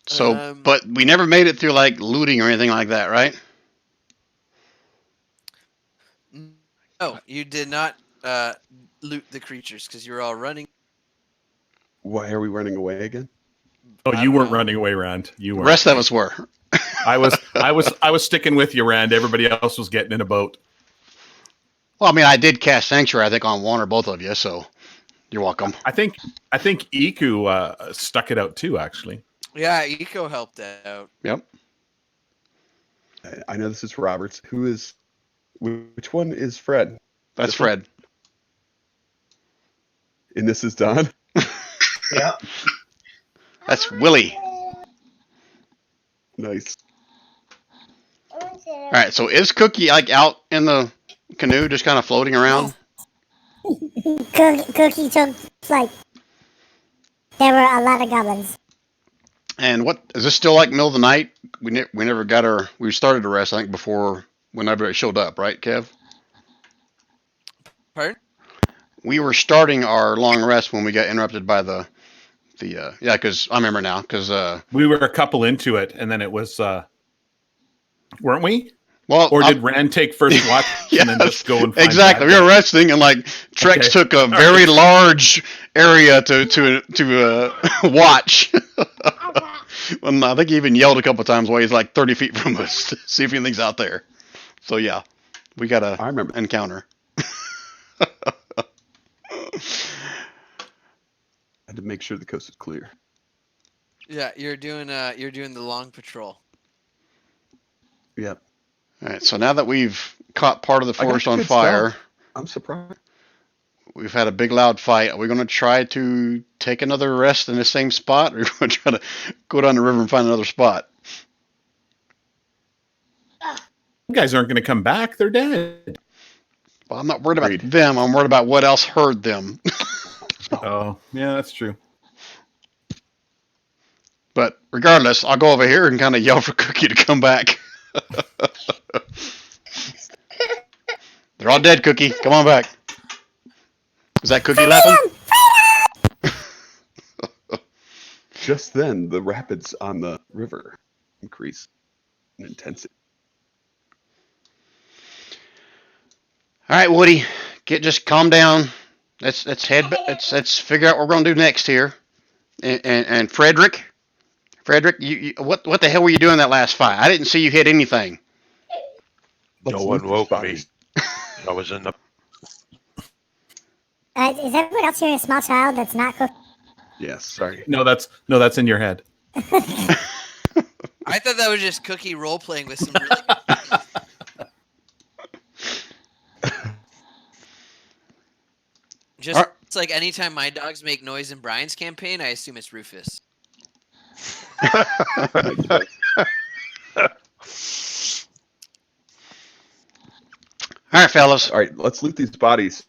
So, but we never made it through like looting or anything like that, right? No, you did not loot the creatures because you were all running. Why are we running away again? Oh, you weren't running away, Rand. You weren't. The rest of us were. I was sticking with you, Rand. Everybody else was getting in a boat. Well, I mean, I did cast Sanctuary, I think, on one or both of you, so you're welcome. I think Iku stuck it out too, actually. Yeah, Eco helped out. Yep. I know this is Roberts. Which one is Fred? That's Fred. And this is Don? Yeah. That's Willie. Nice. All right, so is Cookie like out in the canoe just kind of floating around? Cookie took flight. There were a lot of goblins. And what is this still like middle of the night? We never got our. We started to rest, I think, before whenever it showed up, right, Kev? Pardon? We were starting our long rest when we got interrupted by the yeah, because I remember now because we were a couple into it, and then it was weren't we? Well, or did Rand take first watch and then just go and find exactly? We were resting, and like Trex took a very large area to watch. And I think he even yelled a couple times while he's like 30 feet from us to see if anything's out there. So yeah, we got a encounter. I had to make sure the coast is clear. Yeah, you're doing the long patrol. Yep. All right, so now that we've caught part of the forest on fire, stuff. I'm surprised. We've had a big loud fight. Are we going to try to take another rest in the same spot, or are we going to try to go down the river and find another spot? You guys aren't going to come back. They're dead. Well, I'm not worried about them. I'm worried about what else heard them. Oh, yeah, that's true. But regardless, I'll go over here and kind of yell for Cookie to come back. They're all dead, Cookie. Come on back. Is that Cookie laughing? Just then, the rapids on the river increase in intensity. All right, Woody, just calm down. Let's head. Let's figure out what we're gonna do next here. And Frederick, you what the hell were you doing that last fight? I didn't see you hit anything. No one woke me. I was in the. Is everyone else hearing a small child that's not Cookie? Yes, sorry. No, that's in your head. I thought that was just Cookie role playing with some. Really Just it's like anytime my dogs make noise in Brian's campaign, I assume it's Rufus. All right, fellas. All right, let's loot these bodies.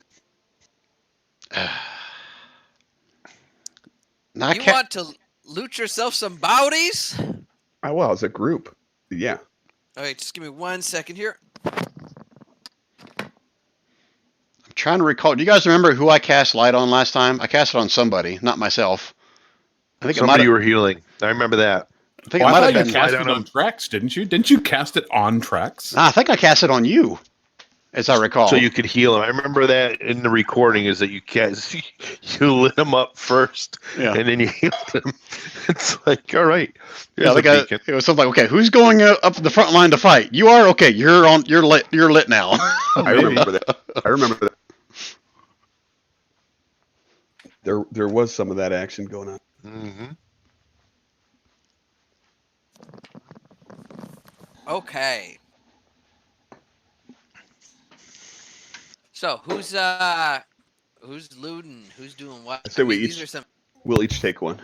Want to loot yourself some bodies? Oh, well, as a group. Yeah. All right, just give me 1 second here. Trying to recall. Do you guys remember who I cast light on last time? I cast it on somebody, not myself. I think somebody you were healing. I remember that. I think it might have been. You cast it on Trex, didn't you? Didn't you cast it on Trex? I think I cast it on you, as I recall. So you could heal him. I remember that in the recording is that you lit him up first, and then you healed him. It's like, all right. Yeah, it was something like, okay, who's going up the front line to fight? You are? Okay, you're on. You're lit. You're lit now. I remember that. There was some of that action going on. Mm-hmm. Okay. So who's looting? Who's doing what? I say we'll each take one.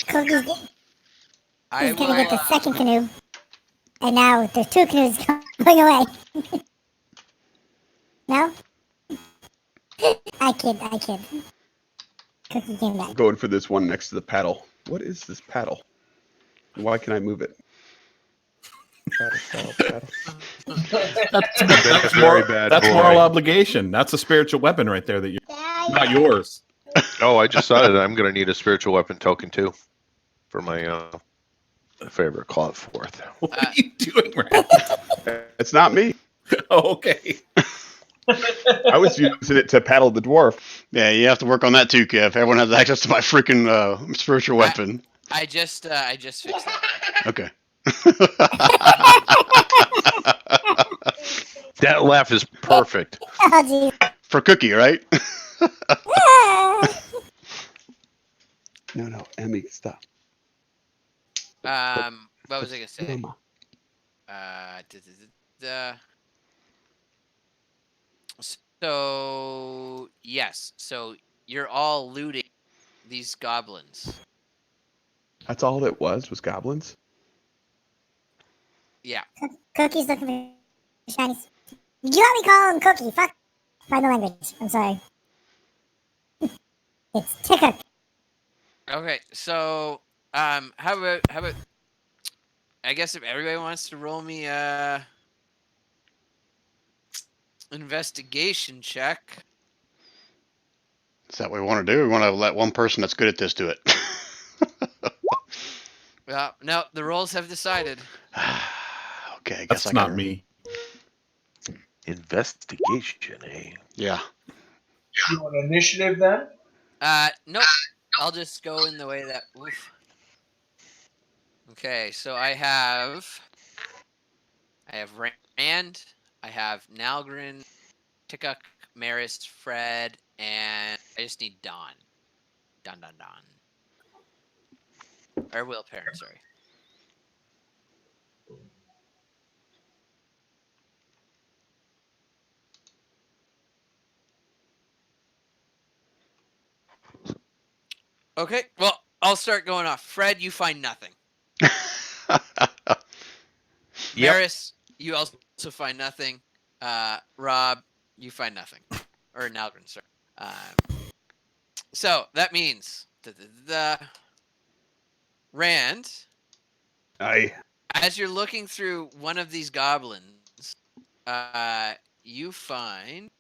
Cookie's gonna get the second canoe, and now there's two canoes going away. No? I kid. Cookie came back. Going for this one next to the paddle. What is this paddle? Why can I move it? Paddle. That's moral obligation. That's a spiritual weapon right there that you. Not yours. Oh, I just saw it. I'm going to need a spiritual weapon token too for my favorite claw forth. What are you doing, Rand? It's not me. Oh, okay. I was using it to paddle the dwarf. Yeah, you have to work on that too, Kev. Everyone has access to my freaking spiritual weapon. I just fixed that. Okay. That laugh is perfect. Oh, geez. For Cookie, right? No, Emmy, stop. What was I gonna say? Mama. So yes, so you're all looting these goblins. That's all it was goblins? Yeah. Cookie's looking for shinies. You let me call him Cookie. Fuck. Find the language. I'm sorry. It's Ticker. Okay, so how about I guess if everybody wants to roll me investigation check. Is that what we want to do? We want to let one person that's good at this do it. Well, no, the rolls have decided. Okay, I guess That's I not gotta- me. Investigation, eh? Yeah. You want initiative then? Nope. I'll just go in the way that. Oof. Okay, so I have Rand, I have Nalgrin, Tickuk, Maris, Fred, and I just need Don. Don. Or Will Parent, sorry. Okay, well, I'll start going off. Fred, you find nothing. Yep. Maris, you also find nothing. Rob, you find nothing. Or Nalgrin, sorry. So that means Rand, as you're looking through one of these goblins, you find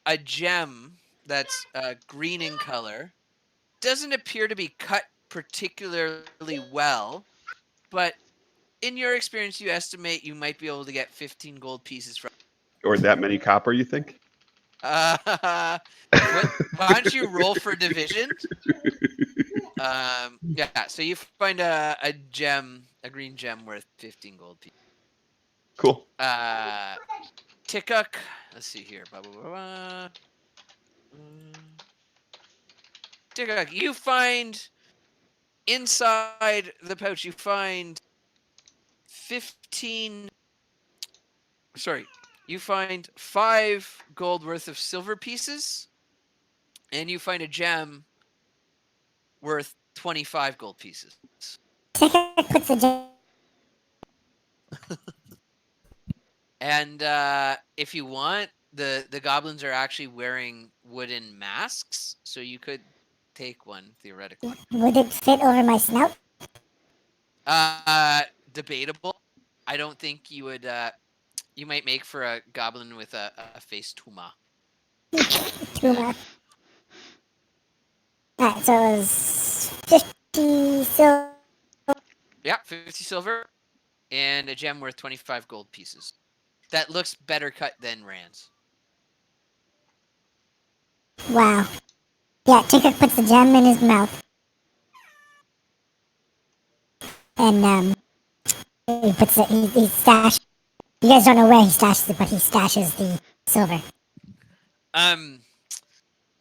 a gem that's green in color. Doesn't appear to be cut particularly well, but in your experience, you estimate you might be able to get 15 gold pieces from. Or that many copper, you think? Why don't you roll for division? Yeah, so you find a gem, a green gem worth 15 gold pieces. Cool. Tickuk, let's see here. Blah, blah, blah, blah. Tickuk, you find inside the pouch, you find 5 gold worth of silver pieces, and you find a gem worth 25 gold pieces. Ticker puts the gem. And if you want, the goblins are actually wearing wooden masks, so you could take one theoretically. Would it fit over my snout? Debatable. I don't think you would. You might make for a goblin with a face tuma. Tuma. Alright, so it was 50 silver. Yeah, 50 silver and a gem worth 25 gold pieces. That looks better cut than Rand's. Wow. Yeah, Ticker puts the gem in his mouth. And, he puts it, he stashes. You guys don't know where he stashes it, but he stashes the silver.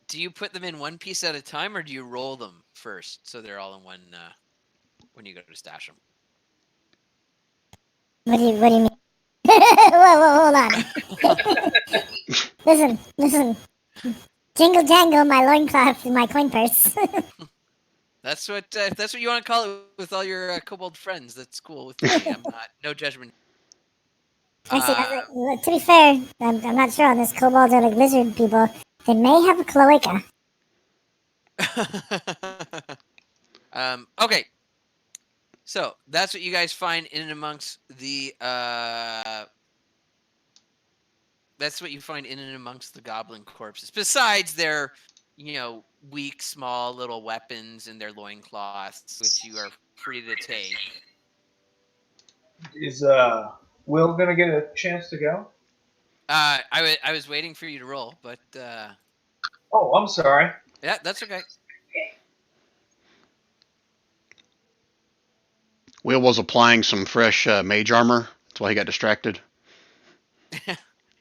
Do you put them in one piece at a time, or do you roll them first so they're all in one when you go to stash them? What do you mean? whoa, hold on. listen. Jingle jangle, my loincloth and my coin purse. That's what you want to call it with all your kobold friends. That's cool with me. I'm not, no judgment. Actually, to be fair, I'm not sure on this. Kobolds are like lizard people. They may have a cloaca. Okay. So that's what you guys find in and amongst the That's what you find in and amongst the goblin corpses. Besides their, weak, small little weapons and their loincloths, which you are free to take. Is Will gonna get a chance to go? I was waiting for you to roll, but Oh, I'm sorry. yeah, that's okay. Will was applying some fresh mage armor. That's why he got distracted.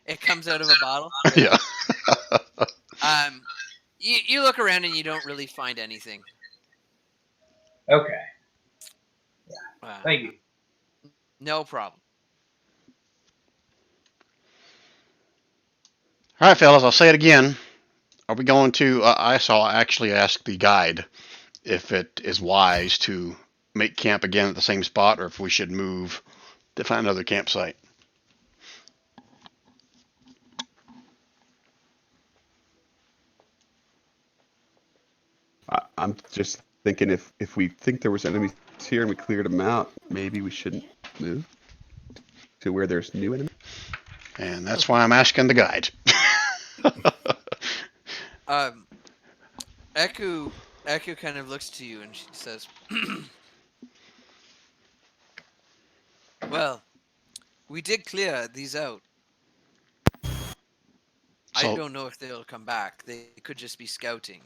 It comes out of a bottle. Yeah. You look around and you don't really find anything. Okay. Thank you. No problem. All right, fellas, I'll say it again. Are we going to... I saw actually ask the guide if it is wise to make camp again at the same spot or if we should move to find another campsite. I'm just thinking if we think there was enemies here and we cleared them out, maybe we shouldn't move to where there's new enemies. And that's why I'm asking the guide. Echo kind of looks to you and she says, well, we did clear these out. I don't know if they'll come back. They could just be scouting.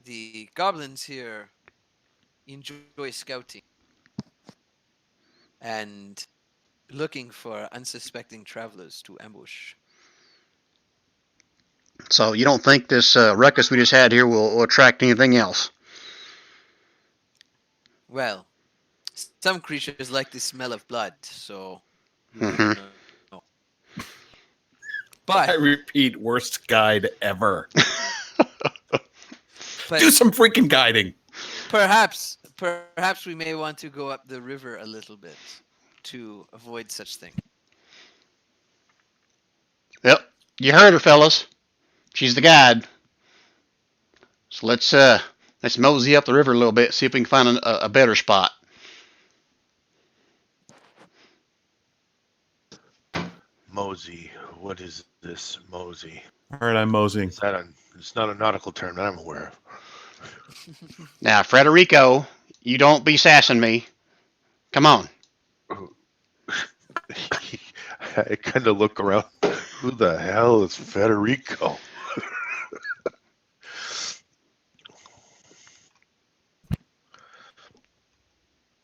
The goblins here enjoy scouting and looking for unsuspecting travelers to ambush. So you don't think this ruckus we just had here will attract anything else? Well, some creatures like the smell of blood, so... Mm-hmm. No. But I repeat, worst guide ever. but Do some freaking guiding. perhaps we may want to go up the river a little bit to avoid such things. Yep, you heard her, fellas. She's the guide. So let's mosey up the river a little bit, see if we can find a better spot. Mosey. What is this mosey? All right, I'm moseying. It's not a nautical term that I'm aware of. Now, Frederico, you don't be sassing me. Come on. I kind of look around. Who the hell is Federico?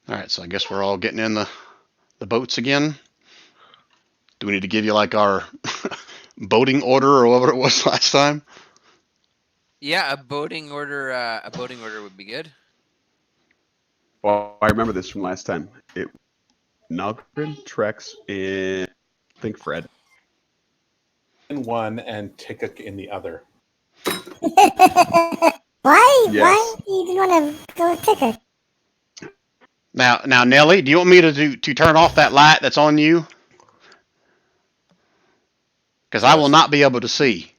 All right, so I guess we're all getting in the boats again. Do we need to give you like our boating order or whatever it was last time? Yeah, a boating order would be good. Well, I remember this from last time. Nalgren, Trex, and I think Fred. In one and Tickuk in the other. Why? Yes. Why do you want to go with Ticker? Now, Nelly, do you want me to turn off that light that's on you? Because I will not be able to see.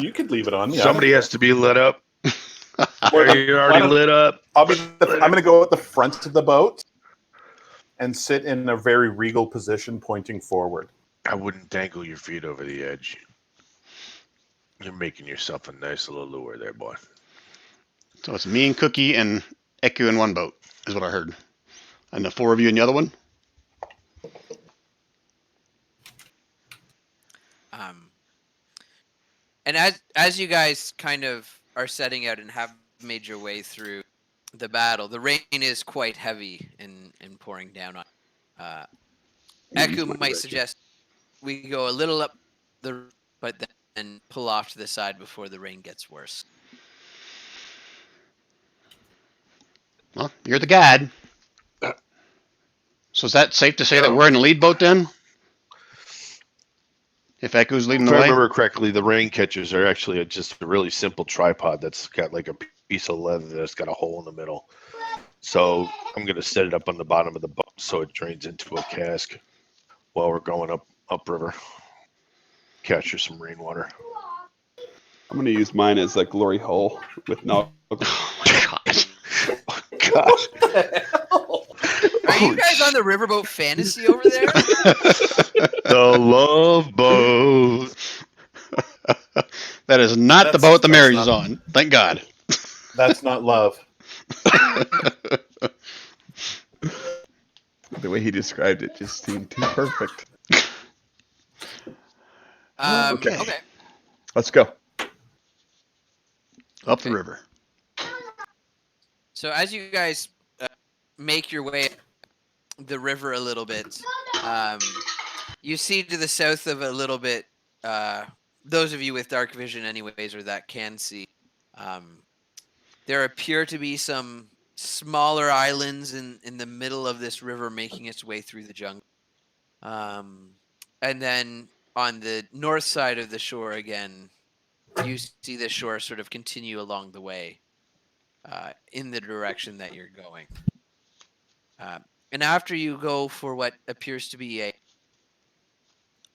You could leave it on. Somebody has to be lit up. Are you already lit up? I'm going to go at the front of the boat and sit in a very regal position pointing forward. I wouldn't dangle your feet over the edge. You're making yourself a nice little lure there, boy. So it's me and Cookie and Eku in one boat, is what I heard. And the four of you in the other one? And as you guys kind of are setting out and have made your way through the battle, the rain is quite heavy and pouring down on. Eku might suggest we go a little up but then pull off to the side before the rain gets worse. Well, you're the guide. So is that safe to say that we're in the lead boat then? If Eku's leading the If I way? remember correctly, the rain catchers are actually just a really simple tripod that's got like a piece of leather that's got a hole in the middle. So I'm going to set it up on the bottom of the boat so it drains into a cask while we're going upriver. Capture some rainwater. I'm going to use mine as a glory hole with no. Oh my god. Gosh. Are you guys on the Riverboat Fantasy over there? The love boat. That is not the boat the That's marriage is not- on. Thank God. That's not love. The way he described it just seemed too perfect. Okay. Okay. Let's go. Up the Okay. river. So as you guys make your way up the river a little bit, you see to the south of a little bit, those of you with dark vision anyways, or that can see, there appear to be some smaller islands in the middle of this river making its way through the jungle. And then on the north side of the shore again, you see the shore sort of continue along the way in the direction that you're going. And after you go for what appears to be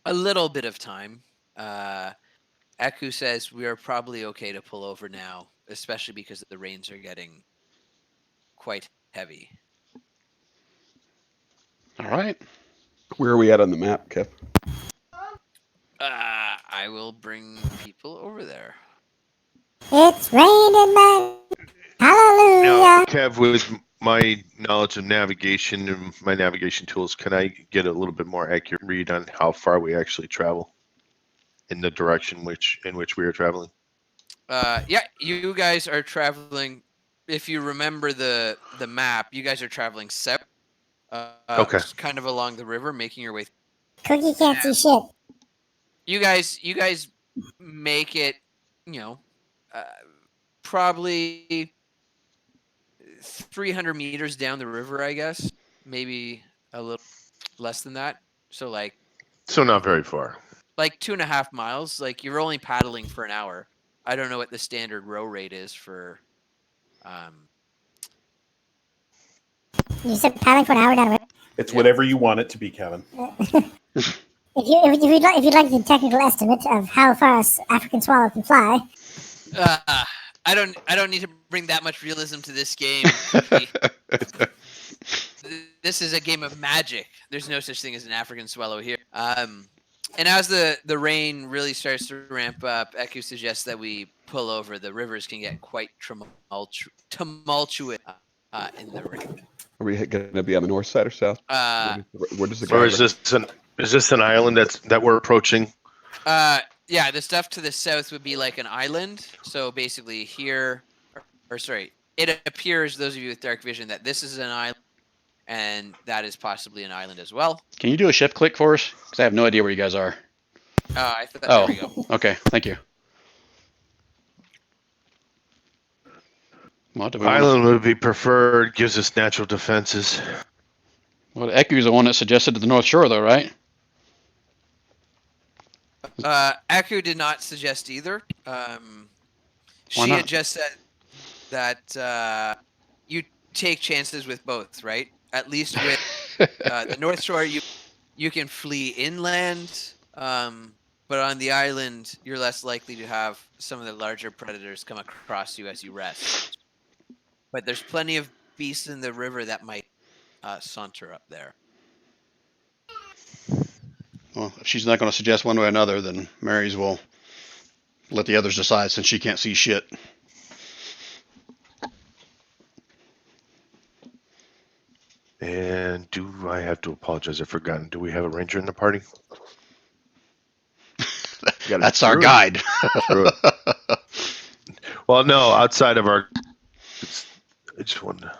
a little bit of time, Eku says we are probably okay to pull over now, especially because the rains are getting quite heavy. All right. Where are we at on the map, Kev? I will bring people over there. It's raining men. Hallelujah. Now, Kev, with my knowledge of navigation and my navigation tools, can I get a little bit more accurate read on how far we actually travel in the direction in which we are traveling? Yeah, you guys are traveling. If you remember the map, you guys are traveling south. Okay. Just kind of along the river, making your way. Cookie can't see shit. You guys make it, probably 300 meters down the river, I guess. Maybe a little less than that. So So not very far. like 2.5 miles. Like you're only paddling for an hour. I don't know what the standard row rate is for. You said paddling for an hour down the river. It's whatever you want it to be, Kevin. If you'd like the technical estimate of how far an African swallow can fly, I don't need to bring that much realism to this game. This is a game of magic. There's no such thing as an African swallow here. And as the rain really starts to ramp up, Eku suggests that we pull over. The rivers can get quite tumultuous in the rain. Are we going to be on the north side or south? Where does the guy? Or is this an island that we're approaching? Yeah, the stuff to the south would be like an island. So basically here, or sorry, it appears, those of you with dark vision, that this is an island, and that is possibly an island as well. Can you do a shift click for us? Because I have no idea where you guys are. I thought, there we go. Okay. Thank you. Well, do we Island would be preferred. Gives us natural defenses. Well, Eku's the one that suggested to the North Shore, though, right? Eku did not suggest either. She not? had just said that you take chances with both, right? At least with the North Shore, you can flee inland, but on the island, you're less likely to have some of the larger predators come across you as you rest. But there's plenty of beasts in the river that might saunter up there. Well, if she's not going to suggest one way or another, then Mary's will let the others decide since she can't see shit. And do I have to apologize? I've forgotten. Do we have a ranger in the party? That's our guide. Well, no, outside of our... I just wanted to...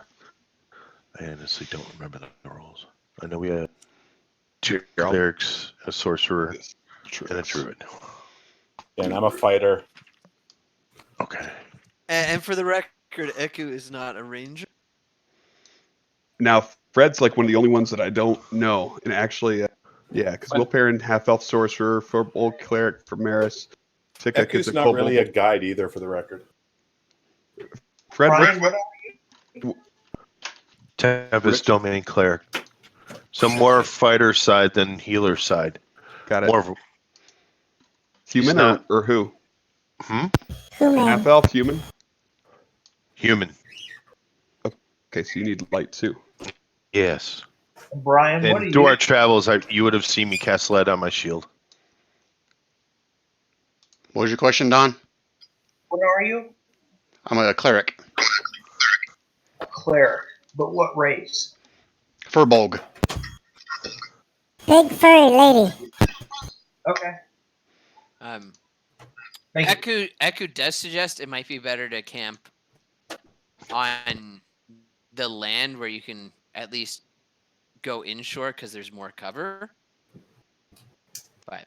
I honestly don't remember the rules. I know we had 2 clerics, a sorcerer, and a druid. And I'm a fighter. Okay. And for the record, Eku is not a ranger. Now, Fred's like one of the only ones that I don't know. And actually, because Will Perrin, half-elf sorcerer, firbolg cleric for Maris. Eku's not really a guide either, for the record. Fred, Brian, what? Tempest domain cleric. So more fighter side than healer side. got it. More of Human not- or who? who man? Half-elf, human? human. Okay, so you need light too. Yes. Brian, what do And through our you? travels, you would have seen me cast lead on my shield. What was your question, Don? What are you? I'm a cleric. A cleric. But what race? Furbolg. Big furry lady. Okay. Thank you. Eku does suggest it might be better to camp on the land where you can at least go inshore because there's more cover. But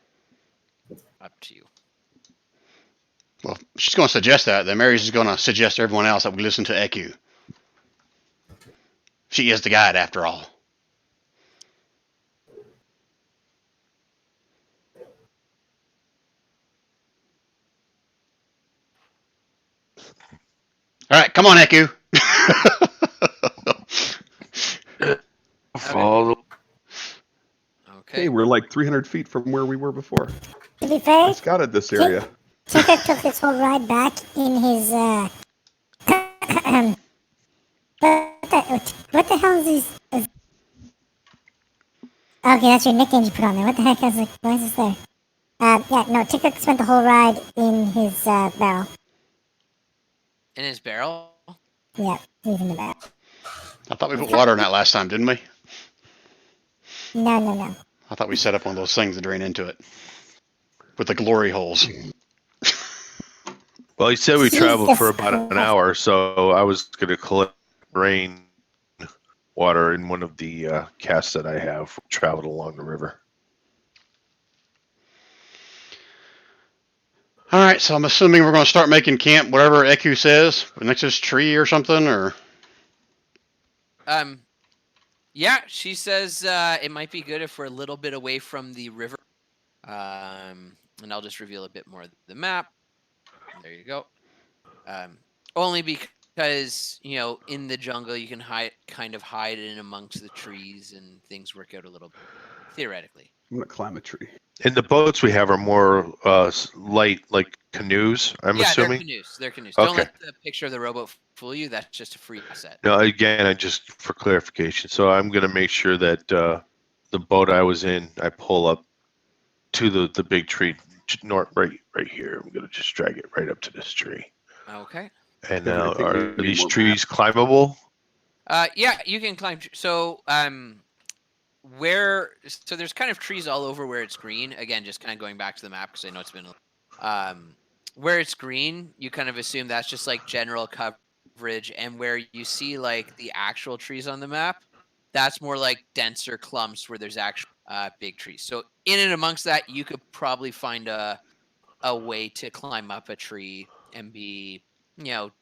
up to you. Well, she's going to suggest that. Then Mary's is going to suggest to everyone else that we listen to Eku. She is the guide, after all. All right, come on, Eku. Follow. Okay. Hey, we're like 300 feet from where we were before. To be fair, I scouted this area. Ticker took this whole ride back in his, what the hell is these? Okay, that's your nickname you put on there. What the heck is it? Why is this there? Yeah, no, Ticker spent the whole ride in his, barrel. In his barrel? Yeah, he's in the barrel. I thought we put water in that last time, didn't we? No. I thought we set up one of those things to drain into it. With the glory holes. Well, he said we Jesus traveled for about an Christ. hour, so I was going to collect rain water in one of the casks that I have traveled along the river. All right, so I'm assuming we're going to start making camp, whatever Eku says, next to this tree or something, or... Yeah, she says it might be good if we're a little bit away from the river. And I'll just reveal a bit more of the map. There you go. Only because, you know, in the jungle you can kind of hide in amongst the trees and things work out a little bit, theoretically. I'm going to climb a tree. And the boats we have are more light, like canoes, I'm assuming? They're canoes. Don't Okay. let the picture of the rowboat fool you. That's just a free asset. No, again, I just for clarification. So I'm going to make sure that the boat I was in, I pull up to the big tree, north, right here. I'm going to just drag it right up to this tree. Okay. And Yeah, I now, think we are need these more trees climbable? Yeah, you can climb. So, so there's kind of trees all over where it's green. Again, just kind of going back to the map because I know it's been where it's green, you kind of assume that's just like general coverage, and where you see like the actual trees on the map, that's more like denser clumps where there's actual big trees. So in and amongst that, you could probably find a way to climb up a tree and be,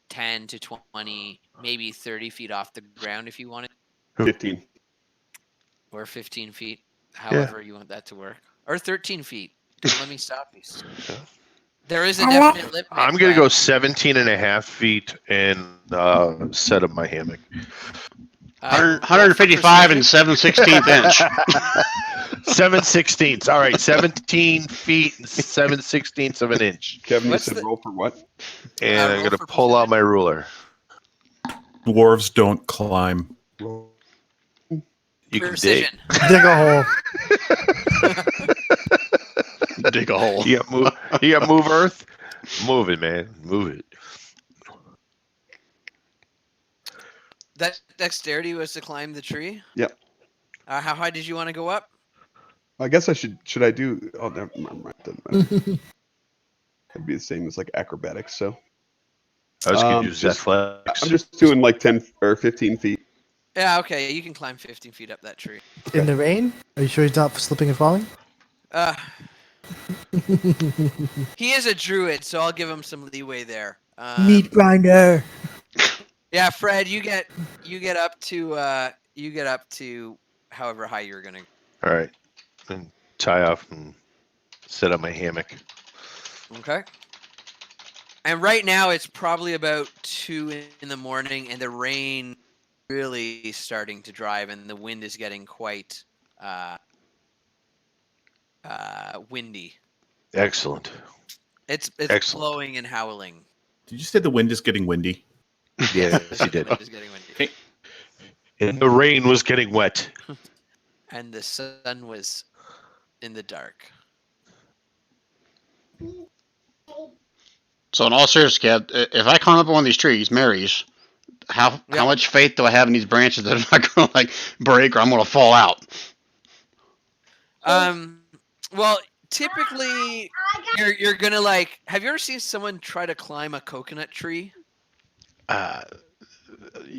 10 to 20, maybe 30 feet off the ground if you wanted. 15. Or 15 feet, however you want that to work. Or 13 feet. Don't let me stop you. There is a definite limit. I'm going to go 17 and a half feet and set up my hammock. 155 and 7/16 inch. 7/16. All right, 17 feet and 7/16 of an inch. Kevin, you What's said the- roll for what? And I'm roll going to for pull out my ruler. Dwarves don't climb. Roll. You can dig. Precision. Dig a hole. Dig a hole. You got move earth? Move it, man. Move it. That dexterity was to climb the tree? Yep. How high did you want to go up? I guess I should I do... Oh, never mind. Doesn't matter. It'd be the same as like acrobatics, so... I was going to use just- athletics. I'm just doing like 10 or 15 feet. Yeah, okay. You can climb 15 feet up that tree. In the rain? Are you sure he's not slipping and falling? He is a druid, so I'll give him some leeway there. Meat grinder. Yeah, Fred, you get up to however high you're gonna. All right. And tie off and set up my hammock. Okay. And right now it's probably about 2 in the morning, and the rain really starting to drive, and the wind is getting quite windy. Excellent. It's Excellent. blowing and howling. Did you say the wind is getting windy? Yes, he did. The wind is getting windy. Okay. And the rain was getting wet. and the sun was in the dark. So in all seriousness, if I climb up one of these trees, Mary's, how much faith do I have in these branches that I'm not going to like break or I'm going to fall out? Well, typically you're gonna like. Have you ever seen someone try to climb a coconut tree?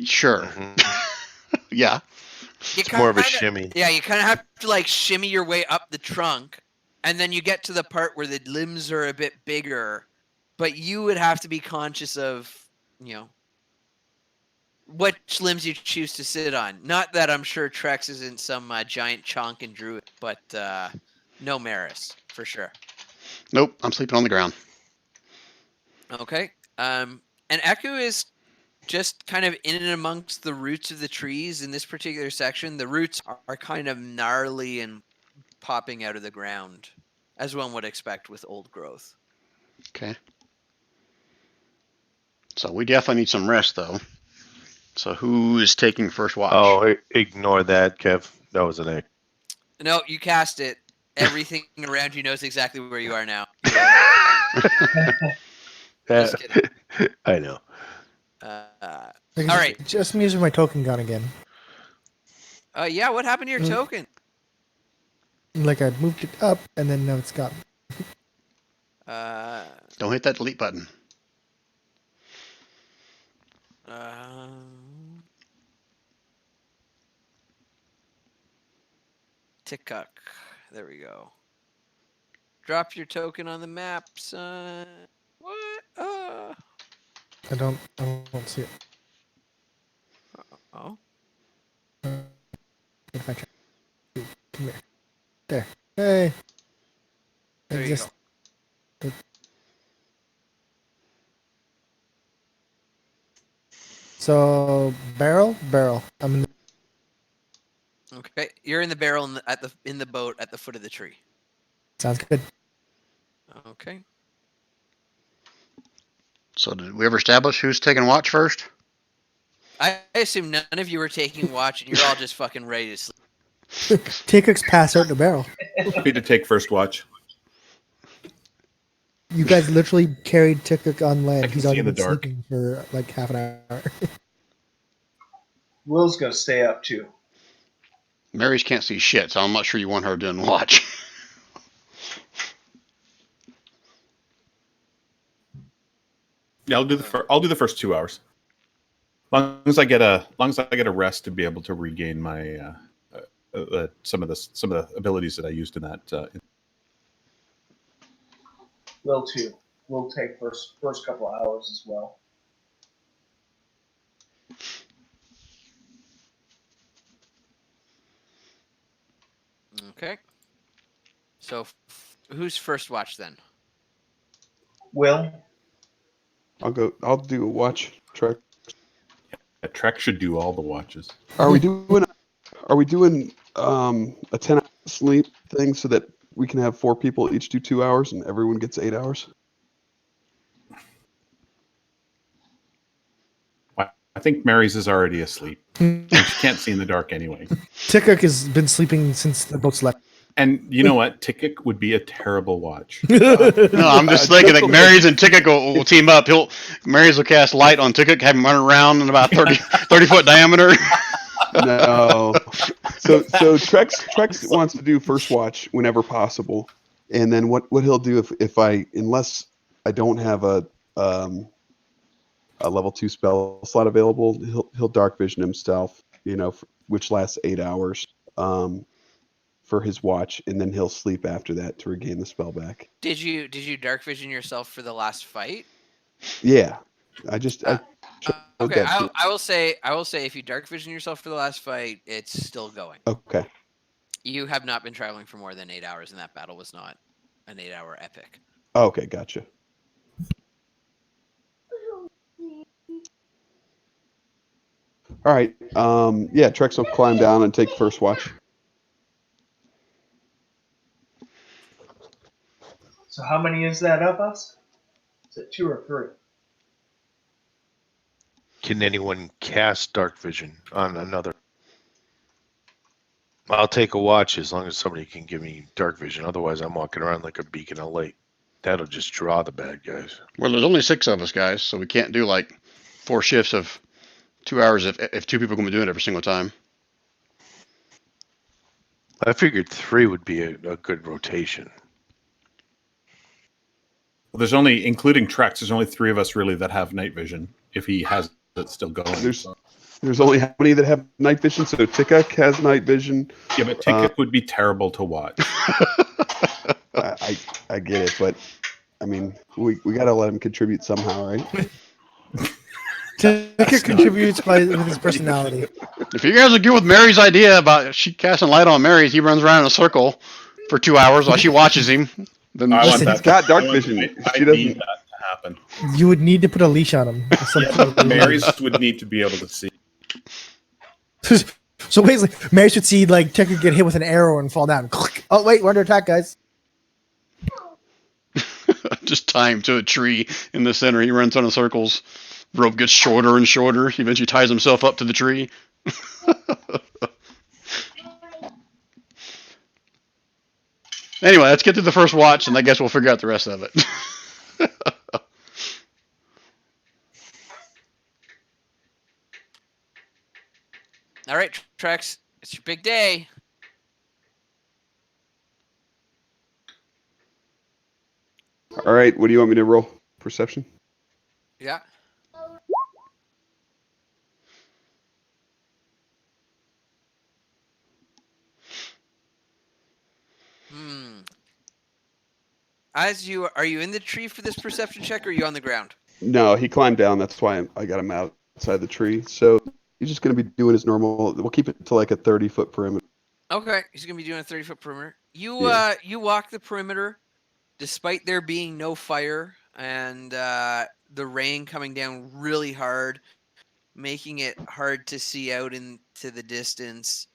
Sure. Mhm. Yeah. It's more of a shimmy. Yeah, you kind of have to like shimmy your way up the trunk, and then you get to the part where the limbs are a bit bigger, but you would have to be conscious of, which limbs you choose to sit on. Not that I'm sure Trex isn't some giant chonk and druid, but no Maris for sure. Nope. I'm sleeping on the ground. Okay. And Eku is just kind of in and amongst the roots of the trees in this particular section. The roots are kind of gnarly and popping out of the ground, as one would expect with old growth. Okay. So we definitely need some rest, though. So who is taking first watch? Oh, ignore that, Kev. That was an egg. No, you cast it. Everything around you knows exactly where you are now. Just kidding. I know. All Like, right. Just me using my token gun again. Yeah, what happened to your token? Like I moved it up and then now it's gone. Don't hit that delete button. Tick-cuck. There we go. Drop your token on the map, son. What? I don't see it. Oh. If I try. Come here. There. Hey. There you go. So barrel. I'm in the Okay, you're in the barrel in the boat at the foot of the tree. Sounds good. Okay. So did we ever establish who's taking watch first? I assume none of you were taking watch, and you're all just fucking ready to sleep. Tickets pass out in the barrel. Happy to take first watch. You guys literally carried Tickets on land. I can He's see already in the been dark. sleeping for like half an hour. Will's gonna stay up too. Mary's can't see shit, so I'm not sure you want her doing watch. Yeah, I'll do the first 2 hours. Long as I get a rest to be able to regain my some of the abilities that I used in that. Will too. Will take first couple hours as well. Okay. So, who's first watch then? Will? I'll do a watch track. A Trek should do all the watches. Are we doing a 10-hour sleep thing so that we can have 4 people each do 2 hours and everyone gets 8 hours? I think Mary's is already asleep. And she can't see in the dark anyway. Tickets has been sleeping since the boat's left. And you know what? Tickik would be a terrible watch. No, I'm just thinking like Mary's and Tickik will team up. Mary's will cast light on Tickik, have him run around in about 30 foot diameter. No. So Trex wants to do first watch whenever possible, and then what he'll do unless I don't have a level 2 spell slot available, he'll dark vision himself, which lasts 8 hours for his watch, and then he'll sleep after that to regain the spell back. Did you dark vision yourself for the last fight? Yeah, okay. I will say if you dark vision yourself for the last fight, it's still going. Okay. You have not been traveling for more than 8 hours, and that battle was not an 8-hour epic. Okay, gotcha. All right. Yeah, Trex will climb down and take first watch. So how many is that of us? Is it 2 or 3? Can anyone cast dark vision on another? I'll take a watch as long as somebody can give me dark vision. Otherwise, I'm walking around like a beacon of light. That'll just draw the bad guys. Well, there's only 6 of us, guys, so we can't do like 4 shifts of 2 hours if 2 people are going to be doing it every single time. I figured 3 would be a good rotation. Well, there's only, including Trex, there's only 3 of us really that have night vision. If he has it still going. There's only how many that have night vision? So Tikuk has night vision. Yeah, but Tikuk would be terrible to watch. I get it, but I mean, we got to let him contribute somehow, right? Tikuk contributes with his personality. If you guys are good with Mary's idea about she casting light on Mary's, he runs around in a circle for 2 hours while she watches him. Then I want He's that. got dark I want- vision. I She need doesn't. that to happen. You would need to put a leash on him. Mary's would need to be able to see. So basically, Mary should see like Tikuk get hit with an arrow and fall down. Oh wait, we're under attack, guys. just tie him to a tree in the center. He runs on in circles. Rope gets shorter and shorter. He eventually ties himself up to the tree. Anyway, let's get through the first watch, and I guess we'll figure out the rest of it. All right, Trex, it's your big day. All right, what do you want me to roll? Perception? Yeah. Are you in the tree for this perception check, or are you on the ground? No, he climbed down. That's why I got him outside the tree. So he's just going to be doing his normal. We'll keep it to like a 30-foot perimeter. Okay, he's gonna be doing a 30-foot perimeter. Yeah. You walk the perimeter, despite there being no fire and the rain coming down really hard, making it hard to see out into the distance.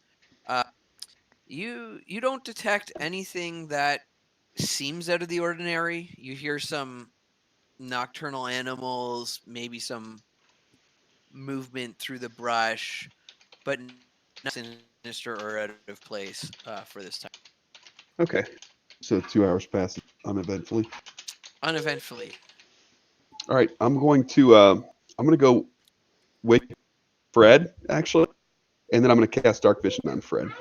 You don't detect anything that seems out of the ordinary. You hear some nocturnal animals, maybe some movement through the brush, but nothing sinister or out of place for this time. Okay. So 2 hours pass uneventfully. Uneventfully. All right, I'm going to go wake Fred actually, and then I'm going to cast Dark Vision on Fred.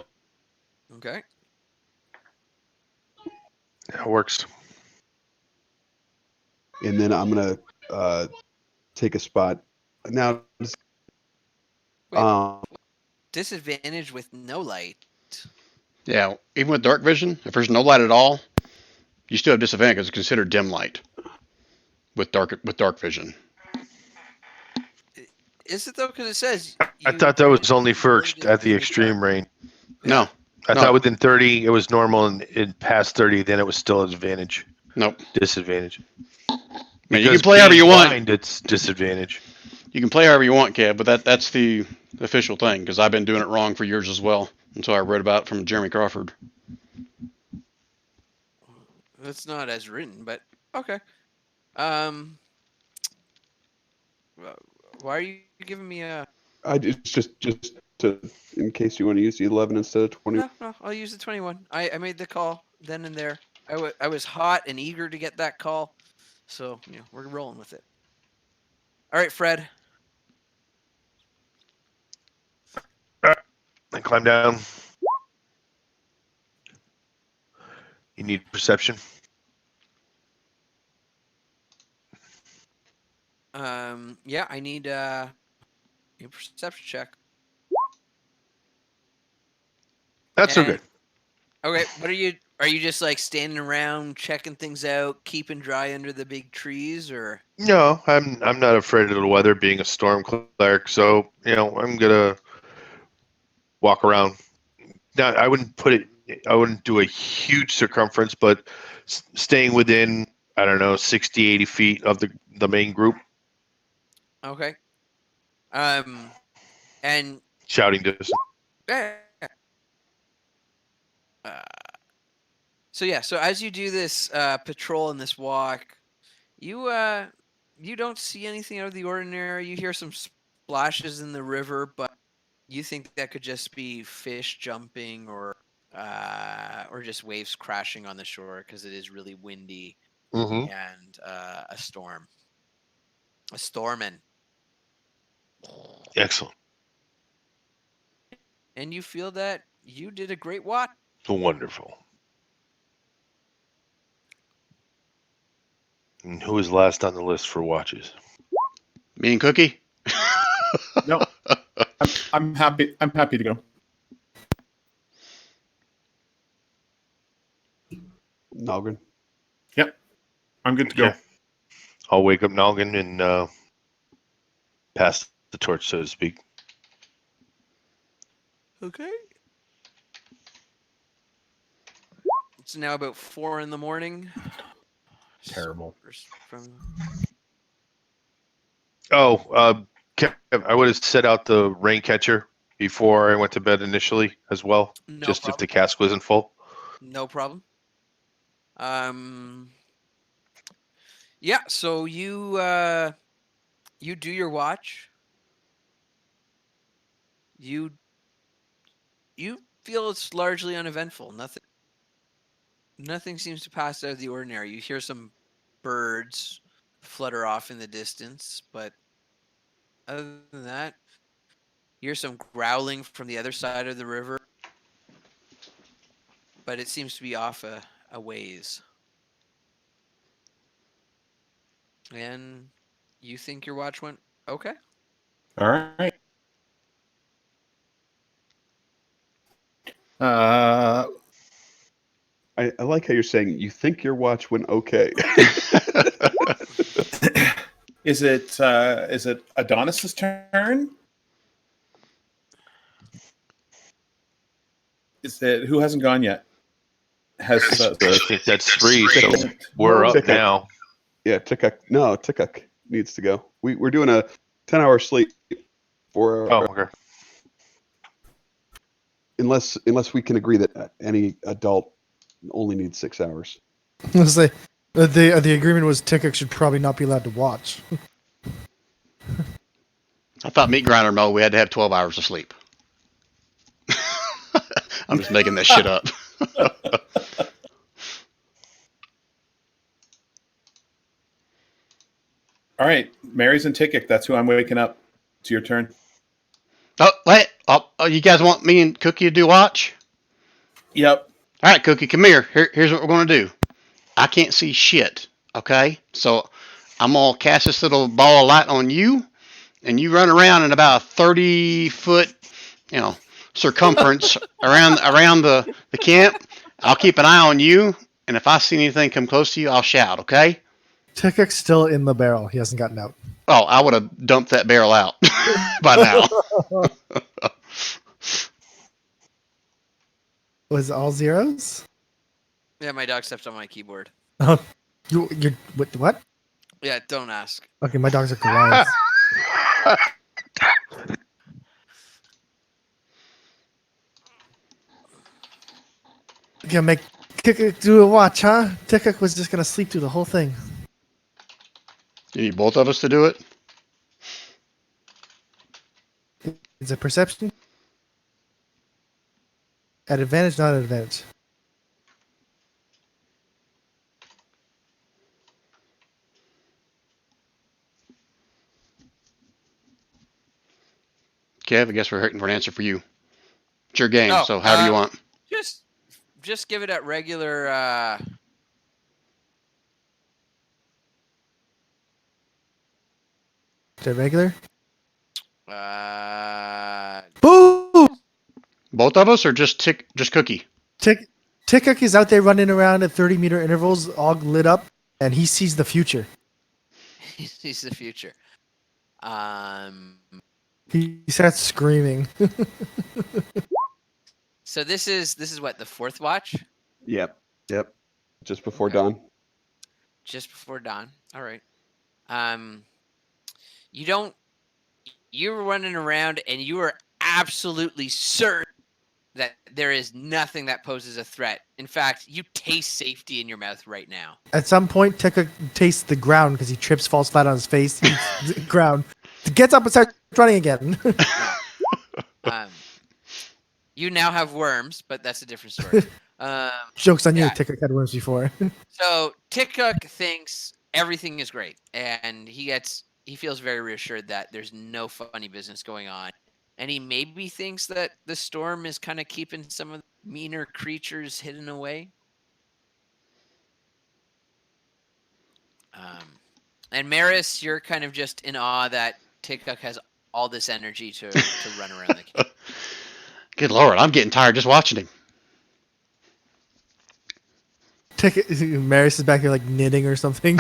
Okay. That works. And then I'm going to take a spot. Now, Wait. Disadvantage with no light. Yeah, even with dark vision, if there's no light at all, you still have disadvantage because it's considered dim light with dark vision. Is it though? Because it says. I thought that was only for at the extreme rain. No, I No. thought within 30 it was normal, and in past 30 then it was still advantage. nope. Disadvantage. Man, you can Because play however being you want. blind, it's disadvantage. You can play however you want, Kev, but that's the official thing because I've been doing it wrong for years as well until I read about it from Jeremy Crawford. It's not as written, but okay. Why are you giving me a? it's just to in case you want to use the 11 instead of 20. No, I'll use the 21. I made the call then and there. I was hot and eager to get that call, so we're rolling with it. All right, Fred. And climb down. You need perception. Yeah, I need a perception check. That's so And- good. Okay, what are you just like standing around checking things out, keeping dry under the big trees, or? No, I'm not afraid of the weather being a storm cleric, so I'm gonna walk around. Now I wouldn't do a huge circumference, but staying within, I don't know, 60, 80 feet of the main group. Okay. And Shouting distance. So as you do this patrol and this walk, you don't see anything out of the ordinary. You hear some splashes in the river, but You think that could just be fish jumping or just waves crashing on the shore because it is really windy Mm-hmm. and a storm. A stormin'. Excellent. And you feel that you did a great watch. Wonderful. And who is last on the list for watches? Me and Cookie. No, I'm happy. I'm happy to go. Nalgren. Yep, I'm good to go. Okay. I'll wake up Noggin and pass the torch, so to speak. Okay. It's now about 4 a.m. Terrible. From Kev, I would have set out the rain catcher before I went to bed initially as well, no just problem. if the cask wasn't full. No problem. Yeah, so you do your watch. You feel it's largely uneventful. Nothing seems to pass out of the ordinary. You hear some birds flutter off in the distance, but other than that, you hear some growling from the other side of the river. But it seems to be off a ways. And you think your watch went okay? All right. Uh, I like how you're saying you think your watch went okay. is it Adonis's turn? Is it who hasn't gone yet? Has I think that's 3, so we're up Tickuk. now. Yeah, Tickuk needs to go. We're doing a 10-hour sleep for Oh, okay. unless we can agree that any adult only needs 6 hours. Let's say the agreement was Tickuk should probably not be allowed to watch. I thought Meat Grinder Mo, we had to have 12 hours of sleep. I'm just making this shit up. All right, Mary's and Tickuk. That's who I'm waking up. It's your turn. Oh, wait. Oh, you guys want me and Cookie to do watch? Yep. All right, Cookie, come here. Here's what we're going to do. I can't see shit, okay? So I'm going to cast this little ball of light on you, and you run around in about a 30-foot, circumference around the camp. I'll keep an eye on you, and if I see anything come close to you, I'll shout, okay? Tickuk's still in the barrel. He hasn't gotten out. Oh, I would have dumped that barrel out by now. Was it all zeros? Yeah, my dog stepped on my keyboard. Oh, you're what? Yeah, don't ask. Okay, my dogs are Goliaths. Gonna make Tickuk do a watch, huh? Tickuk was just gonna sleep through the whole thing. You need both of us to do it? Is it perception? At advantage, not at advantage. Kev, I guess we're waiting for an answer for you. It's your game, Oh, so however you want. Just give it at regular. Is it regular? Boo! Both of us, or just Cookie? Tickuk is out there running around at 30-meter intervals, all lit up, and he sees the future. He sees the future. He starts screaming. So this is what, the 4th watch? Yep. Just before Okay. dawn. Just before dawn. All right. You were running around and you were absolutely certain that there is nothing that poses a threat. In fact, you taste safety in your mouth right now. At some point, Tickuk tastes the ground because he trips, falls flat on his face, eats the ground, gets up and starts running again. You now have worms, but that's a different story. Joke's on you. Yeah. Tickuk had worms before. So Tickuk thinks everything is great, and he feels very reassured that there's no funny business going on, and he maybe thinks that the storm is kind of keeping some of the meaner creatures hidden away. And Maris, you're kind of just in awe that Tickuk has all this energy to run around the cave. Good lord, I'm getting tired just watching him. Maris is back here like knitting or something.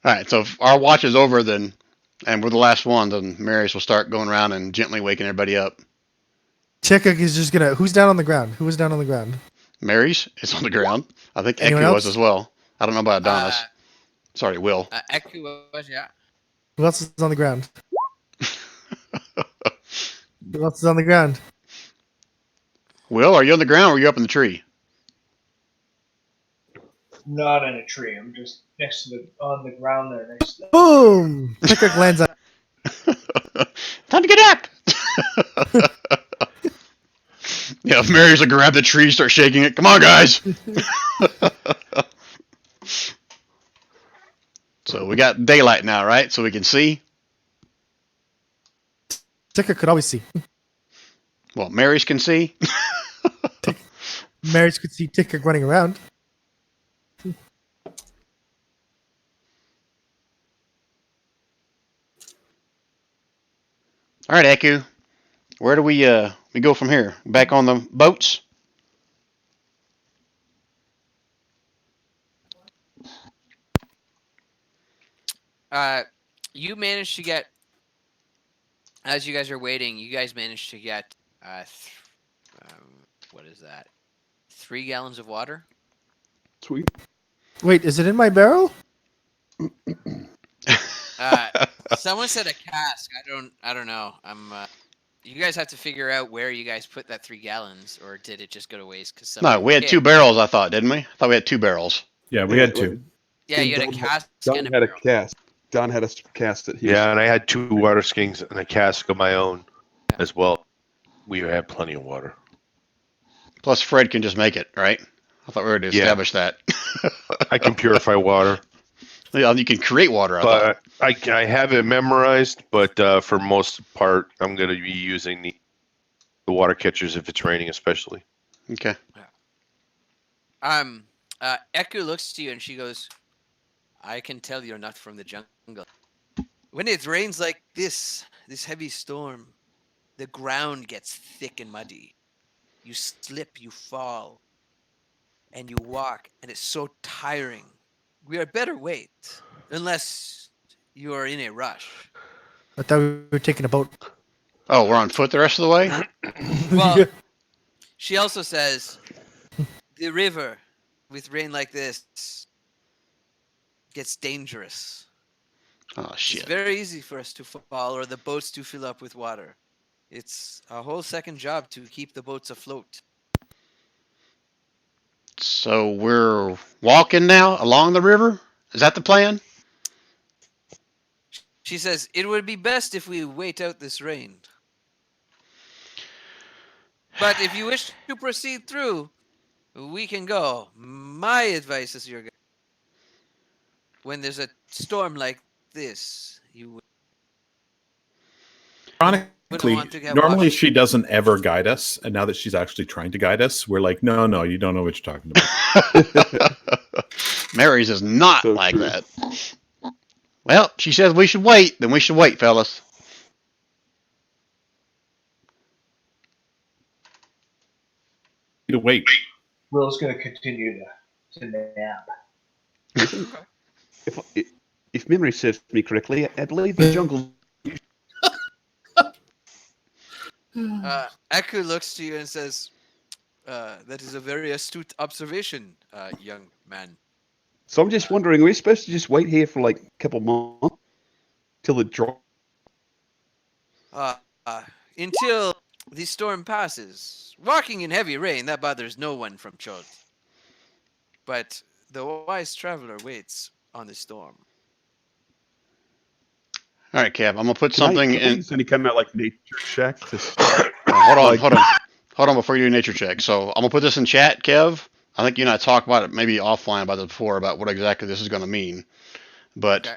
All right, so if our watch is over, then, and we're the last one, then Marius will start going around and gently waking everybody up. Tickuk is just gonna. Who's down on the ground? Who was down on the ground? Marius is on the ground. I think Anyone Eku else? was as well. I don't know about Adonis. Sorry, Will. Eku was, yeah. Who else is on the ground? Who else is on the ground? Will, are you on the ground or are you up in the tree? Not in a tree. I'm just next to on the ground there next to Boom! Tickuk lands on. Time to get up! Yeah, if Marius will grab the tree, start shaking it. Come on, guys! So we got daylight now, right? So we can see. Tickuk could always see. Well, Marius can see. Maris could see Tickuk running around. All right, Eku. Where do we go from here? Back on the boats? You managed to get, as you guys are waiting, you guys managed to get, what is that? 3 gallons of water? Sweet. Wait, is it in my barrel? Someone said a cask. I don't know. You guys have to figure out where you guys put that 3 gallons, or did it just go to waste? No, we had 2 barrels, I thought, didn't we? I thought we had 2 barrels. Yeah, we had 2. Yeah, you had a cask Don and a had a barrel. cast. Don had a cast that he Yeah, and I had 2 water skins and a cask of my own as well. We had plenty of water. Plus, Fred can just make it, right? I thought we already established that. I can purify water. Yeah, you can create water, I thought. But I have it memorized, but for most part, I'm going to be using the water catchers if it's raining, especially. Okay. Eku looks to you and she goes, I can tell you're not from the jungle. When it rains like this heavy storm, the ground gets thick and muddy. You slip, you fall, and you walk, and it's so tiring. We are better wait, unless you are in a rush. I thought we were taking a boat. Oh, we're on foot the rest of the way? Well, she also says, the river, with rain like this, gets dangerous. Oh, shit. It's very easy for us to fall or the boats to fill up with water. It's a whole second job to keep the boats afloat. So we're walking now along the river? Is that the plan? She says, it would be best if we wait out this rain. But if you wish to proceed through, we can go. My advice is when there's a storm like this, you Ironically, want to get normally washed. she doesn't ever guide us, and now that she's actually trying to guide us, we're like, no, you don't know what you're talking about. Mary's is not So like true. that. Well, she says we should wait. Then we should wait, fellas. To wait. Will's going to continue to nap. If memory serves me correctly, I believe the jungle. Eku looks to you and says, that is a very astute observation, young man. So I'm just wondering, are we supposed to just wait here for like a couple months till it drops? Until the storm passes. Walking in heavy rain, that bothers no one from Chod. But the wise traveler waits on the storm. All right, Kev. I'm gonna put Can I something in. use any kind of like nature check to Hold on, like- hold on before you do a nature check. So I'm gonna put this in chat, Kev. I think you and I talked about it maybe offline about it before about what exactly this is gonna mean. But Okay.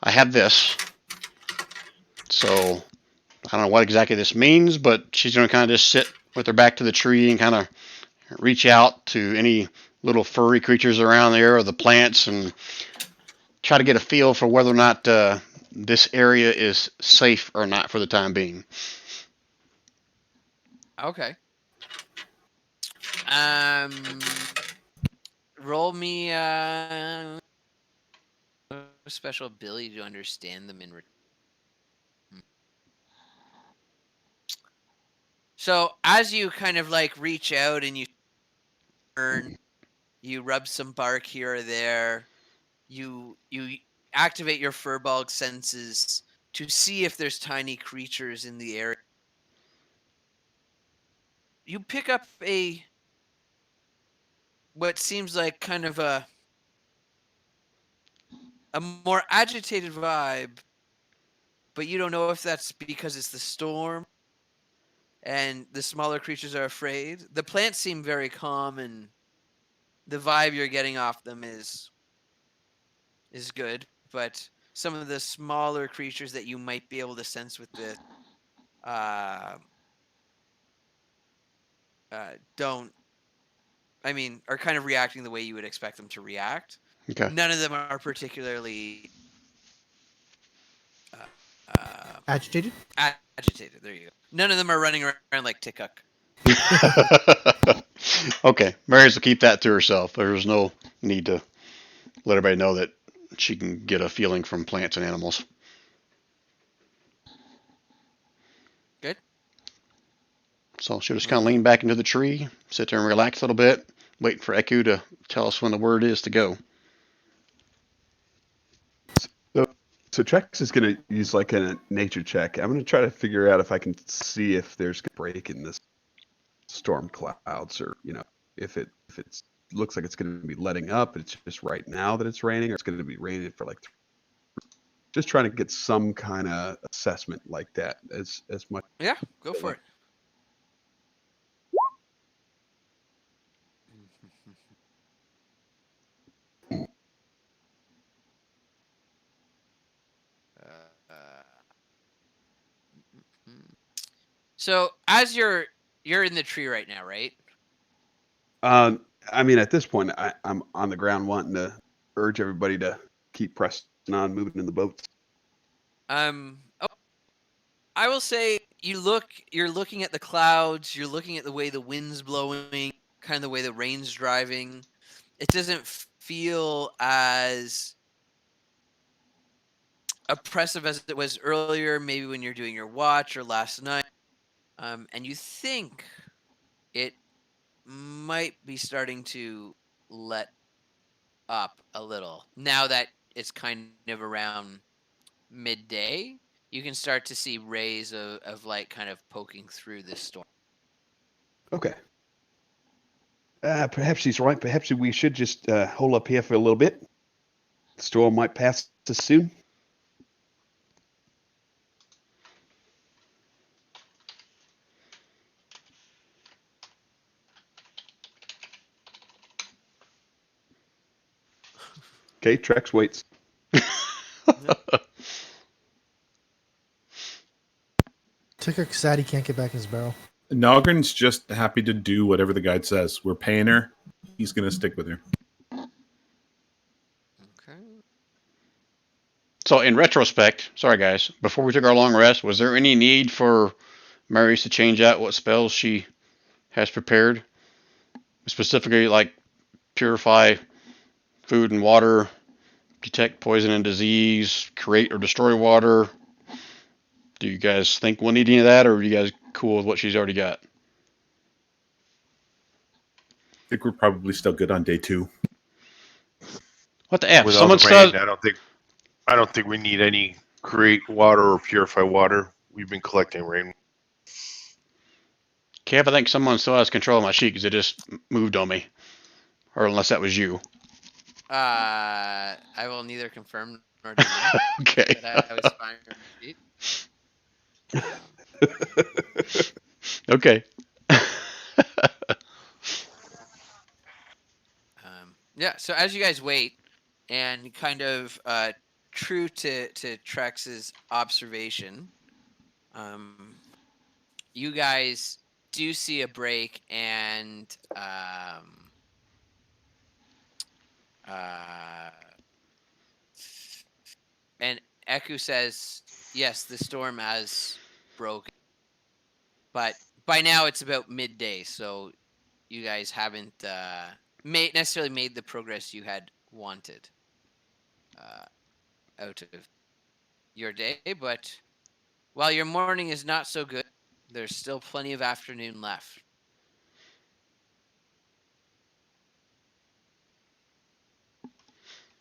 I have this. So I don't know what exactly this means, but she's gonna kind of just sit with her back to the tree and kind of reach out to any little furry creatures around there or the plants and try to get a feel for whether or not this area is safe or not for the time being. Okay. Roll me a special ability to understand them in return. So as you kind of like reach out and you turn, you rub some bark here or there, you activate your furball senses to see if there's tiny creatures in the area. You pick up what seems like kind of a more agitated vibe, but you don't know if that's because it's the storm and the smaller creatures are afraid. The plants seem very calm, and the vibe you're getting off them is good, but some of the smaller creatures that you might be able to sense with this don't, I mean, are kind of reacting the way you would expect them to react. Okay. None of them are particularly Agitated? agitated. There you go. None of them are running around like Tickuk. Okay, Mary's will keep that to herself. There's no need to let everybody know that she can get a feeling from plants and animals. Good. So she'll just kind of lean back into the tree, sit there and relax a little bit, waiting for Eku to tell us when the word is to go. So Trex is going to use like a nature check. I'm going to try to figure out if I can see if there's a break in this storm clouds, or if it's looks like it's going to be letting up. It's just right now that it's raining, or it's going to be raining for like. Just trying to get some kind of assessment like that as much. Yeah, go for it. So as you're in the tree right now, right? I mean, at this point, I'm on the ground wanting to urge everybody to keep pressing on, moving in the boats. I will say you're looking at the clouds, you're looking at the way the wind's blowing, kind of the way the rain's driving. It doesn't feel as oppressive as it was earlier, maybe when you're doing your watch or last night. And you think it might be starting to let up a little. Now that it's kind of around midday, you can start to see rays of light kind of poking through this storm. Okay. Perhaps he's right. Perhaps we should just hold up here for a little bit. The storm might pass us soon. Okay, Trex waits. Tickuk sad he can't get back in his barrel. Nogren's just happy to do whatever the guide says. We're paying her. He's going to stick with her. Okay. So in retrospect, sorry guys, before we took our long rest, was there any need for Mary's to change out what spells she has prepared? Specifically like purify food and water, detect poison and disease, create or destroy water. Do you guys think we'll need any of that, or are you guys cool with what she's already got? I think we're probably still good on day 2. What the F? With all Someone the rain, says, I don't think we need any create water or purify water. We've been collecting rain. Kev, I think someone still has control of my sheet because it just moved on me. Or unless that was you. I will neither confirm already knew Okay. that I was fine with my feet. Okay. Yeah. So as you guys wait, and kind of true to Trex's observation, you guys do see a break, and and Eku says, yes, the storm has broken, but by now it's about midday, so you guys haven't necessarily made the progress you had wanted out of your day. But while your morning is not so good, there's still plenty of afternoon left.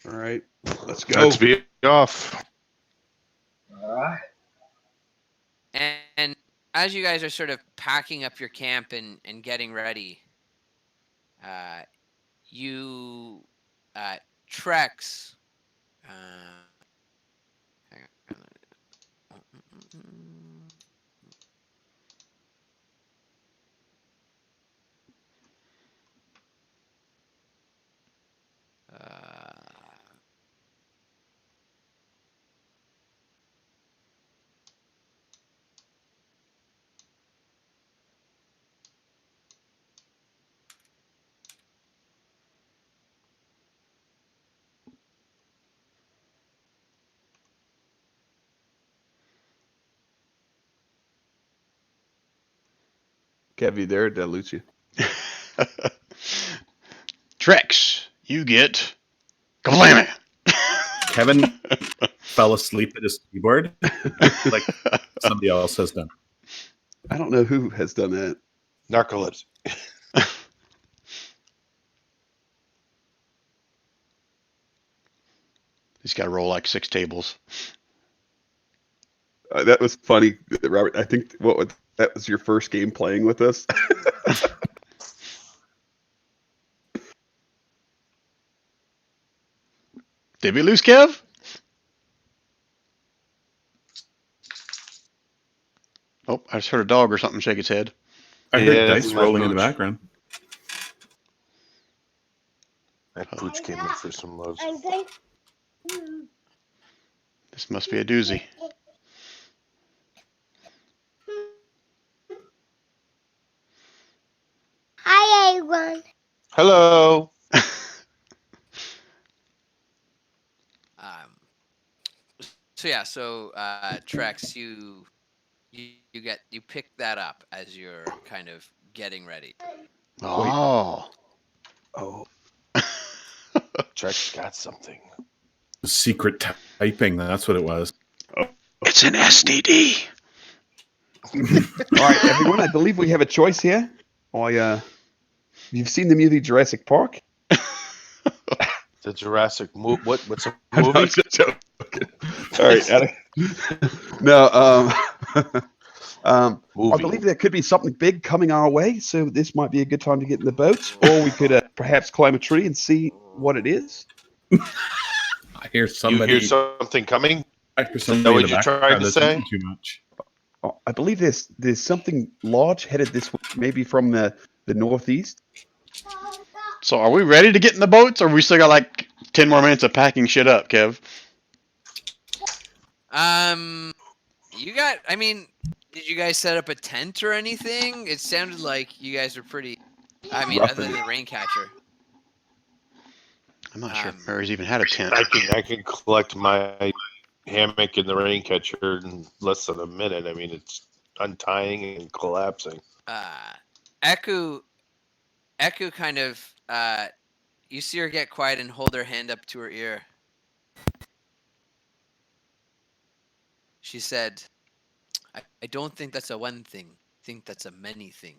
All right, let's go. Let's be off. All right. And as you guys are sort of packing up your camp and getting ready, you Trex. Hang on. Kev, you there? Did I lose you? Trex, you get kablammy. Kevin fell asleep at his keyboard like somebody else has done. I don't know who has done that. Narcolepsy. He's got to roll like 6 tables. That was funny, Robert. I think that was your first game playing with us. Did we lose Kev? Oh, I just heard a dog or something shake its head. I heard Yeah, dice that's my rolling in the pooch. background. That pooch came in for some loves. This must be a doozy. Hi, everyone. Hello. So yeah, so Trex, you pick that up as you're kind of getting ready. Oh. Oh, Trex got something. Secret typing, that's what it was. It's an STD. all right, everyone. I believe we have a choice here. You've seen the movie Jurassic Park? The Jurassic movie. What's a No, movie? it's a joke. All right. No. I Movie. believe there could be something big coming our way, so this might be a good time to get in the boat, or we could perhaps climb a tree and see what it is. I hear somebody. You hear something coming? I hear Is somebody that in what the you tried background to that's say? eating too much. I believe there's something large headed this way, maybe from the northeast. So are we ready to get in the boats, or we still got like 10 more minutes of packing shit up, Kev? You got. I mean, did you guys set up a tent or anything? It sounded like you guys were pretty. I mean, other than the rain catcher. I'm not sure if Mary's even had a tent. I can collect my hammock in the rain catcher in less than a minute. I mean, it's untying and collapsing. Eku kind of. You see her get quiet and hold her hand up to her ear. She said, I don't think that's a one thing. I think that's a many thing.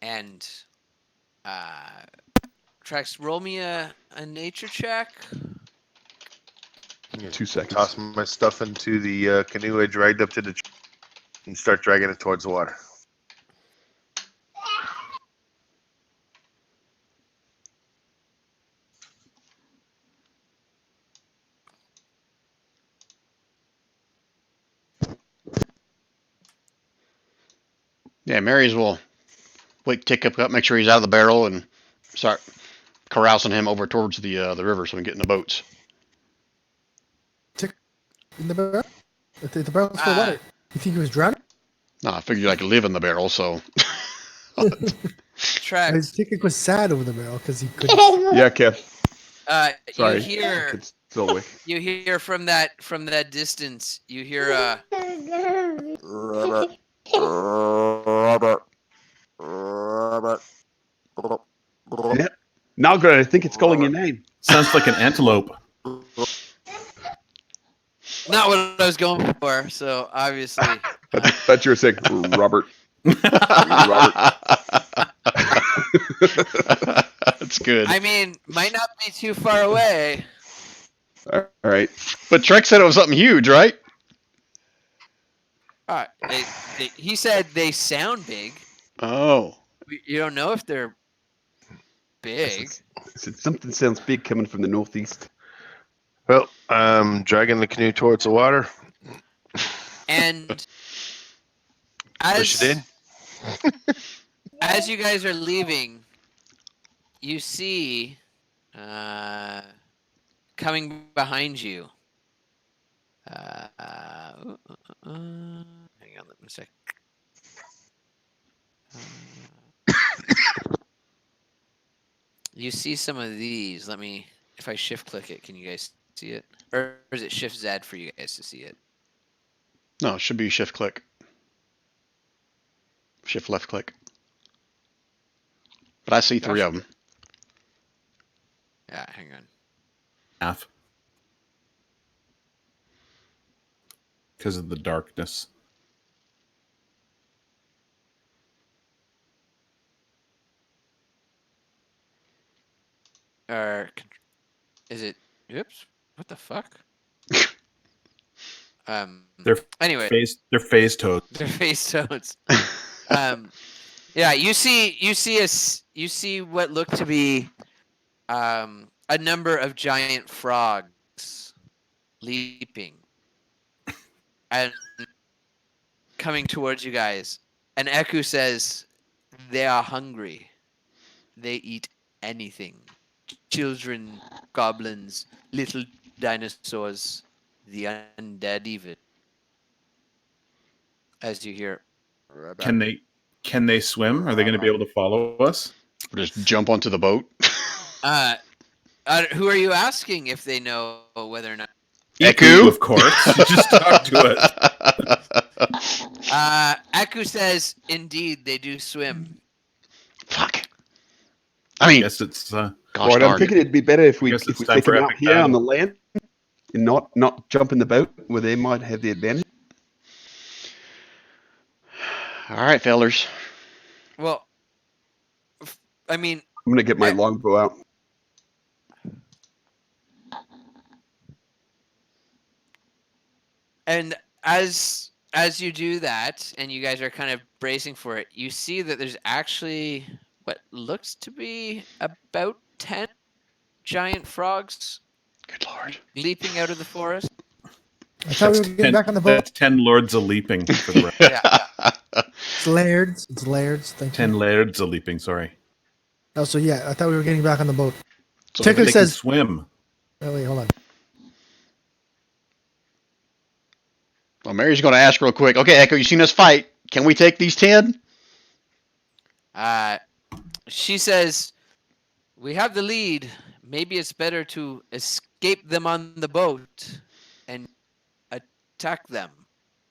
And Trex, roll me a nature check. 2 seconds. Toss my stuff into the canoe I dragged up to the tree and start dragging it towards the water. Yeah, Mary's will wake Tick up, make sure he's out of the barrel, and start carousing him over towards the river so we can get in the boats. In the barrel? The barrel's full of water. You think he was drowning? No, I figured I could live in the barrel, so. Trex. His ticket was sad over the barrel because he couldn't. Yeah, Kev. Sorry. You hear It's still awake. you hear from that distance. You hear Yeah. Now, good. I think it's calling your name. Sounds like an antelope. not what I was going for. So obviously, I thought you were saying Robert. That's good. I mean, might not be too far away. All right. But Trek said it was something huge, right? He said they sound big. Oh. You don't know if they're big. Something sounds big coming from the northeast. Well, I'm dragging the canoe towards the water. And Push it in. as you guys are leaving, you see coming behind you. Hang on, let me a sec. You see some of these. Let me, if I shift click it, can you guys see it? Or is it shift Z for you guys to see it? No, it should be shift click. Shift left click. But I see three of them. Yeah, hang on. Half. Because of the darkness. Or is it? Oops. What the fuck? They're Anyway, they're phase toads. they're face toads. Yeah, you see what look to be a number of giant frogs leaping and coming towards you guys. And Eku says they are hungry. They eat anything. Children, goblins, little dinosaurs, the undead even. As you hear. Can they swim? Are they going to be able to follow us? Or just jump onto the boat. Who are you asking if they know whether or not? Eku? Of course. You just talk to it. Eku says, indeed, they do swim. Fuck. I mean, I guess it's gosh Right, darn I'm thinking it. it'd be better if we Guess it's time take for them out epic here on the battle. land and not jump in the boat where they might have the advantage. All right, fellers. Well, I mean, I'm gonna get my longbow out. and as you do that, and you guys are kind of bracing for it, you see that there's actually what looks to be about 10 giant frogs Good lord. leaping out of the forest. I thought we were getting back on the boat. That's 10 lords a leaping for the rest. Yeah. It's lairds. It's lairds. Thank 10 you. lairds a leaping, sorry. Oh, so yeah, I thought we were getting back on the boat. So Ticker They can says, swim. oh, wait, hold on. Well, Mary's going to ask real quick. Okay, Echo, you seen us fight? Can we take these 10? She says, we have the lead. Maybe it's better to escape them on the boat and attack them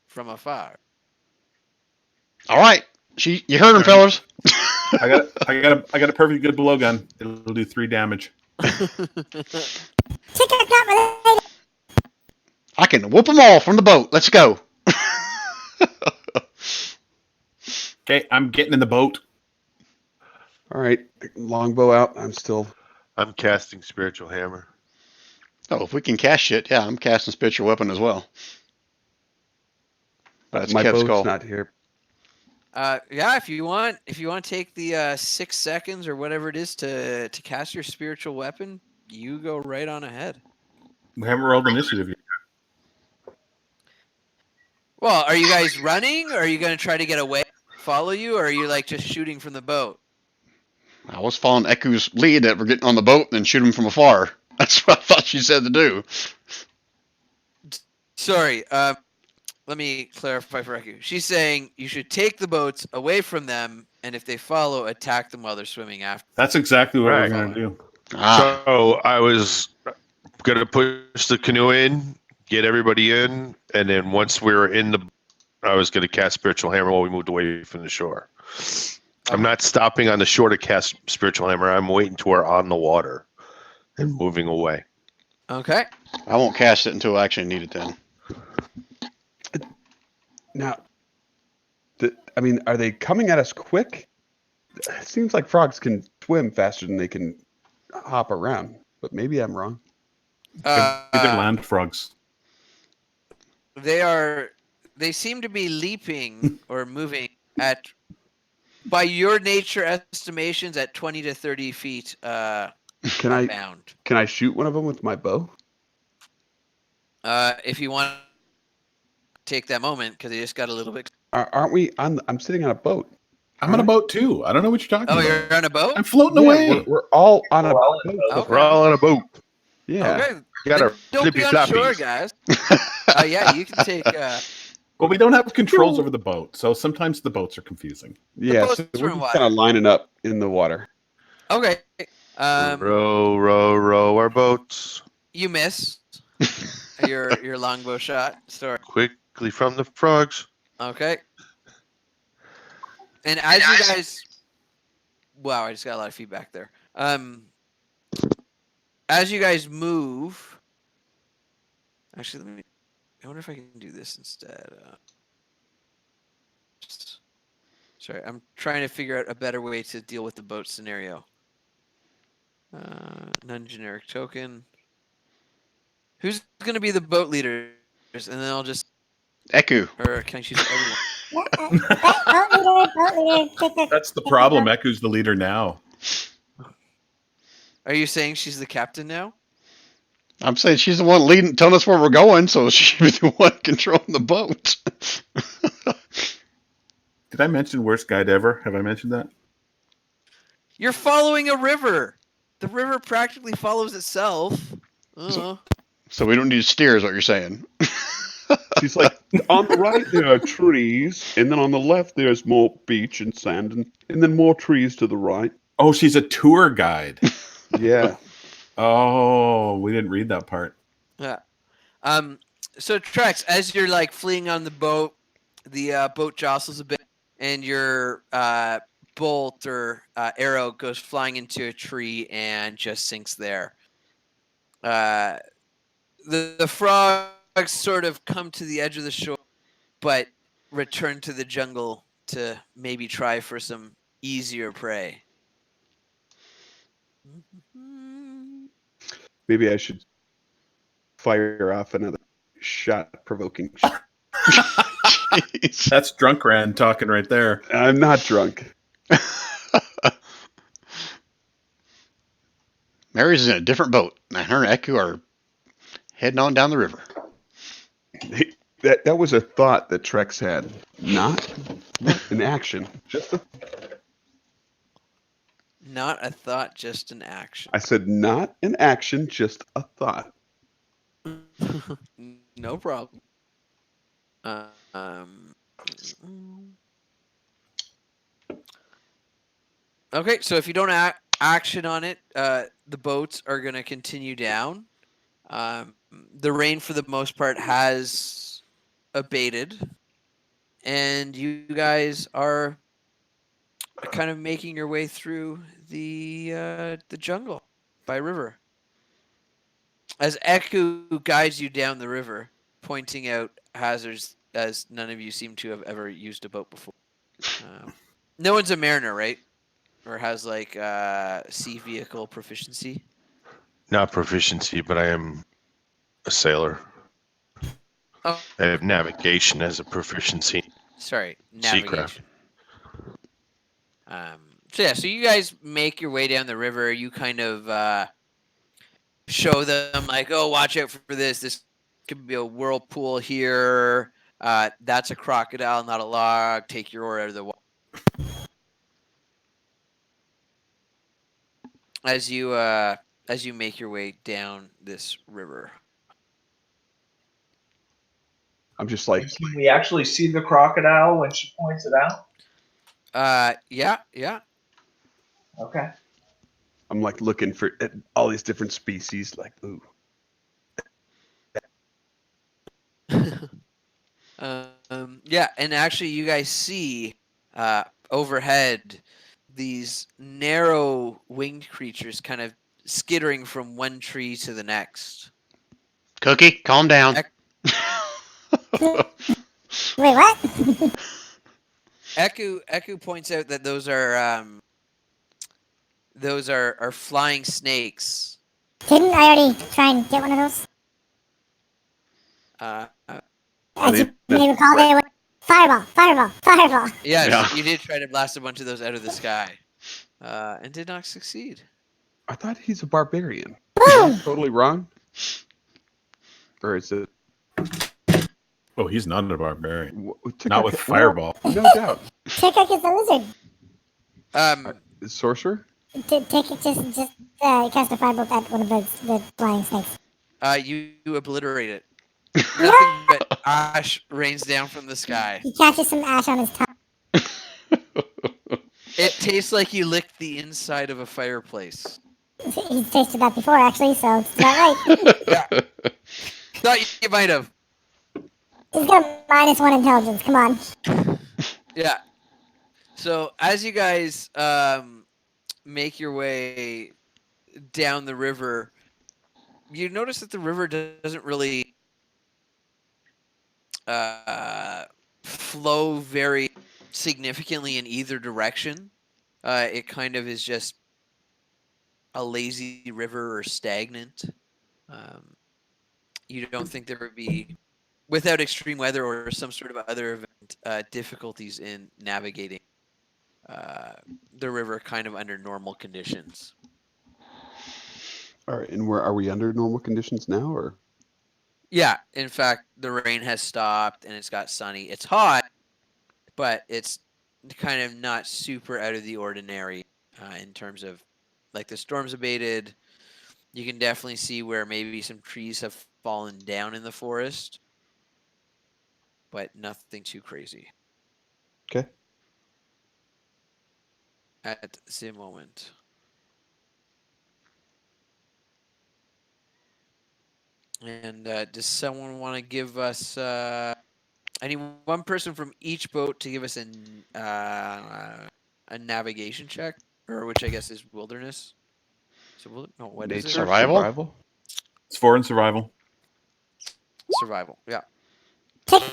from afar. All right. You heard him, fellas. I got a perfectly good blowgun. It'll do 3 damage. Ticker not related. I can whoop them all from the boat. Let's go. Okay, I'm getting in the boat. All right, longbow out. I'm casting spiritual hammer. Oh, if we can cast shit, yeah, I'm casting spiritual weapon as well. But that's My Kev's boat's call. not here. Yeah, if you want to take the 6 seconds or whatever it is to cast your spiritual weapon, you go right on ahead. We haven't rolled initiative yet. Well, are you guys running, or are you going to try to get away follow you, or are you like just shooting from the boat? I was following Eku's lead that we're getting on the boat and shoot him from afar. That's what I thought she said to do. Sorry, let me clarify for Eku. She's saying you should take the boats away from them, and if they follow, attack them while they're swimming after. That's exactly what Right. we're going to do. Ah, So I was gonna push the canoe in, get everybody in, and then once we were in the, I was gonna cast spiritual hammer while we moved away from the shore. I'm not stopping on the shore to cast spiritual hammer. I'm waiting till we're on the water and moving away. Okay. I won't cast it until I actually need it then. Now, I mean, are they coming at us quick? It seems like frogs can swim faster than they can hop around, but maybe I'm wrong. They're land frogs. They seem to be leaping or moving at, by your nature estimations, at 20 to 30 feet Can I shoot one of them with my bow? if you want to take that moment, because they just got a little bit. Aren't we on? I'm sitting on a boat. I'm on a boat too. I don't know what you're talking Oh, about. you're on a boat? I'm floating Yeah, away. we're all on a We're all boat. on a boat. Okay. We're all on a boat. Yeah. Okay. Got our Then don't flippy be on shore, floppies. guys. Yeah, you can take. Well, we don't have controls over the boat, so sometimes the boats are confusing. Yeah, boats so are we're in just water. kind of lining up in the water. Okay. Row, row, row our boats You miss your longbow shot. Sorry. quickly from the frogs. Okay. And as you guys, wow, I just got a lot of feedback there. As you guys move, actually, I wonder if I can do this instead. Sorry, I'm trying to figure out a better way to deal with the boat scenario. Non-generic token. Who's going to be the boat leaders? And then I'll just, Eku. or can I choose everyone? Boat leader, take That's the problem. Eku's the leader now. Are you saying she's the captain now? I'm saying she's the one leading, telling us where we're going, so she should be the one controlling the boat. Did I mention worst guide ever? Have I mentioned that? You're following a river. The river practically follows itself. So we don't need to steer, is what you're saying. She's like, on the right there are trees, and then on the left there's more beach and sand, and then more trees to the right. Oh, she's a tour guide. Yeah. Oh, we didn't read that part. Yeah. So Trex, as you're like fleeing on the boat, the boat jostles a bit, and your bolt or arrow goes flying into a tree and just sinks there. The frogs sort of come to the edge of the shore, but return to the jungle to maybe try for some easier prey. Maybe I should fire off another shot-provoking. Jeez. That's drunk Rand talking right there. I'm not drunk. Mary's in a different boat, and her and Eku are heading on down the river. That was a thought that Trex had, not an action. Just Not a thought, just an action. I said not an action, just a thought. No problem. Okay, so if you don't action on it, the boats are going to continue down. The rain, for the most part, has abated, and you guys are kind of making your way through the jungle by river. As Eku guides you down the river, pointing out hazards, as none of you seem to have ever used a boat before. No one's a mariner, right? Or has like sea vehicle proficiency? Not proficiency, but I am a sailor. Oh, I have navigation as a proficiency. sorry, Seacraft. navigation. So yeah, so you guys make your way down the river. You kind of show them like, oh, watch out for this. This could be a whirlpool here. That's a crocodile, not a log. Take your oar out of the water. as you make your way down this river. I'm just like, And can we actually see the crocodile when she points it out? Yeah. Okay. I'm like looking for at all these different species. Like, ooh, Yeah, and actually, you guys see overhead these narrow winged creatures kind of skittering from one tree to the next. Cookie, calm down. Wait, what? Eku points out that those are flying snakes. Didn't I already try and get one of those? Uh, As you they- may recall, they were fireball. yes, Yeah. you did try to blast a bunch of those out of the sky, and did not succeed. I thought he's a barbarian. Boom! Totally wrong. Or is it? Oh, he's not a barbarian. Tikuk- Not with well, fireball. No doubt. Tikuk is a lizard. Sorcerer? Tikuk just cast a firebolt at one of the flying snakes. You obliterate it. Nothing but ash rains down from the sky. He catches some ash on his tongue. It tastes like you licked the inside of a fireplace. He's tasted that before, actually, so it's not right. Yeah. Thought you might have. He's got a -1 intelligence. Come on. Yeah. So as you guys make your way down the river, you notice that the river doesn't really flow very significantly in either direction. It kind of is just a lazy river or stagnant. You don't think there would be, without extreme weather or some sort of other event, difficulties in navigating the river kind of under normal conditions. All right, and are we under normal conditions now, or? Yeah, in fact, the rain has stopped and it's got sunny. It's hot, but it's kind of not super out of the ordinary in terms of, like, the storm's abated. You can definitely see where maybe some trees have fallen down in the forest, but nothing too crazy Okay. at the moment. And does someone want to give us? I need one person from each boat to give us a navigation check, or which I guess is wilderness. So no, what is it? Survival? It's 4 in survival. Survival. Yeah. Tikuk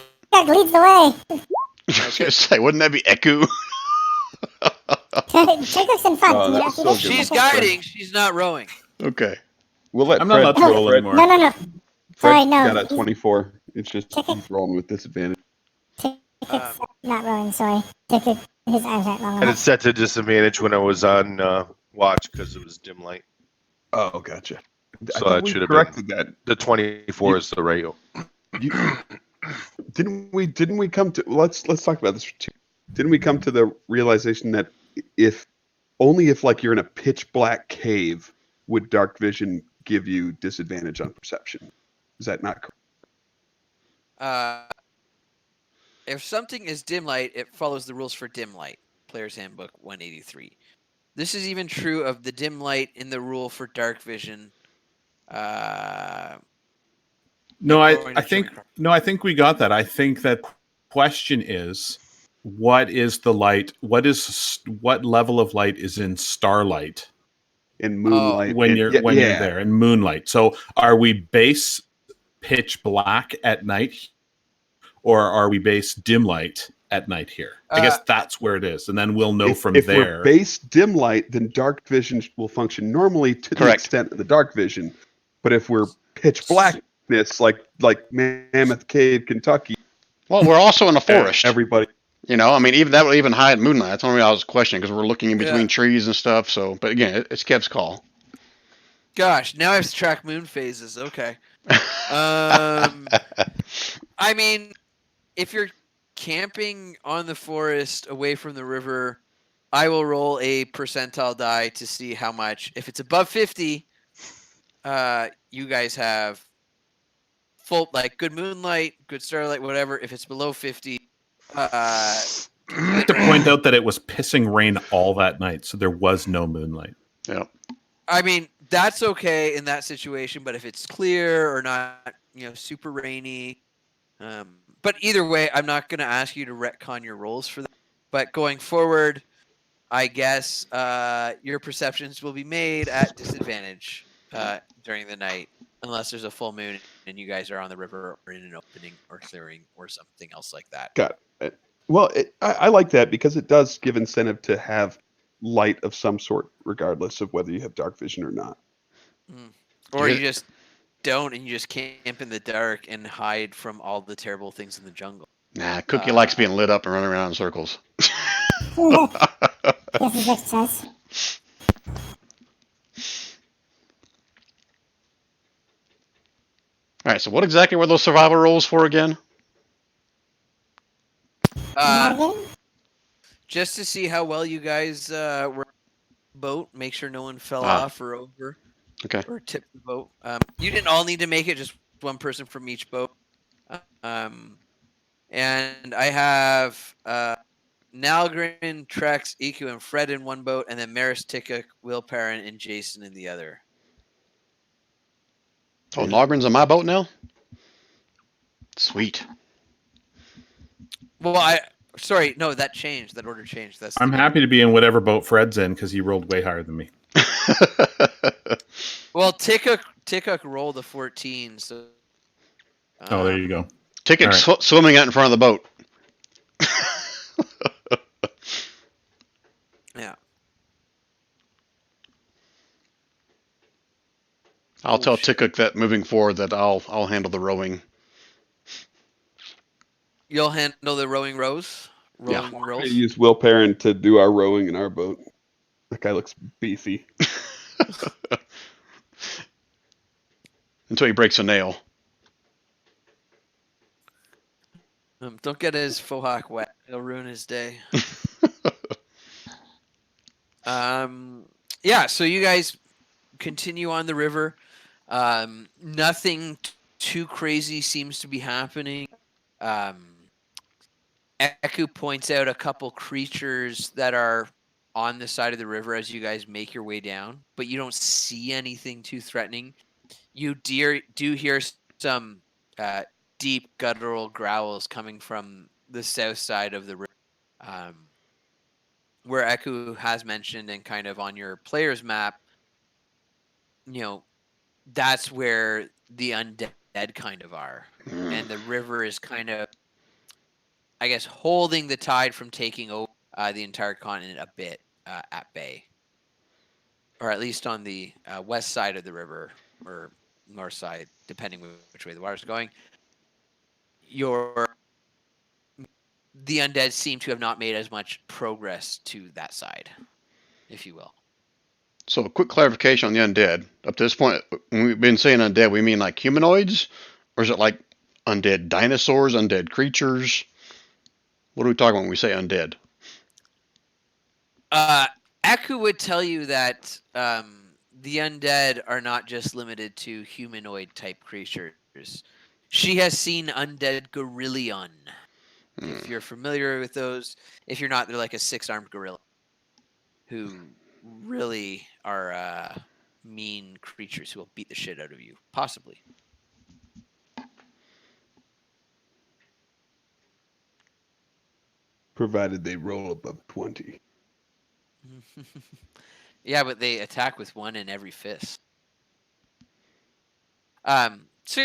leads the way. I was gonna say, wouldn't that be Eku? Tikuk's in front. Oh, You that's know, so he good. She's doesn't- guiding. She's not rowing. Okay. We'll let I'm not Fred allowed to roll Fred- anymore. No. Sorry, no. Got a 24. It's just he's rolling with disadvantage. Tikuk's not rowing, sorry. Tikuk, his arms aren't long And enough. it's set to disadvantage when I was on watch because it was dim light. Oh, gotcha. I So thought that we should have corrected that. The 24 is the right. You, didn't we come to let's talk about this for two. Didn't we come to the realization that if like you're in a pitch black cave would dark vision give you disadvantage on perception? Is that not correct? If something is dim light, it follows the rules for dim light. Player's Handbook 183. This is even true of the dim light in the rule for dark vision. No, according I to think Joey I think we got that. I think that question is, what is the light? What level of light is in starlight In moonlight when and- you're yeah, when you're yeah. there in moonlight? So are we base pitch black at night, or are we base dim light at night here? I guess that's where it is, and then we'll know If from we're there. base dim light, then dark vision will function normally to the Correct. extent of the dark vision. But if we're pitch blackness, like Mammoth Cave, Kentucky, Well, we're also in a forest. everybody. You know, I mean, even that would even hide moonlight. That's the only reason I was questioning, because we're looking in between Yeah. trees and stuff. So, but again, it's Kev's call. Gosh, now I have to track moon phases. Okay. I mean, if you're camping on the forest away from the river, I will roll a percentile die to see how much. If it's above 50, you guys have full, like, good moonlight, good starlight, whatever. If it's below 50, To point out that it was pissing rain all that night, so there was no moonlight. Yep. I mean, that's okay in that situation, but if it's clear or not, super rainy. But either way, I'm not going to ask you to retcon your rolls for that. But going forward, I guess your perceptions will be made at disadvantage during the night, unless there's a full moon and you guys are on the river or in an opening or clearing or something else like that. Got it. Well, I like that because it does give incentive to have light of some sort, regardless of whether you have dark vision or not. Or you just don't, and you just camp in the dark and hide from all the terrible things in the jungle. Nah, Cookie likes being lit up and running around in circles. Yes, it makes sense. All right, so what exactly were those survival rolls for again? Just to see how well you guys were boat, make sure no one fell Ah. off or over. Okay. Or tipped the boat. You didn't all need to make it, just one person from each boat. And I have Nalgren, Trex, Iku, and Fred in one boat, and then Maris, Tikuk, Will Perrin, and Jason in the other. Oh, Nalgren's on my boat now? Sweet. Well, sorry, no, that changed. That order changed. I'm happy to be in whatever boat Fred's in because he rolled way higher than me. Well, Tikuk rolled a 14, so. Oh, there you go. Tikuk swimming out in front of the boat. Yeah. I'll tell Tikuk that moving forward that I'll handle the rowing. You'll handle the rowing rows? Rowing I rolls? use Will Perrin to do our rowing in our boat. That guy looks beefy. Until he breaks a nail. Don't get his faux hawk wet. It'll ruin his day. Yeah, so you guys continue on the river. Nothing too crazy seems to be happening. Eku points out a couple creatures that are on the side of the river as you guys make your way down, but you don't see anything too threatening. You do hear some deep guttural growls coming from the south side of the river, where Eku has mentioned and kind of on your player's map, that's where the undead kind of are. And the river is kind of, I guess, holding the tide from taking over the entire continent a bit at bay. Or at least on the west side of the river, or north side, depending which way the water's going. The undead seem to have not made as much progress to that side, if you will. So a quick clarification on the undead. Up to this point, when we've been saying undead, we mean like humanoids? Or is it like undead dinosaurs, undead creatures? What are we talking when we say undead? Eku would tell you that the undead are not just limited to humanoid type creatures. She has seen undead gorillion. If you're familiar with those, if you're not, they're like a 6-armed gorilla who really are mean creatures who will beat the shit out of you, possibly. Provided they roll above 20. Yeah, but they attack with one in every fist. So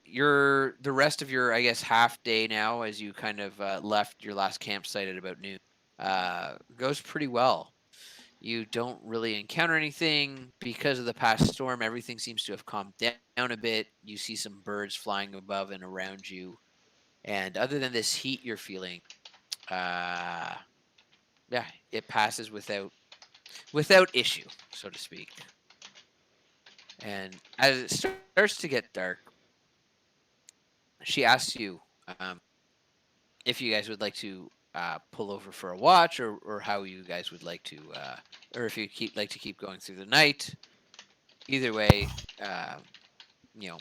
you're the rest of your, I guess, half day now, as you kind of left your last campsite at about noon, goes pretty well. You don't really encounter anything because of the past storm. Everything seems to have calmed down a bit. You see some birds flying above and around you, and other than this heat you're feeling, it passes without issue, so to speak. And as it starts to get dark, she asks you if you guys would like to pull over for a watch, or how you guys would like to, or if you like to keep going through the night. Either way, you know,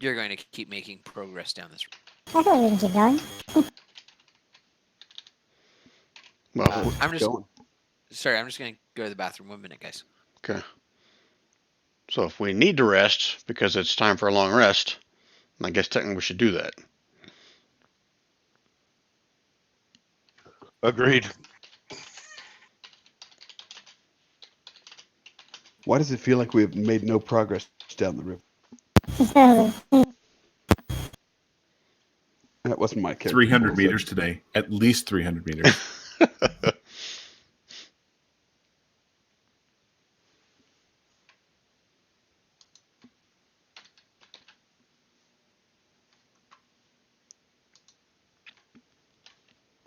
you're going to keep making progress down this I thought we can keep going. Well, road. I'm Going. just going to go to the bathroom 1 minute, guys. okay. So if we need to rest because it's time for a long rest, I guess technically we should do that. Agreed. Why does it feel like we have made no progress down the river? That wasn't my character. 300 meters today. At least 300 meters.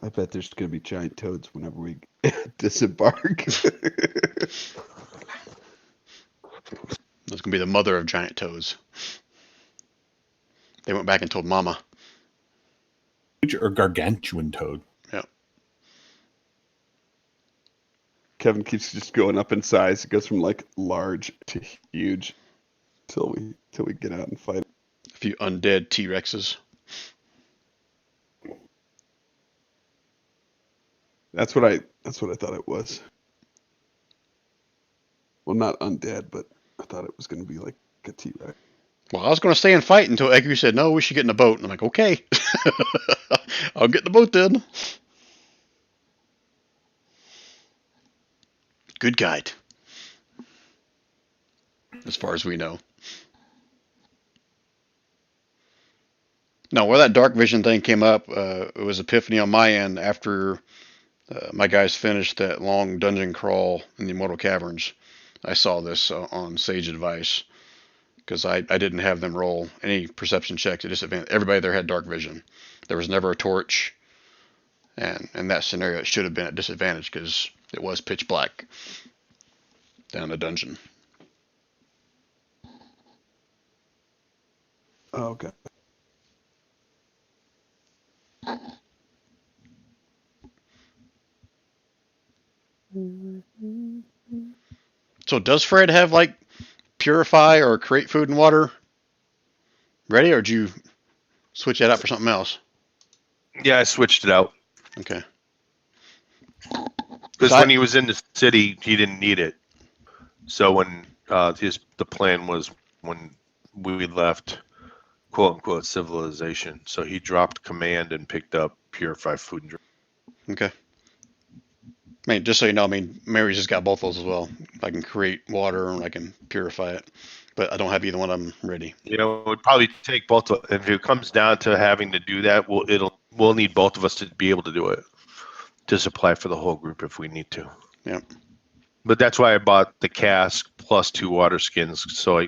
I bet there's going to be giant toads whenever we disembark. That's going to be the mother of giant toads. They went back and told Mama. Huge or gargantuan toad. Yeah. Kevin keeps just going up in size. It goes from like large to huge till we get out and fight. A few undead T-Rexes. That's what I thought it was. Well, not undead, but I thought it was going to be like a T-Rex. Well, I was going to stay and fight until Eku said, no, we should get in the boat. And I'm like, okay. I'll get in the boat then. Good guide. As far as we know. Now, where that dark vision thing came up, it was epiphany on my end after my guys finished that long dungeon crawl in the Immortal Caverns. I saw this on Sage Advice because I didn't have them roll any perception checks. Everybody there had dark vision. There was never a torch, and in that scenario, it should have been at disadvantage because it was pitch black down the dungeon. Oh, okay. So does Fred have like purify or create food and water ready, or did you switch that out for something else? Yeah, I switched it out Okay. because when he was in the city, he didn't need it. So when the plan was when we left, quote unquote, civilization. So he dropped command and picked up purify food and drink. Okay. I mean, just so you know, Mary's just got both those as well. I can create water and I can purify it, but I don't have either one of them ready. You know, it would probably take both. If it comes down to having to do that, we'll need both of us to be able to do it, to supply for the whole group if we need to. Yep. But that's why I bought the cask plus 2 water skins. So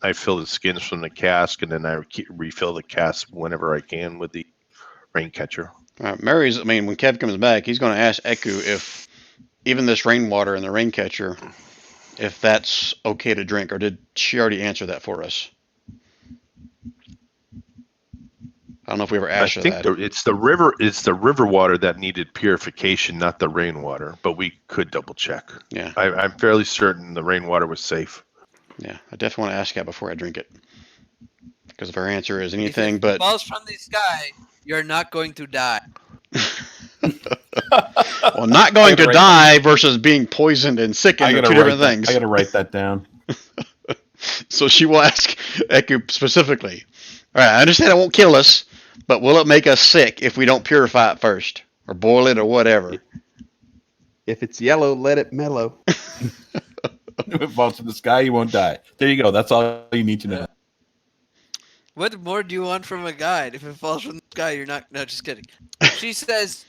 I fill the skins from the cask and then I refill the cask whenever I can with the rain catcher. Mary's, when Kev comes back, he's going to ask Eku if even this rainwater and the rain catcher, if that's okay to drink, or did she already answer that for us? I don't know if we ever asked her that. It's the river water that needed purification, not the rainwater. But we could double check. Yeah. I'm fairly certain the rainwater was safe. Yeah, I definitely want to ask that before I drink it. Because if her answer is anything if it but falls from the sky, you're not going to die. well, not going to die versus being poisoned and sickened are two different things. I got to write that down. So she will ask Eku specifically. All right, I understand it won't kill us, but will it make us sick if we don't purify it first, or boil it, or whatever? If it's yellow, let it mellow. If it falls from the sky, you won't die. There you go. That's all you need to know. What more do you want from a guide? If it falls from the sky, you're not. No, just kidding. She says,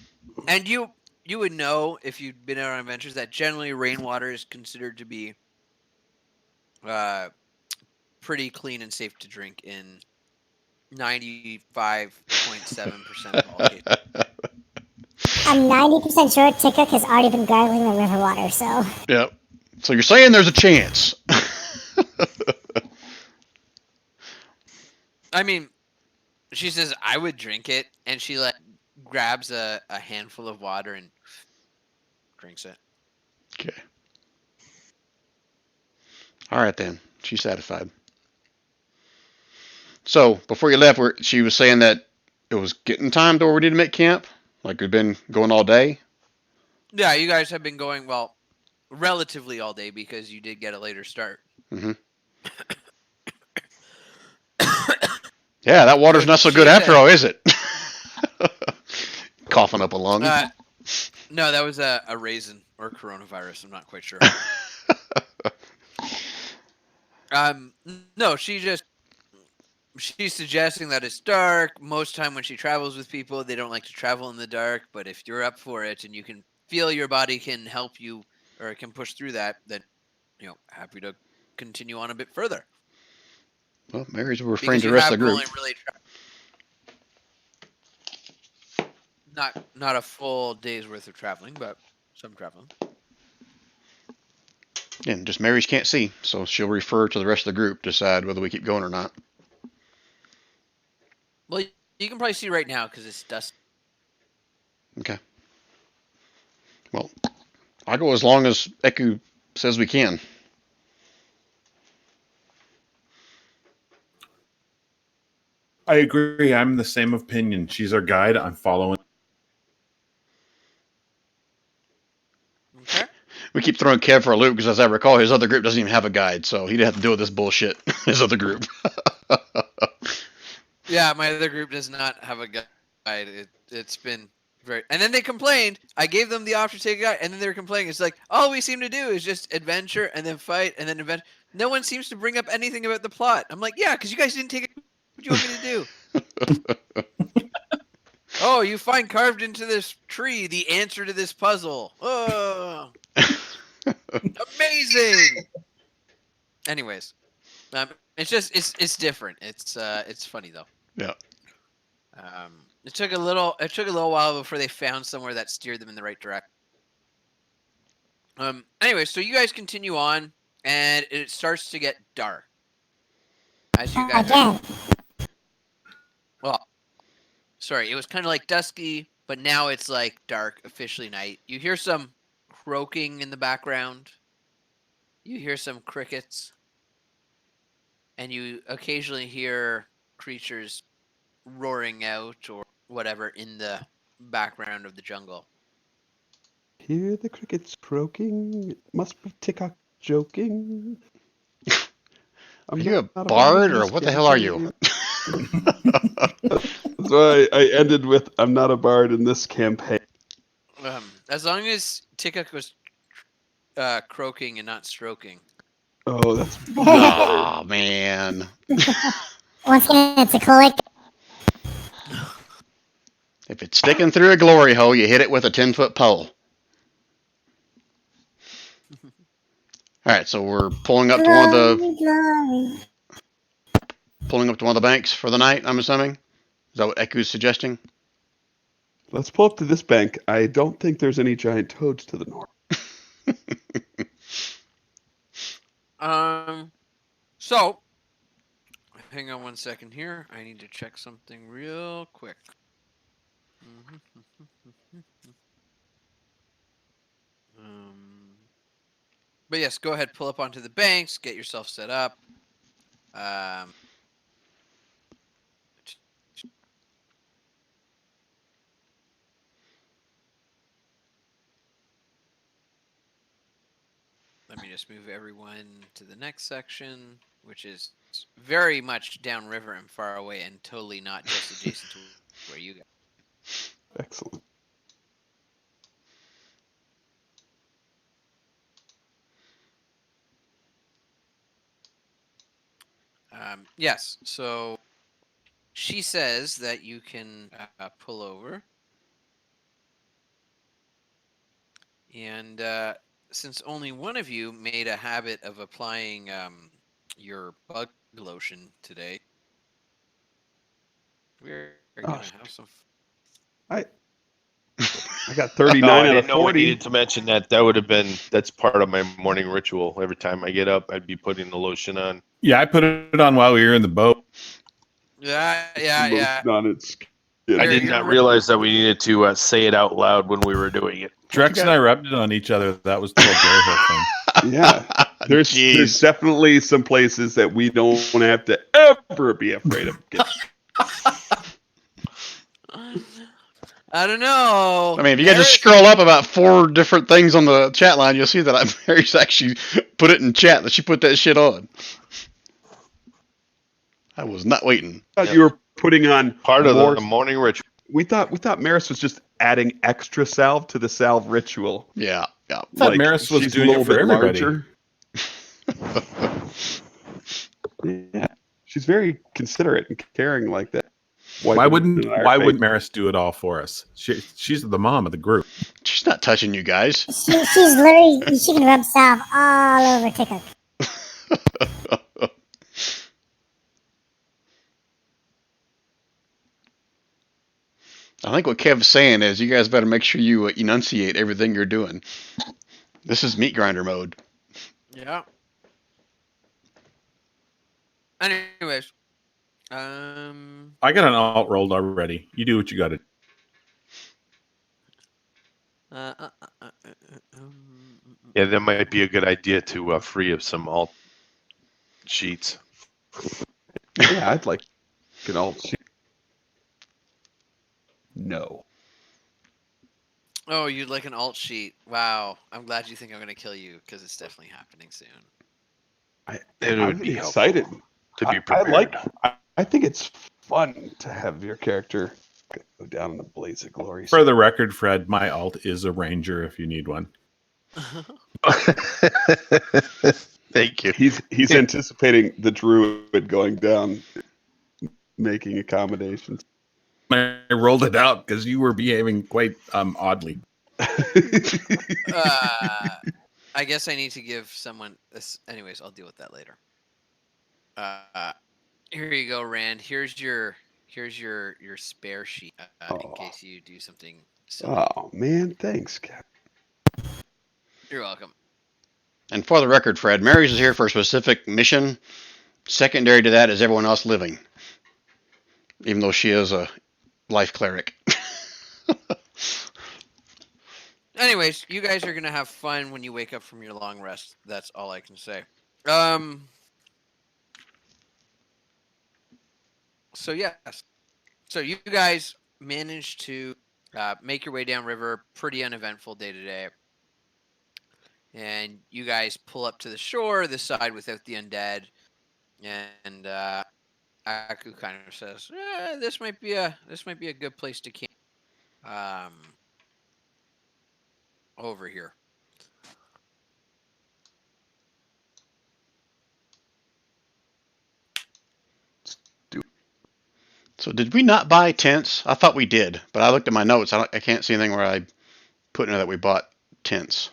and you would know if you'd been out on adventures that generally rainwater is considered to be pretty clean and safe to drink in 95.7% of all cases. I'm 90% sure Tickuk has already been gargling the river water, so. Yep. So you're saying there's a chance. She says I would drink it, and she grabs a handful of water and drinks it. Okay. All right then. She's satisfied. So before you left, she was saying that it was getting time to where we need to make camp. Like we've been going all day. Yeah, you guys have been going, well, relatively all day because you did get a later start. Mm-hmm. Yeah, that water's not so good after all, is it? Coughing up a lung. No, that was a raisin or coronavirus. I'm not quite sure. No, she's suggesting that it's dark. Most time when she travels with people, they don't like to travel in the dark. But if you're up for it and you can feel your body can help you or can push through that, then happy to continue on a bit further. Well, Mary's referring Because to you the rest have of the group. only really not a full day's worth of traveling, but some traveling. And just Mary's can't see, so she'll refer to the rest of the group, decide whether we keep going or not. Well, you can probably see right now because it's dust. Okay. Well, I'll go as long as Eku says we can. I agree. I'm the same opinion. She's our guide. I'm following. Okay. We keep throwing Kev for a loop because, as I recall, his other group doesn't even have a guide, so he'd have to deal with this bullshit. His other group. Yeah, my other group does not have a guide. It's been very. And then they complained. I gave them the option to take a guide, and then they were complaining. It's like all we seem to do is just adventure and then fight and then adventure. No one seems to bring up anything about the plot. I'm like, yeah, because you guys didn't take it. What do you want me to do? Oh, you find carved into this tree the answer to this puzzle. Oh, amazing. Anyways, it's different. It's funny though. Yeah. It took a little while before they found somewhere that steered them in the right direction. Anyway, so you guys continue on, and it starts to get dark. As you guys well, sorry, it was kind of like dusky, but now it's like dark, officially night. You hear some croaking in the background. You hear some crickets. And you occasionally hear creatures roaring out or whatever in the background of the jungle. Hear the crickets croaking. It must be Tickok joking. Are you a bard or what the hell are you? So I ended with, I'm not a bard in this campaign. As long as Tickok was croaking and not stroking. Oh, that's Oh, man. Once again, it's a collect. If it's sticking through a glory hole, you hit it with a 10-foot pole. All right, so we're pulling up to one of the banks for the night, I'm assuming. Is that what Eku's suggesting? Let's pull up to this bank. I don't think there's any giant toads to the north. So, hang on one second here. I need to check something real quick. But yes, go ahead, pull up onto the banks, get yourself set up. Let me just move everyone to the next section, which is very much downriver and far away and totally not just adjacent to where you go. Excellent. Yes, so she says that you can pull over. And since only one of you made a habit of applying your bug lotion today, we're going to have some... I got 39 I out didn't of know we 40. needed to mention that. That's part of my morning ritual. Every time I get up, I'd be putting the lotion on. Yeah, I put it on while we were in the boat. Yeah. Lotion on its I did not realize that we needed to say it out loud when we were doing it. Drex and I rubbed it on each other. That was the whole glory hole thing. Yeah. There's Jeez. definitely some places that we don't have to ever be afraid of. I don't know. I mean, if you guys just scroll up about 4 different things on the chat line, you'll see that Mary's actually put it in chat that she put that shit on. I was not waiting. I thought you were putting on Part of more. the morning ritual. We thought Maris was just adding extra salve to the salve ritual. Yeah, yeah. I thought Maris was she's doing a little it for bit everybody. larger. Yeah, she's very considerate and caring like that. Why wouldn't Maris do it all for us? She's the mom of the group. She's not touching you guys. She's literally, she can rub salve all over Tickle. I think what Kev's saying is you guys better make sure you enunciate everything you're doing. This is meat grinder mode. Yeah. Anyways. I got an alt rolled already. You do what you got to do. Yeah, that might be a good idea to free up some alt sheets. Yeah, I'd like an alt sheet. No. Oh, you'd like an alt sheet. Wow. I'm glad you think I'm going to kill you, because it's definitely happening soon. I'm excited. To be prepared. I think it's fun to have your character go down in the blaze of glory. For the record, Fred, my alt is a ranger if you need one. Thank you. He's anticipating the druid going down, making accommodations. I rolled it out because you were behaving quite oddly. I guess I need to give someone this. Anyways, I'll deal with that later. Here you go, Rand. Here's your spare sheet in case you do something silly. Oh man, thanks, Cap. You're welcome. And for the record, Fred, Mary's is here for a specific mission. Secondary to that is everyone else living. Even though she is a life cleric. Anyways, you guys are gonna have fun when you wake up from your long rest. That's all I can say. So yes. So you guys managed to make your way down river. Pretty uneventful day to day. And you guys pull up to the shore, this side without the undead. And Aku kind of says, "This might be a good place to camp." Over here. So did we not buy tents? I thought we did, but I looked at my notes. I can't see anything where I put in there that we bought tents.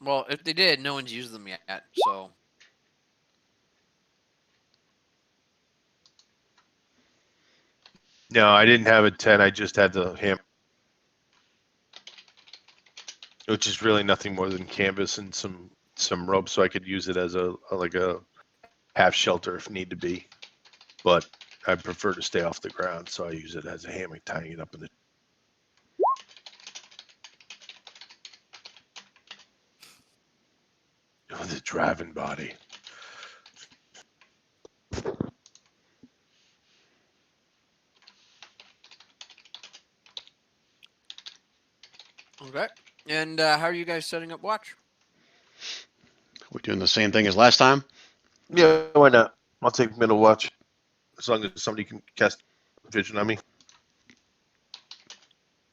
Well, if they did, no one's used them yet, so. No, I didn't have a tent. I just had the hammer, which is really nothing more than canvas and some rope, so I could use it as a half shelter if need to be. But I prefer to stay off the ground, so I use it as a hammock, tying it up in the. Oh, the driving body. Okay. And how are you guys setting up watch? We're doing the same thing as last time. Yeah, why not? I'll take middle watch, as long as somebody can cast vision on me.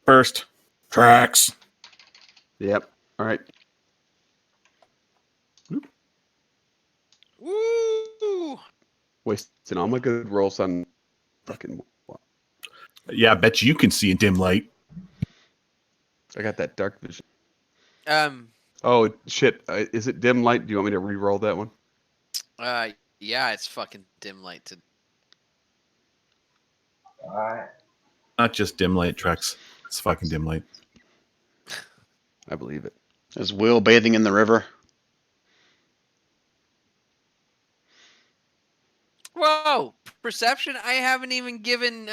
First, tracks. Yep. All right. Woo! Wasting all my good rolls on fucking. Yeah, I bet you can see in dim light. I got that dark vision. Oh shit! Is it dim light? Do you want me to re-roll that one? Yeah, it's fucking dim light to. Alright. Not just dim light, Trex. It's fucking dim light. I believe it. Is Will bathing in the river? Whoa! perception. I haven't even given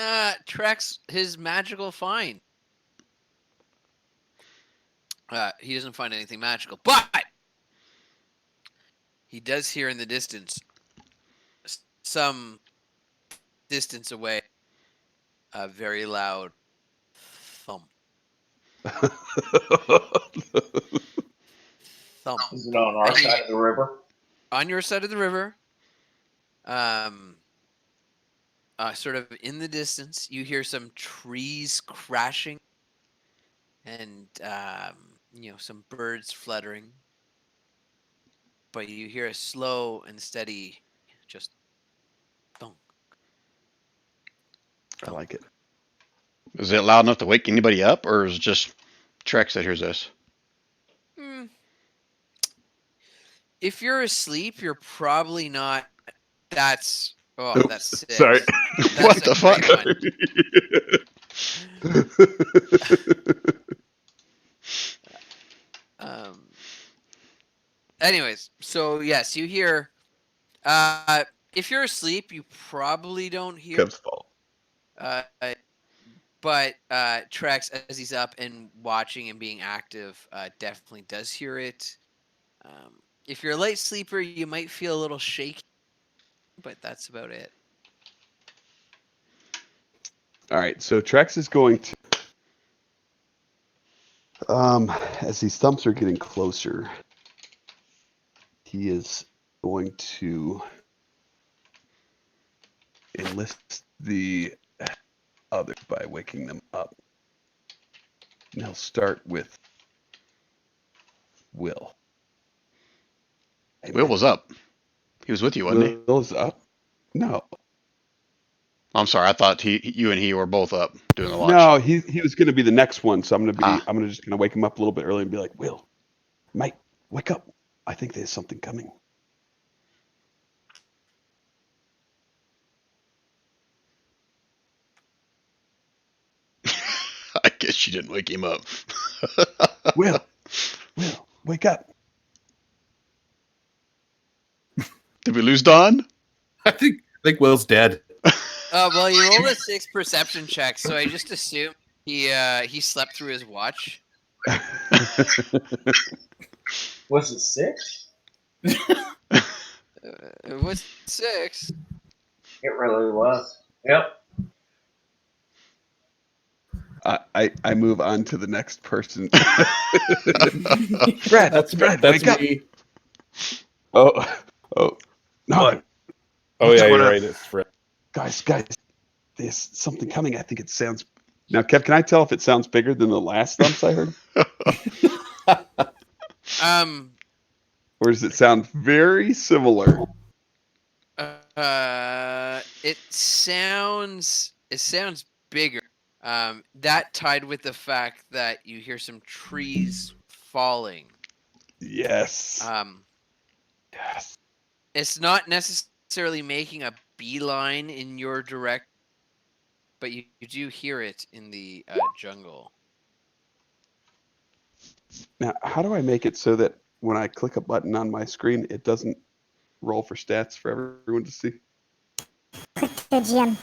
Trex his magical find. He doesn't find anything magical, but he does hear in the distance, some distance away, a very loud thump. Thump. Is it on our side of the river? On your side of the river, sort of in the distance, you hear some trees crashing and some birds fluttering. But you hear a slow and steady, just thunk. I like it. Is it loud enough to wake anybody up, or is it just Trex that hears this? If you're asleep, you're probably not. That's Oops, that's sick. sorry. That's What a the fuck? Great one. Anyways, so yes, you hear. If you're asleep, you probably don't hear. Cub's fault. But Trex, as he's up and watching and being active, definitely does hear it. If you're a light sleeper, you might feel a little shaky, but that's about it. All right, so Trex is going to, as these thumps are getting closer, he is going to enlist the others by waking them up. And he'll start with Will. Will was up. He was with you, wasn't he? Will's up? No. I'm sorry. I thought you and he were both up doing the watch. No, he was going to be the next one, so I'm going to just going to wake him up a little bit early and be like, Will, mate, wake up. I think there's something coming. I guess you didn't wake him up. Will, wake up. Did we lose Don? I think Will's dead. Well, you rolled a 6 perception check, so I just assume he slept through his watch. Was it 6? It was 6. It really was. Yep. I move on to the next person. Brad, that's wake up. me. Oh, no. What? Oh yeah, What you're up? right. It's Fred. Guys, there's something coming. I think it sounds. Now, Kev, can I tell if it sounds bigger than the last thumps I heard? Or does it sound very similar? It sounds bigger. That tied with the fact that you hear some trees falling. Yes. Yes. It's not necessarily making a beeline in your direct, but you do hear it in the jungle. Now, how do I make it so that when I click a button on my screen, it doesn't roll for stats for everyone to see? Click the GM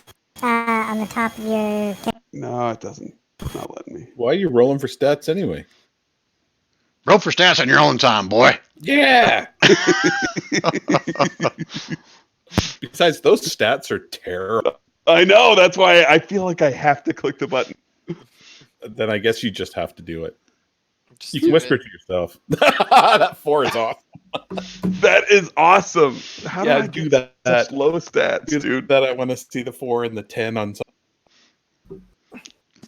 on the top of your. No, it doesn't. It's not letting me. Why are you rolling for stats anyway? Roll for stats on your own time, boy. Yeah. Besides, those stats are terrible. I know. That's why I feel like I have to click the button. Then I guess you just have to do it. Just You can do whisper it. to yourself. That 4 is off. That is awesome. How Yeah, do I do get that. such low stats, dude? That I want to see the 4 and the 10 on.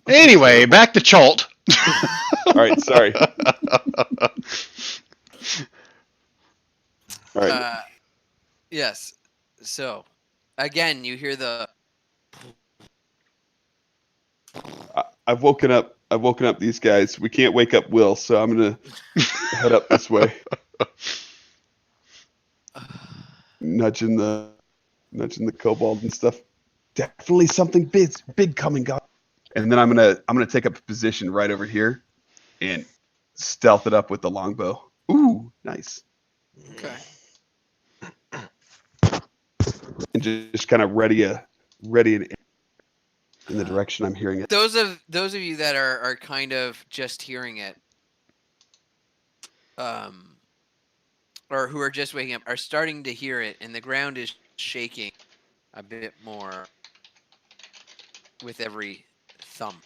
Anyway, back to Chult. All right, sorry. All right. Yes. So, again, you hear the. I've woken up these guys. We can't wake up Will, so I'm gonna head up this way. Nudging the kobold and stuff. Definitely something big coming, guys. And then I'm gonna take up a position right over here and stealth it up with the longbow. Ooh, nice. Okay. and just kind of ready in the direction I'm hearing it. Those of you that are kind of just hearing it, or who are just waking up, are starting to hear it, and the ground is shaking a bit more with every thump.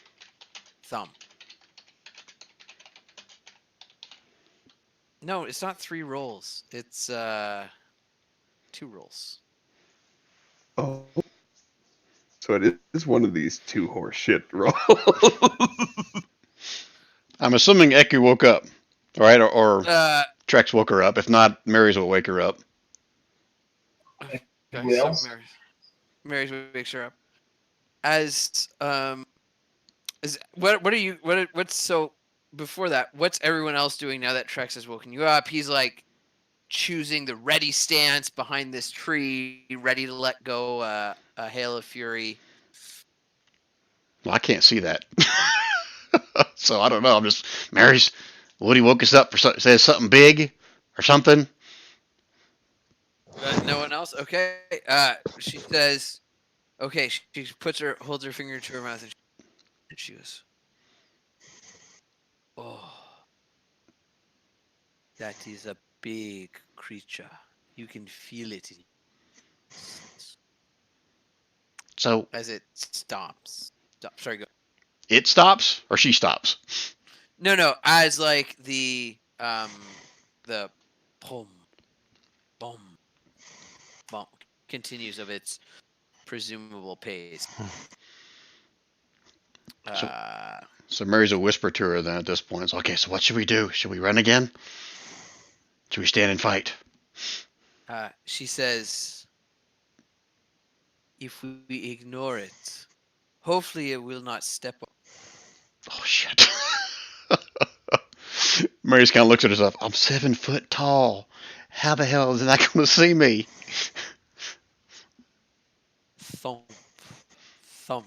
No, it's not 3 rolls. It's 2 rolls. Oh, so it is one of these 2 horse shit rolls. I'm assuming Eku woke up, right? Or Uh, Trex woke her up. If not, Mary's will wake her up. okay, Anybody so else? Mary's wakes her up. As what's so before that? What's everyone else doing now that Trex has woken you up? He's like choosing the ready stance behind this tree, ready to let go a hail of fury. Well, I can't see that. So I don't know. I'm just Mary's. Woody woke us up for says something big or something. No one else. Okay. She says, okay. She holds her finger to her mouth, and she goes, "Oh, that is a big creature. You can feel it So as it stomps. Sorry, go. it stops or she stops. No. As like the boom, boom, boom continues of its presumable pace. So Mary's a whisper to her then at this point. It's okay. So what should we do? Should we run again? Should we stand and fight? She says, if we ignore it, hopefully it will not step up. Oh shit. Mary's kind of looks at herself. I'm 7 foot tall. How the hell is it not going to see me? Thump, thump.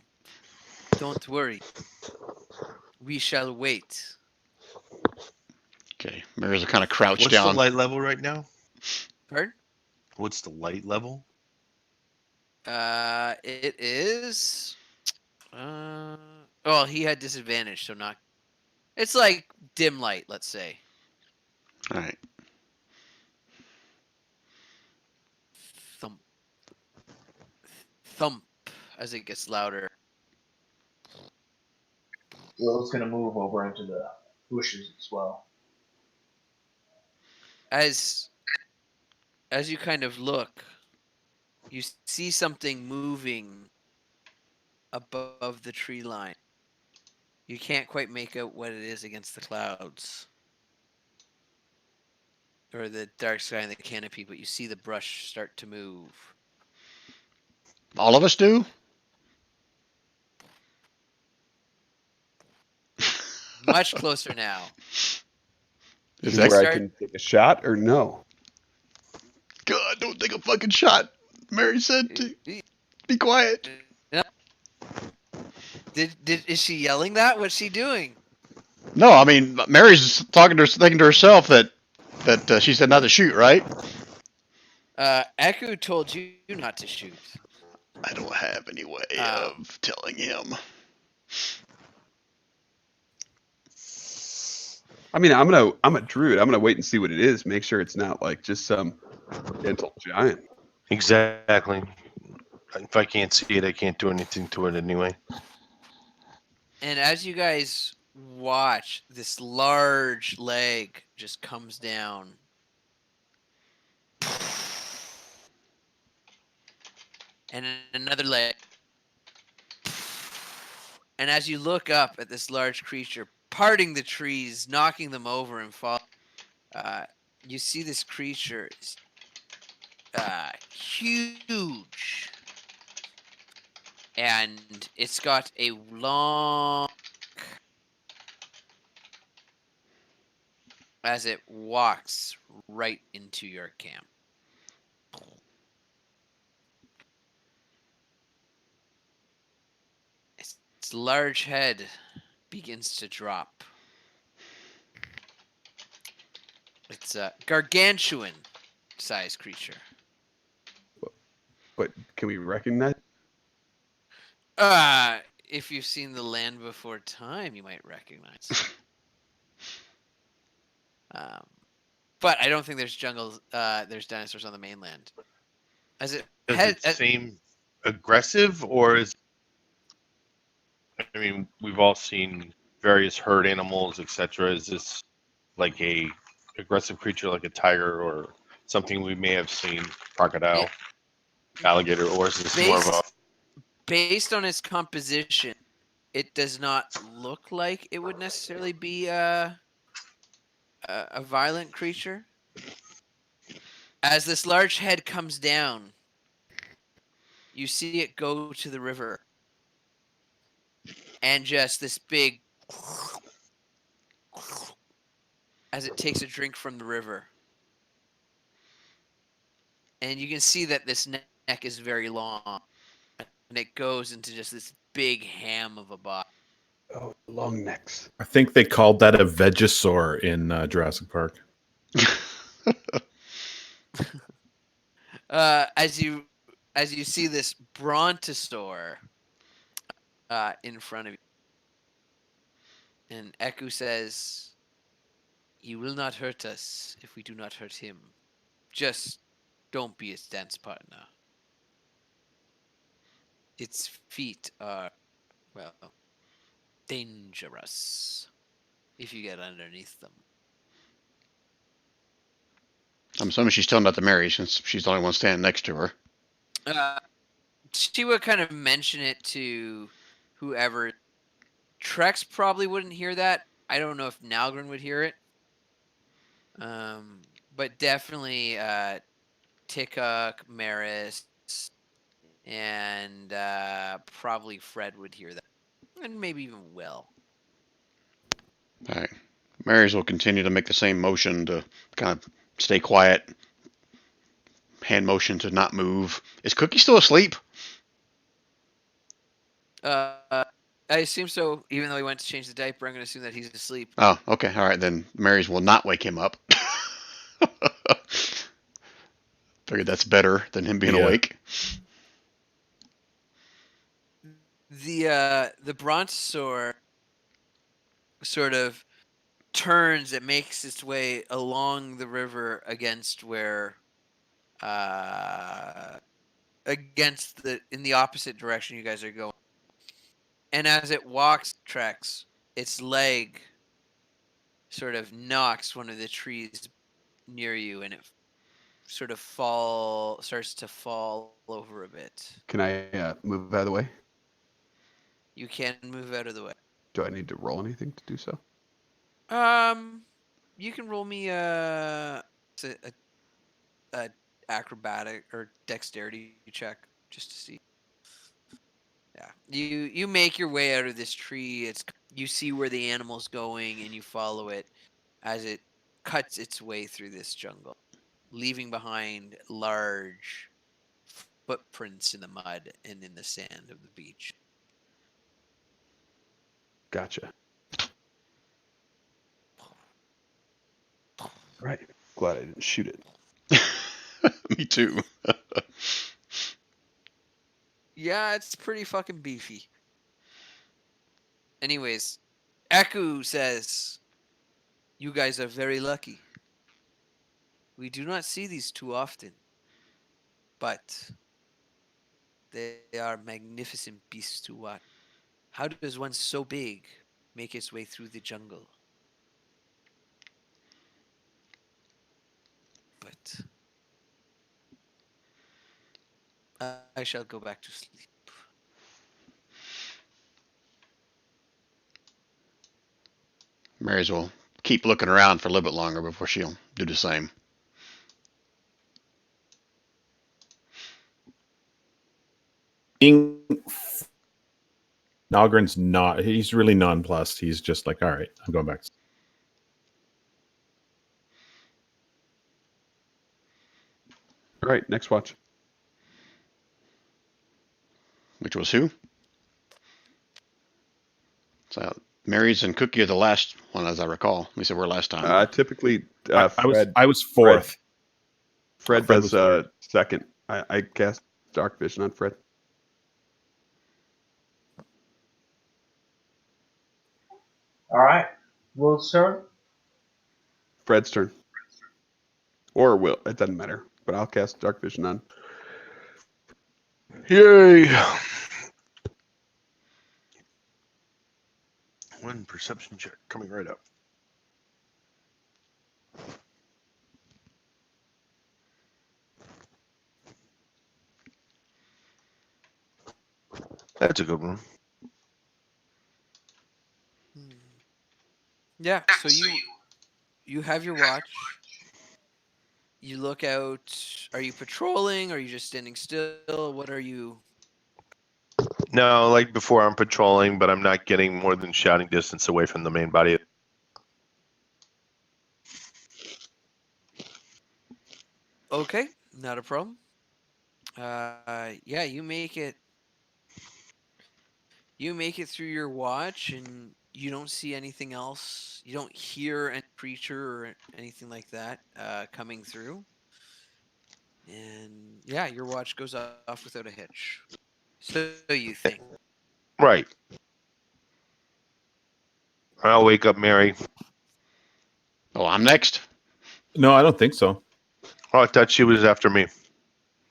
Don't worry. We shall wait. Okay, Mary's kind of crouched What's down. the light level right now? Pardon? What's the light level? It is. Well, he had disadvantage, so not. It's like dim light, let's say. All right. Thump, thump, as it gets louder. Will's gonna move over into the bushes as well. As you kind of look, you see something moving above the tree line. You can't quite make out what it is against the clouds or the dark sky and the canopy, but you see the brush start to move. All of us do? Much closer now. Is Where that I can take a shot or no? God? Don't take a fucking shot. Mary said to be quiet. Is she yelling that? What's she doing? No, I mean Mary's thinking to herself that she said not to shoot, right? Eku told you not to shoot. I don't have any way of telling him. I mean, I'm a druid. I'm gonna wait and see what it is. Make sure it's not like just some gentle giant. Exactly. If I can't see it, I can't do anything to it anyway. And as you guys watch, this large leg just comes down. And another leg. And as you look up at this large creature, parting the trees, knocking them over and fall, you see this creature is huge. And it's got a long as it walks right into your camp. Its large head begins to drop. It's a gargantuan sized creature. But Can we recognize? If you've seen The Land Before Time, you might recognize. But I don't think there's jungles. There's dinosaurs on the mainland. Does it seem aggressive, or is? I mean, we've all seen various herd animals, etc. Is this like a aggressive creature, like a tiger, or something we may have seen, crocodile, alligator, or is this more of a? Based on its composition, it does not look like it would necessarily be a violent creature. As this large head comes down, you see it go to the river. And just this big as it takes a drink from the river. And you can see that this neck is very long. And it goes into just this big ham of a body. Oh, long necks. I think they called that a vegosaur in Jurassic Park. As you see this brontosaur in front of you, and Eku says, "He will not hurt us if we do not hurt him. Just don't be his dance partner. Its feet are, well, dangerous if you get underneath them." I'm assuming she's telling that to Mary since she's the only one standing next to her. She would kind of mention it to whoever. Trex probably wouldn't hear that. I don't know if Nalgren would hear it. But definitely Tickuk, Maris, and probably Fred would hear that. And maybe even Will. All right. Mary's will continue to make the same motion to kind of stay quiet. Hand motion to not move. Is Cookie still asleep? I assume so. Even though he went to change the diaper, I'm going to assume that he's asleep. Oh, okay. All right, then Mary's will not wake him up. Figured that's better than him being awake. The brontosaur sort of turns. It makes its way along the river against where, in the opposite direction you guys are going. And as it walks, Trex, its leg sort of knocks one of the trees near you, and it sort of starts to fall over a bit. Can I move out of the way? You can move out of the way. Do I need to roll anything to do so? You can roll me a acrobatic or dexterity check just to see. Yeah, you make your way out of this tree. You see where the animal's going, and you follow it as it cuts its way through this jungle, leaving behind large footprints in the mud and in the sand of the beach. Gotcha. Right. Glad I didn't shoot it. Me too. Yeah, it's pretty fucking beefy. Anyways, Eku says, "You guys are very lucky. We do not see these too often, but they are magnificent beasts to watch. How does one so big make its way through the jungle? But I shall go back to sleep." Mary's will keep looking around for a little bit longer before she'll do the same. Nalgren's not. He's really nonplussed. He's just like, all right, I'm going back. All right, next watch. Which was who? So Mary's and Cookie are the last one, as I recall. At least they were last time. Typically, I Fred. was fourth. Fred does second. I cast dark vision on Fred. All right. Will start. Fred's turn. Or will. It doesn't matter. But I'll cast dark vision on. Yay! One perception check coming right up. That's a good one. Yeah. So you have your watch. You look out. Are you patrolling? Are you just standing still? What are you? No, like before, I'm patrolling, but I'm not getting more than shouting distance away from the main body. Okay, not a problem. Yeah, you make it. You make it through your watch, and you don't see anything else. You don't hear any creature or anything like that coming through. And yeah, your watch goes off without a hitch. So you think. Right. I'll wake up Mary. Oh, I'm next. No, I don't think so. Oh, I thought she was after me.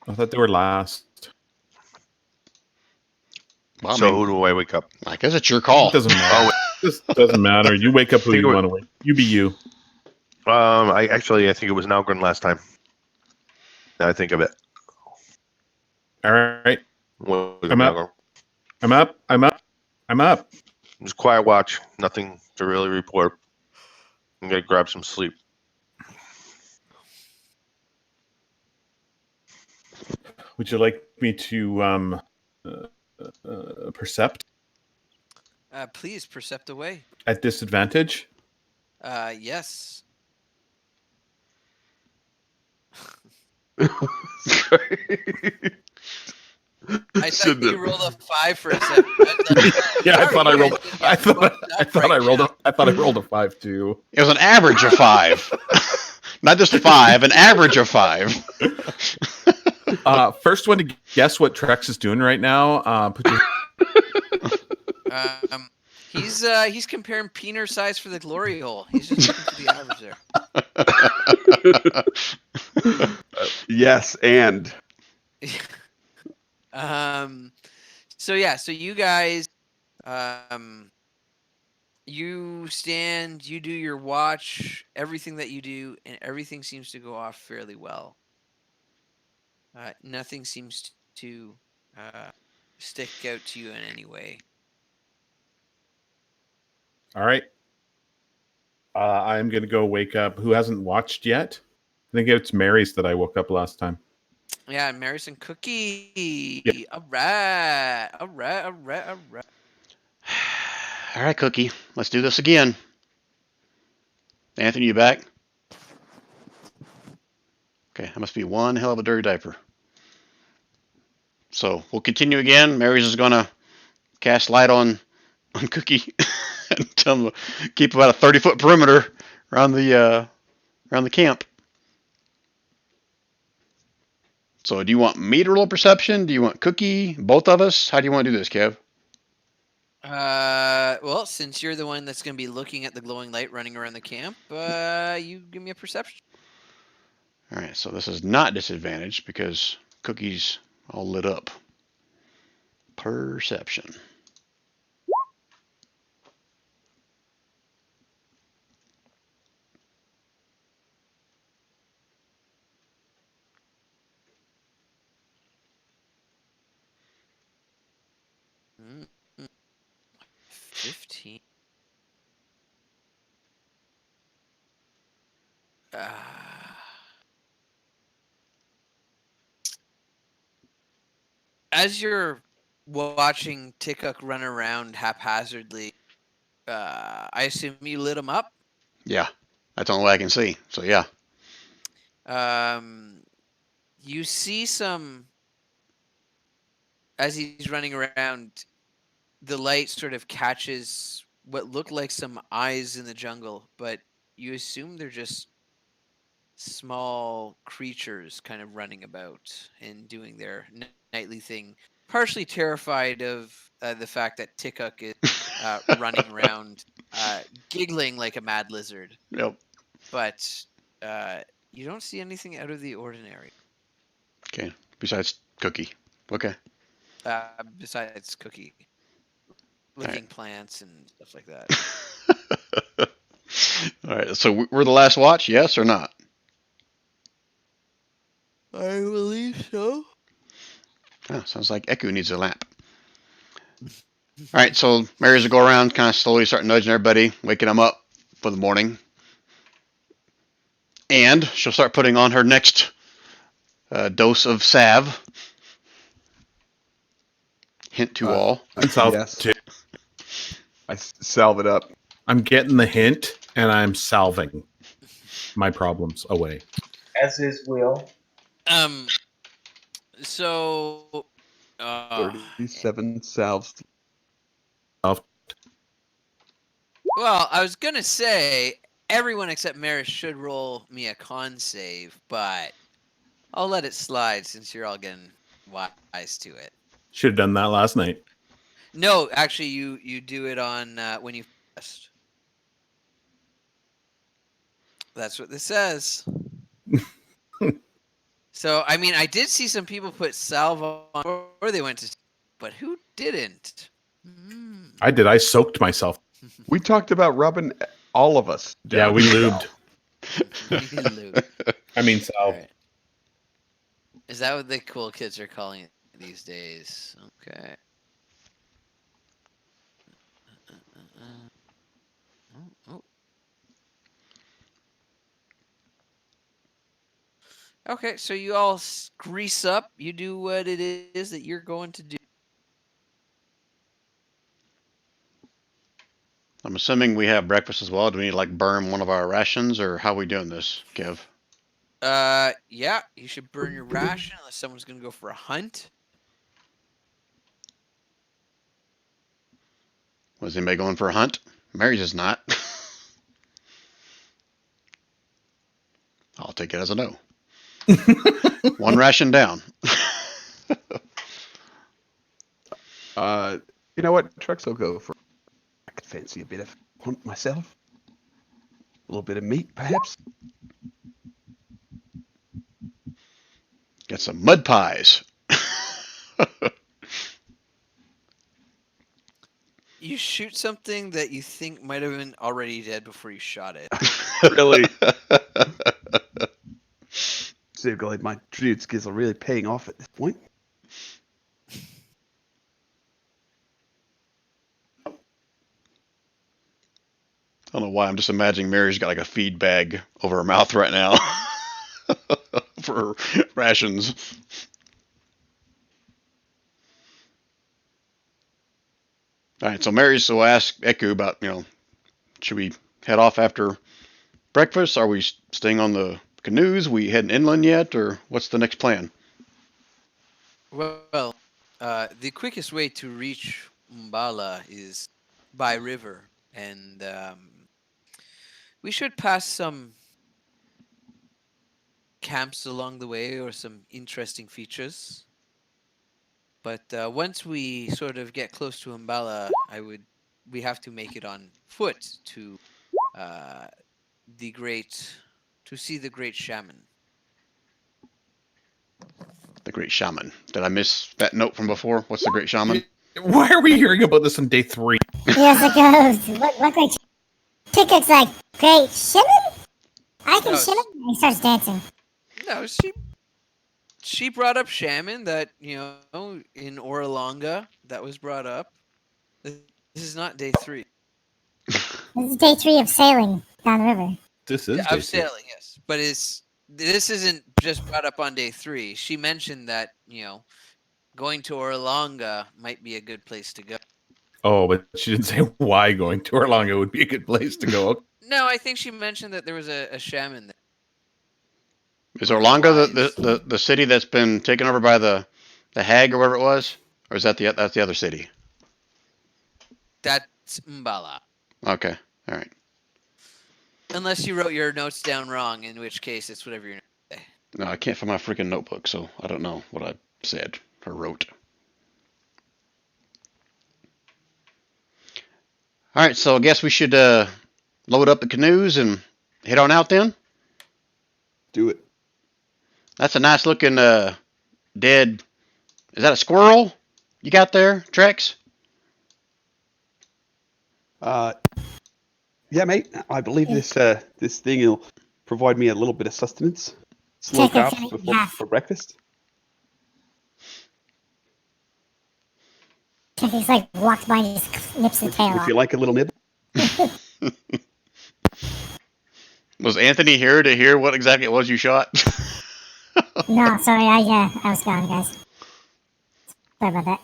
I thought they were last. Well, I So mean, who do I wake up? I guess it's your call. It doesn't matter. This doesn't matter. You wake up who Think you of it. want to wake. You be you. I think it was Nalgren last time. Now I think of it. All right. Wake I'm up. Nalgren. I'm up. I'm up. I'm up. Just quiet watch. Nothing to really report. I'm gonna grab some sleep. Would you like me to percept Please percept away. at disadvantage? Yes. Sorry. I thought you rolled a 5 for a second. Yeah, I thought I Sorry, rolled. guys, I thought I up thought right I rolled. now. I thought I rolled a 5 too. It was an average of 5. Not just 5, an average of 5. First one to guess what Trex is doing right now. Put your He's comparing peener size for the glory hole. He's just looking for the average there. Yes, and So yeah, so you guys you stand, you do your watch, everything that you do, and everything seems to go off fairly well. Nothing seems to stick out to you in any way. All right. I'm gonna go wake up. Who hasn't watched yet? I think it's Mary's that I woke up last time. Yeah, and Marison Cookie. Yep. All right. All right, Cookie. Let's do this again. Anthony, you back? Okay, that must be one hell of a dirty diaper. So we'll continue again. Mary's is gonna cast light on Cookie and tell him to keep about a 30-foot perimeter around the camp. So do you want me to roll perception? Do you want Cookie? Both of us? How do you want to do this, Kev? Well, since you're the one that's going to be looking at the glowing light running around the camp, you give me a perception. All right, so this is not disadvantaged because Cookie's all lit up. Perception. Mm, 15. As you're watching Tickuk run around haphazardly, I assume you lit him up. Yeah, that's the only way I can see. So yeah. You see some as he's running around. The light sort of catches what look like some eyes in the jungle, but you assume they're just small creatures kind of running about and doing their nightly thing. Partially terrified of the fact that Tickuk is running around, giggling like a mad lizard. Yep. But you don't see anything out of the ordinary. Okay. Besides Cookie. Okay. Besides Cookie. Licking plants and stuff like that. All right. So we're the last watch, yes or not? I believe so. Oh, sounds like Eku needs a lamp. All right. So Mary's will go around, kind of slowly start nudging everybody, waking them up for the morning. And she'll start putting on her next dose of salve. Hint to all. And salve Yes. too. I salve it up. I'm getting the hint, and I'm salving my problems away. As is Will. So 37 salves. well, I was gonna say everyone except Maris should roll me a con save, but I'll let it slide since you're all getting wise to it. Should have done that last night. No, actually, you do it on when you first. That's what this says. So, I mean, I did see some people put salve on before they went to, but who didn't? I did. I soaked myself. We talked about rubbing all of us. Yeah, we lubed. Lube. I mean, salve. Alright. Is that what the cool kids are calling it these days? Okay. Oh. Okay, so you all grease up. You do what it is that you're going to do. I'm assuming we have breakfast as well. Do we need to like burn one of our rations, or how are we doing this, Kev? Yeah, you should burn your ration unless someone's gonna go for a hunt. Was anybody going for a hunt? Mary's is not. I'll take it as a no. One ration down. You know what? Trucks will go for. I could fancy a bit of hunt myself. A little bit of meat, perhaps. Get some mud pies. You shoot something that you think might have been already dead before you shot it. Really? So glad my druid skills are really paying off at this point. I don't know why. I'm just imagining Mary's got like a feed bag over her mouth right now for rations. All right, so Mary's will ask Eku about, should we head off after breakfast? Are we staying on the canoes? We heading inland yet, or what's the next plan? Well, the quickest way to reach Umbala is by river, and we should pass some camps along the way or some interesting features. But once we sort of get close to Umbala, we have to make it on foot to see the great shaman. The Great Shaman. Did I miss that note from before? What's the Great Shaman? Why are we hearing about this on day 3? Yes, it goes. What great Ticket's like, great shaman? I can No, shaman? And he starts dancing. No, she brought up shaman that, in Oralonga that was brought up. This is not day 3. This is day 3 of sailing down the river. This is Yeah, day of 3. sailing, yes. But this isn't just brought up on day 3. She mentioned that, going to Oralonga might be a good place to go. Oh, but she didn't say why going to Orlanga would be a good place to go. No, I think she mentioned that there was a shaman there. Is Orlanga the city that's been taken over by the hag or whatever it was? Or is that's the other city? That's Mbala. Okay. All right. Unless you wrote your notes down wrong, in which case it's whatever you're. No, I can't find my freaking notebook, so I don't know what I said or wrote. All right, so I guess we should load up the canoes and head on out then. Do it. That's a nice looking dead. Is that a squirrel you got there, Trex? Yeah, mate. I believe this thing will provide me a little bit of sustenance. Slow Check it, carbs check it, before yeah. for breakfast. He's like walks by and just nips the tail Would off. you like a little nib? Was Anthony here to hear what exactly it was you shot? No, sorry, I was gone, guys. Sorry about that.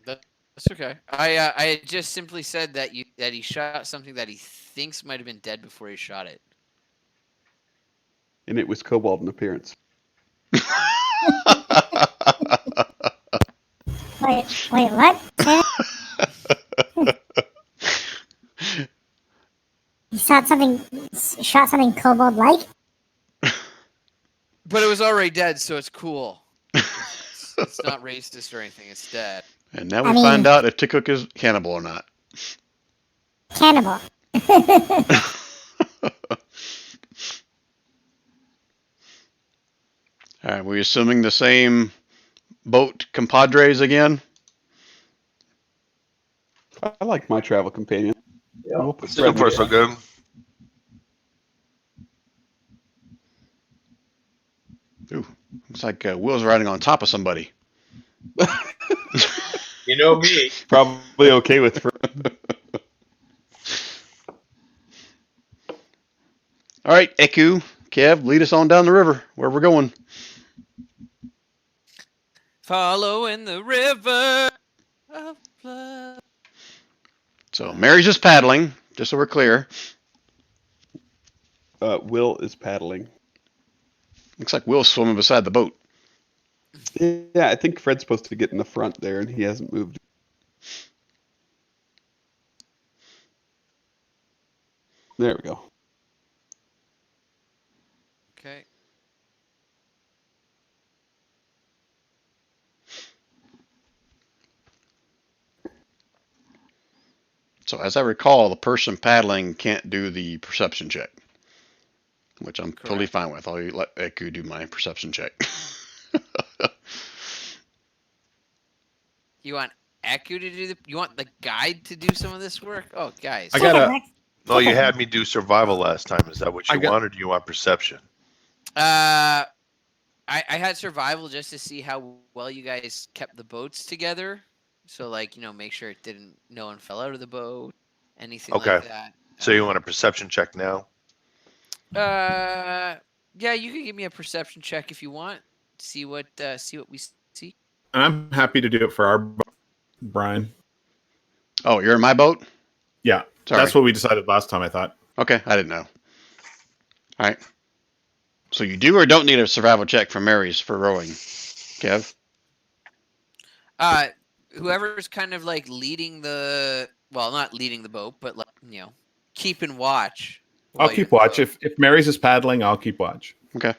That's okay. I had just simply said that he shot something that he thinks might have been dead before he shot it. And it was kobold in appearance. Wait, what? You shot something kobold-like? But it was already dead, so it's cool. It's not racist or anything. It's dead. And now we find out if Tikuk is cannibal or not. Cannibal. All right, we're assuming the same boat compadres again. I like my travel companion. Yeah. We'll put So Fred far, in so good. Ooh, looks like Will's riding on top of somebody. You know me. Probably okay with Fred. All right, Eku, Kev, lead us on down the river where we're going. Following the river of blood. So Mary's just paddling, just so we're clear. Will is paddling. Looks like Will's swimming beside the boat. Yeah, I think Fred's supposed to get in the front there, and he hasn't moved. There we go. Okay. So as I recall, the person paddling can't do the perception check, which I'm totally fine with. I'll let Eku do my perception check. You want Eku to do you want the guide to do some of this work? Oh, guys. I gotta. No, you had me do survival last time. Is that what you want, or do you want perception? I had survival just to see how well you guys kept the boats together. So, like, make sure no one fell out of the boat, anything like that. So you want a perception check now? Yeah, you can give me a perception check if you want. See what we see. And I'm happy to do it for our boat, Brian. Oh, you're in my boat? Yeah, Sorry. that's what we decided last time, I thought. Okay, I didn't know. All right. So you do or don't need a survival check from Mary's for rowing, Kev? Whoever's kind of like leading not leading the boat, but like, keeping watch. I'll keep watch. If Mary's is paddling, I'll keep watch. Okay.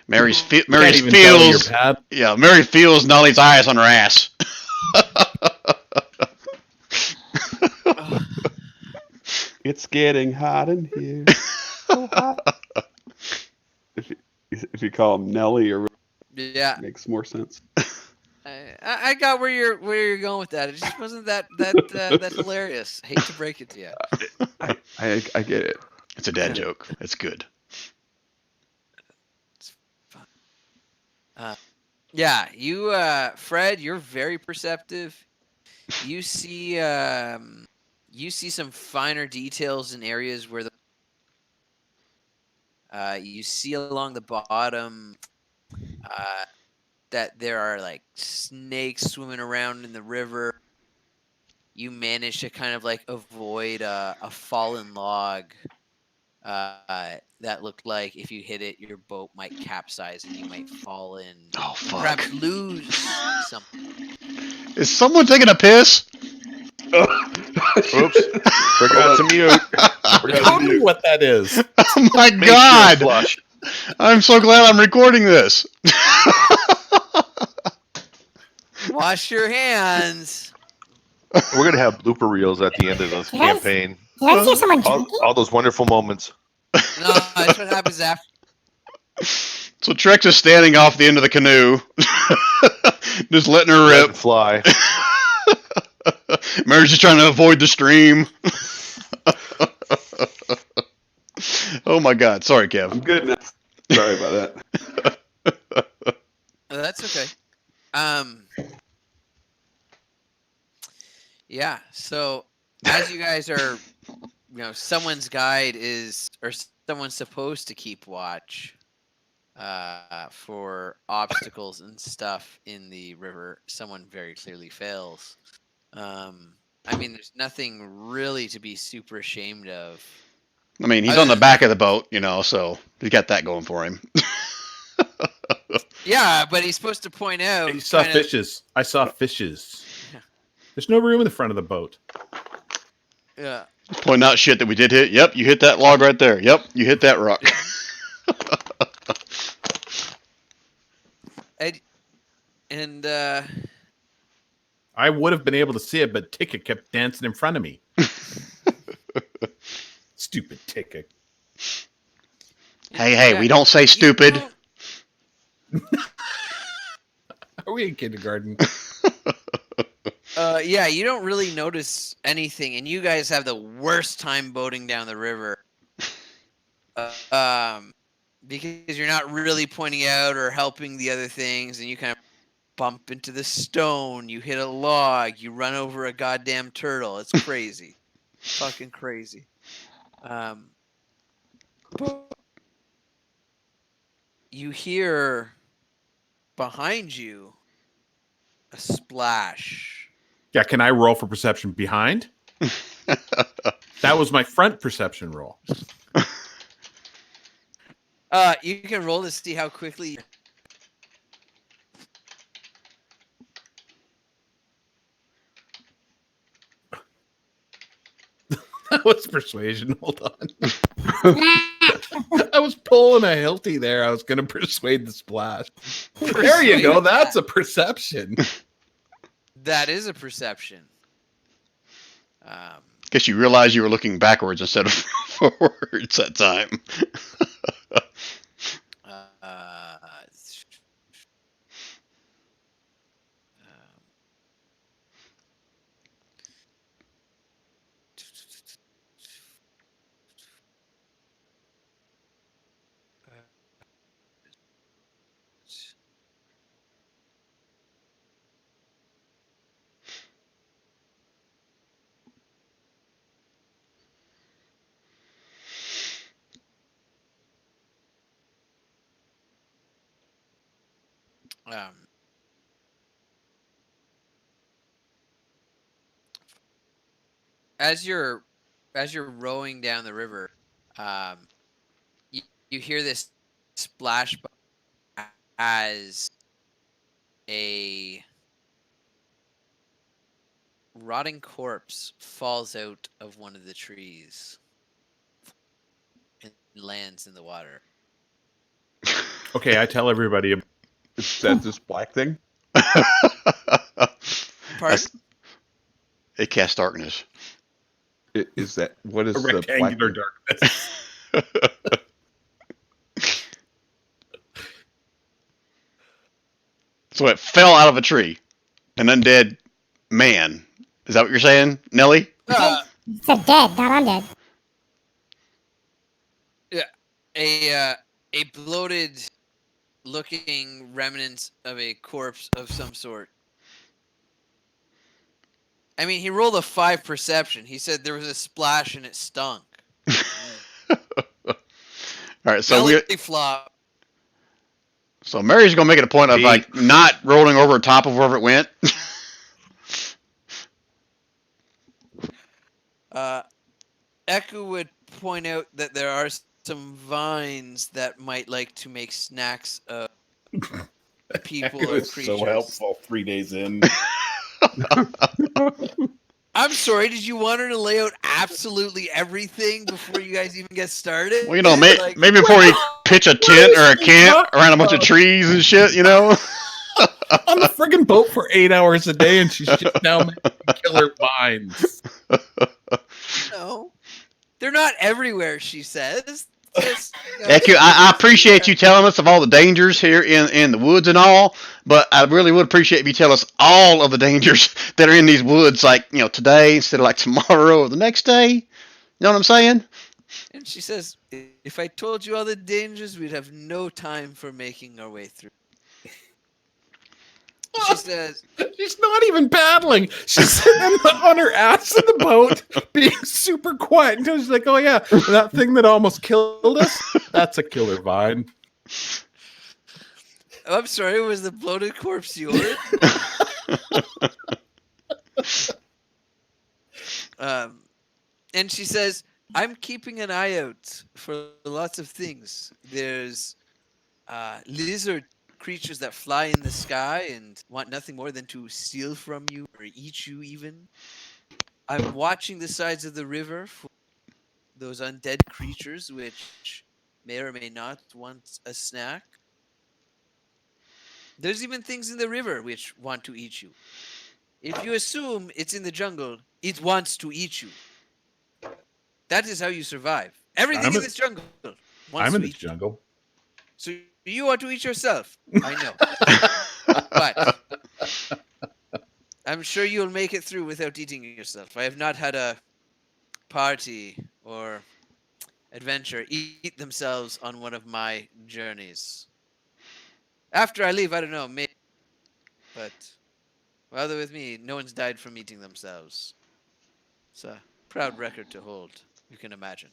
Mary feels. Yeah, Mary feels Nolly's eyes on her ass. It's getting hot in here. So hot. If you call him Nelly, or yeah, makes more sense. I got where you're going with that. It just wasn't that hilarious. Hate to break it to you. I get it. It's a dad joke. It's good. It's fun. Yeah, you, Fred, you're very perceptive. You see some finer details in areas where you see along the bottom that there are like snakes swimming around in the river. You manage to kind of like avoid a fallen log that looked like if you hit it, your boat might capsize and you might fall in. Oh, fuck. Perhaps lose something. Is someone taking a piss? Oops. Forgot to mute. Forgot to Tell me mute. what that is. Oh my Make sure god! flush. I'm so glad I'm recording this. Wash your hands. We're gonna have blooper reels at the end of this Yes. campaign. Did I see someone All, drinking? all those wonderful moments. No, that's what happens after. So Trex is standing off the end of the canoe, just letting her Let rip. it fly. Mary's just trying to avoid the stream. Oh my god. Sorry, Kev. I'm good now. Sorry about that. That's okay. Yeah. So as you guys are, someone's guide is, or someone's supposed to keep watch, for obstacles and stuff in the river. Someone very clearly fails. I mean, there's nothing really to be super ashamed of. I mean, he's on the back of the boat, so he's got that going for him. Yeah, but he's supposed to point out. I saw kind of- fishes. I saw fishes. Yeah. There's no room in the front of the boat. Yeah. Pointing out shit that we did hit. Yep, you hit that log right there. Yep, you hit that rock. And I would have been able to see it, but Ticket kept dancing in front of me. Stupid Ticket. Hey, yeah, we don't say you stupid. don't- Are we in kindergarten? Yeah, you don't really notice anything, and you guys have the worst time boating down the river. Because you're not really pointing out or helping the other things, and you kind of bump into the stone, you hit a log, you run over a goddamn turtle. It's crazy. Fucking crazy. But you hear behind you a splash. Yeah, can I roll for perception behind? That was my front perception roll. You can roll to see how quickly. That was persuasion. Hold on. I was pulling a Hilty there. I was going to persuade the splash. There you go. That's a perception. That is a perception. Guess you realized you were looking backwards instead of forwards that time. As you're rowing down the river, you hear this splash as a rotting corpse falls out of one of the trees and lands in the water. Okay, I tell everybody. Is that this black thing? Pardon? It casts darkness. Is that what is A the black rectangular thing? darkness. So it fell out of a tree. An undead man. Is that what you're saying, Nelly? It's a dead, not undead. A bloated looking remnants of a corpse of some sort. I mean, he rolled a 5 perception. He said there was a splash and it stunk. All right, so Belly flop. So Mary's gonna make it a point of like not rolling over top of wherever it went. Eku would point out that there are some vines that might like to make snacks of people It or was creatures. so helpful 3 days in. I'm sorry, did you want her to lay out absolutely everything before you guys even get started? Well, you know, Like, maybe before you pitch a tent or a camp around a bunch of about? trees and shit, you know. On the friggin' boat for 8 hours a day, and she's just now making killer vines. no, they're not everywhere. She says. Just, Eku, I appreciate you telling us of all the dangers here in the woods and all, but I really would appreciate if you tell us all of the dangers that are in these woods, like, you know, today instead of like tomorrow or the next day. You know what I'm saying? And she says, if I told you all the dangers, we'd have no time for making our way through. She says, She's not even paddling. She's sitting on her ass in the boat, being super quiet until she's like, "Oh yeah, that thing that almost killed us. That's a killer vine." oh, I'm sorry, was the bloated corpse yours? And she says, I'm keeping an eye out for lots of things. There's lizard creatures that fly in the sky and want nothing more than to steal from you or eat you even. I'm watching the sides of the river for those undead creatures which may or may not want a snack. There's even things in the river which want to eat you. If you assume it's in the jungle, it wants to eat you. That is how you survive. Everything in this jungle wants I'm to in the eat you. jungle. So you want to eat yourself. I know. But I'm sure you'll make it through without eating yourself. I have not had a party or adventure eat themselves on one of my journeys. After I leave, I don't know, maybe. But while they're with me, no one's died from eating themselves. It's a proud record to hold, you can imagine.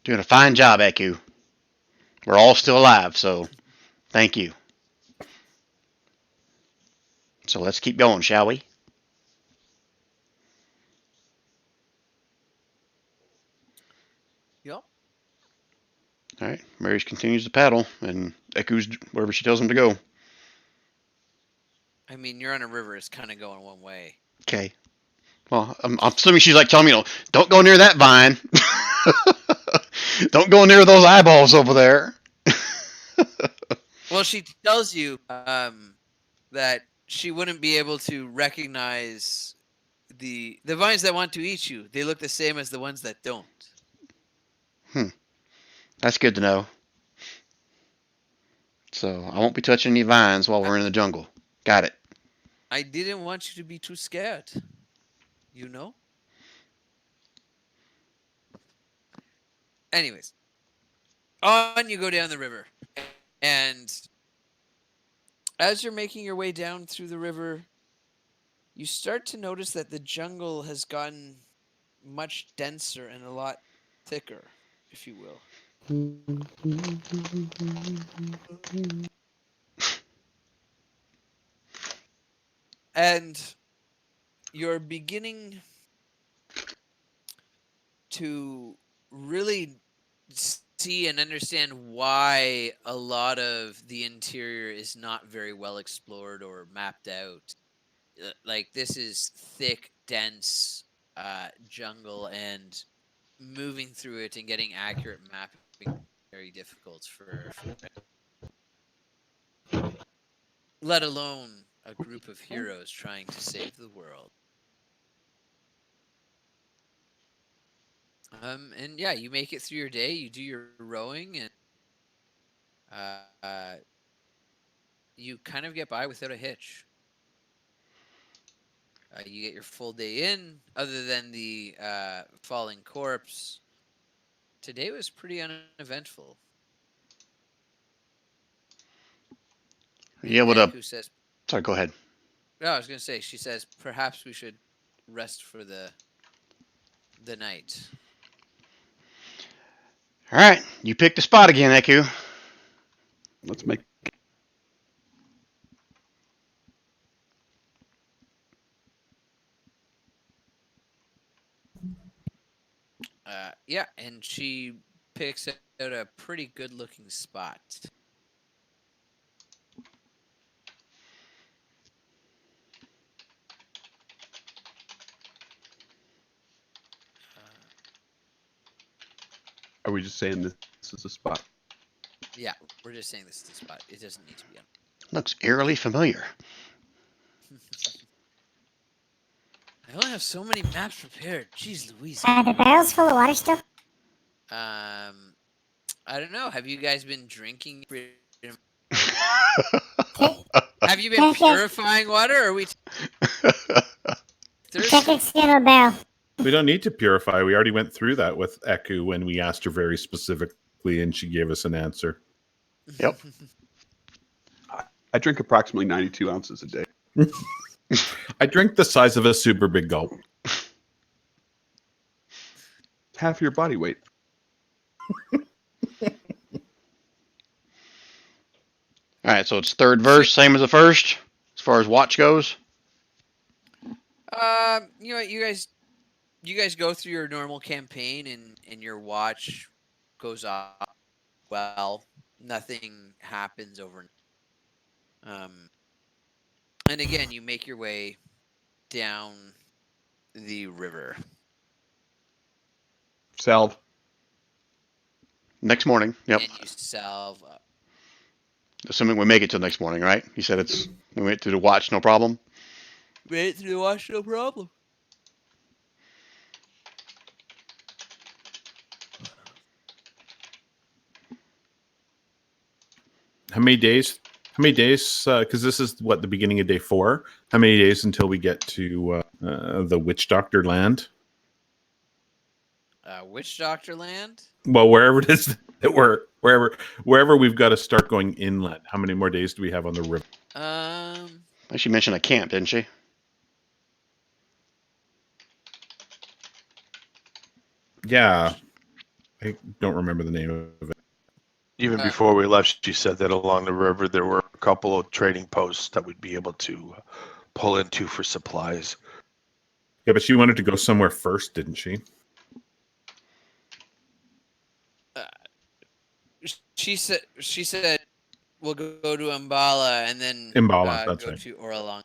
Doing a fine job, Eku. We're all still alive, so thank you. So let's keep going, shall we? Yep. All right. Marius continues to paddle, and Eku's wherever she tells him to go. I mean, you're on a river. It's kind of going one way. Okay. Well, I'm assuming she's like telling me, don't go near that vine. Don't go near those eyeballs over there. Well, she tells you that she wouldn't be able to recognize the vines that want to eat you. They look the same as the ones that don't. That's good to know. So I won't be touching any vines while we're in the jungle. Got it. I didn't want you to be too scared. You know? Anyways, on you go down the river. And as you're making your way down through the river, you start to notice that the jungle has gotten much denser and a lot thicker, if you will. And you're beginning to really see and understand why a lot of the interior is not very well explored or mapped out. Like, this is thick, dense jungle, and moving through it and getting accurate mapping is very difficult for let alone a group of heroes trying to save the world. And yeah, you make it through your day. You do your rowing, and you kind of get by without a hitch. You get your full day in, other than the falling corpse. Today was pretty uneventful. Yeah, what up? Who says? Sorry, go ahead. No, I was going to say. She says perhaps we should rest for the night. All right, you picked the spot again, Eku. Let's make. Yeah, and she picks out a pretty good-looking spot. Are we just saying this is a spot? Yeah, we're just saying this is the spot. It doesn't need to be on. Looks eerily familiar. I only have so many maps prepared. Jeez Louise. Are the barrels full of water still? I don't know. Have you guys been drinking? Have you been Check it. purifying water? Or are we thirsty? Check it, skin of a barrel. We don't need to purify. We already went through that with Eku when we asked her very specifically, and she gave us an answer. Yep. I drink approximately 92 ounces a day. I drink the size of a super big gulp. Half your body weight. All right, so it's third verse, same as the first, as far as watch goes. You know what, you guys go through your normal campaign and your watch goes off well. Nothing happens overnight. And again, you make your way down the river. Salve. Next morning. Yep. And you salve up. Assuming we make it till next morning, right? You said we went through the watch, no problem. Made it through the watch, no problem. How many days? Because this is what, the beginning of day 4. How many days until we get to the Witch Doctor land? Witch Doctor land? Well, wherever it is that wherever we've got to start going inland. How many more days do we have on the river? She mentioned a camp, didn't she? Yeah, I don't remember the name of it. Even before we left, she said that along the river there were a couple of trading posts that we'd be able to pull into for supplies. Yeah, but she wanted to go somewhere first, didn't she? She said we'll go to Umbala and then That's go right. to Oralong.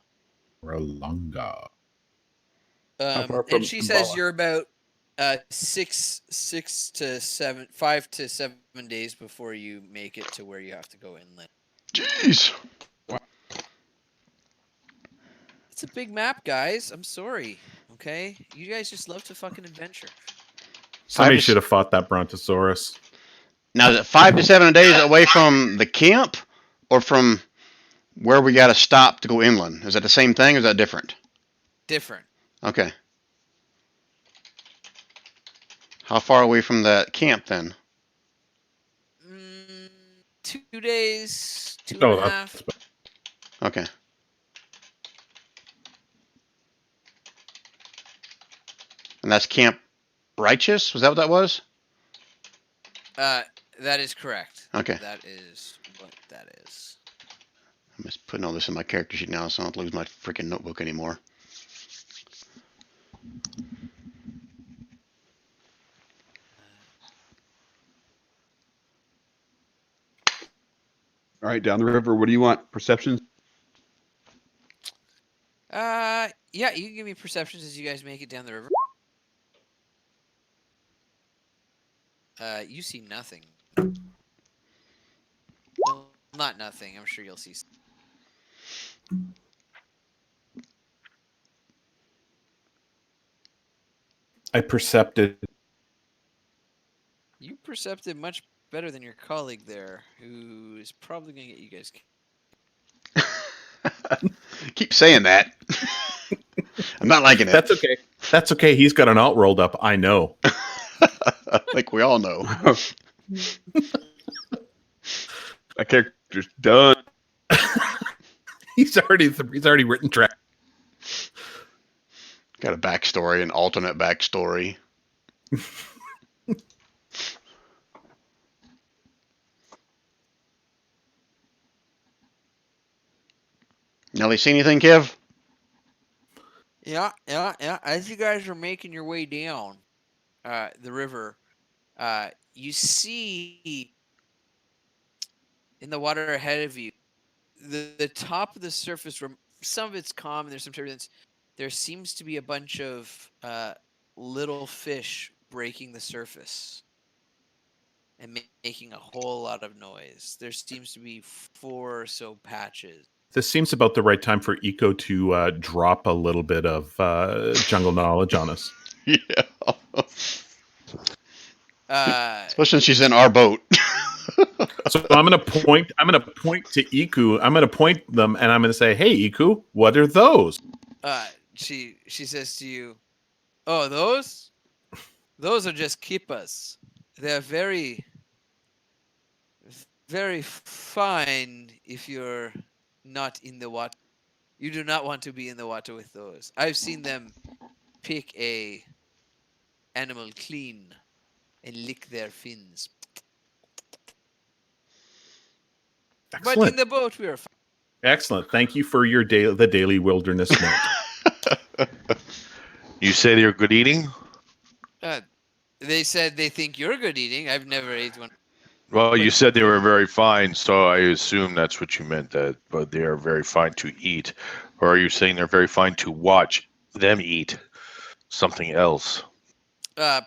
Oralonga. How far from And she says Umbala? you're about 5 to 7 days before you make it to where you have to go inland. Jeez. It's a big map, guys. I'm sorry. Okay, you guys just love to fucking adventure. Somebody should have fought that Brontosaurus. Now, is it 5 to 7 days away from the camp, or from where we got to stop to go inland? Is that the same thing, or is that different? Different. Okay. How far away from that camp then? 2 days, two Oh, and a half. Okay. And that's Camp Righteous? Was that what that was? That is correct. Okay. That is what that is. I'm just putting all this in my character sheet now so I don't lose my freaking notebook anymore. All right, down the river. What do you want? Perceptions? Yeah, you can give me perceptions as you guys make it down the river. You see nothing. Well, not nothing. I'm sure you'll see. I percepted. You percepted much better than your colleague there, who is probably going to get you guys. Keep saying that. I'm not liking it. That's okay. That's okay. He's got an alt rolled up. I know. I think we all know. My character's done. He's already written track. Got a backstory, an alternate backstory. Nelly, see anything, Kev? Yeah. As you guys are making your way down the river, you see in the water ahead of you, the top of the surface, where some of it's calm and there's some turbulence, there seems to be a bunch of little fish breaking the surface and making a whole lot of noise. There seems to be 4 or so patches. This seems about the right time for Eco to drop a little bit of jungle knowledge on us. Yeah. Uh, Especially since she's in our boat. So I'm gonna point. I'm gonna point to Iku. I'm gonna point them, and I'm gonna say, "Hey, Iku, what are those?" she says to you, "Oh, those are just kippas. They're very, very fine if you're not in the water. You do not want to be in the water with those. I've seen them pick a animal clean and lick their fins. But in Excellent. the boat, we are fine." Excellent. Thank you for your the daily wilderness note. You say they're good eating? They said they think you're good eating. I've never ate one. Well, you said they were very fine, so I assume that's what you meant, that but they are very fine to eat. Or are you saying they're very fine to watch them eat something else?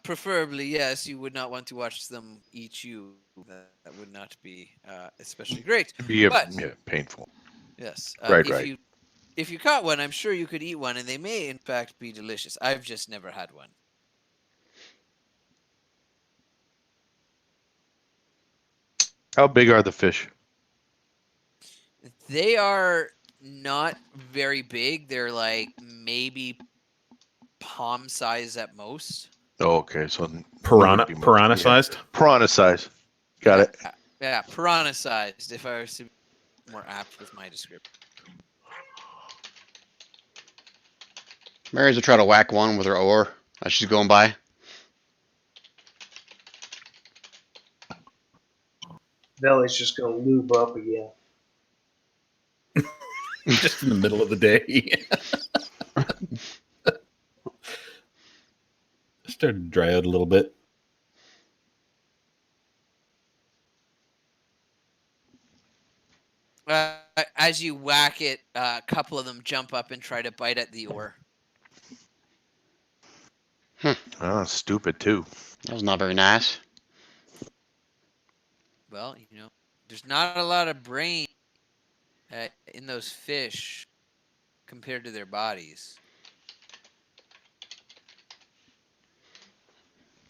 Preferably, yes. You would not want to watch them eat you. That would not be especially great. It'd be But painful. yes, Right, if right. if you caught one, I'm sure you could eat one, and they may in fact be delicious. I've just never had one. How big are the fish? They are not very big. They're like maybe palm size at most. Oh, okay, so Piranha sized. Piranha size. Got it. Yeah, piranha sized. If I was to be more apt with my description. Mary's will try to whack one with her oar as she's going by. Belly's just gonna lube up again. Just in the middle of the day. Started to dry out a little bit. As you whack it, a couple of them jump up and try to bite at the oar. Oh, stupid too. That was not very nice. Well, there's not a lot of brain in those fish compared to their bodies.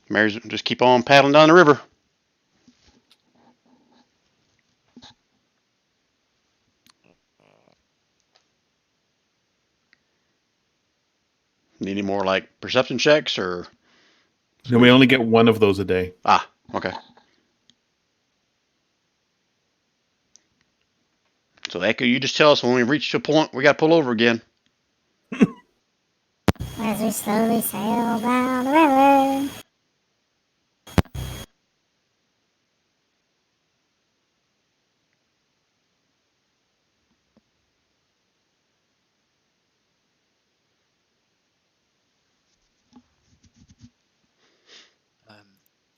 Mary's just keep on paddling down the river. Need any more like perception checks or? No, we only get one of those a day. Ah, okay. So Echo, you just tell us when we reach a point we got to pull over again. As we slowly sail down the river.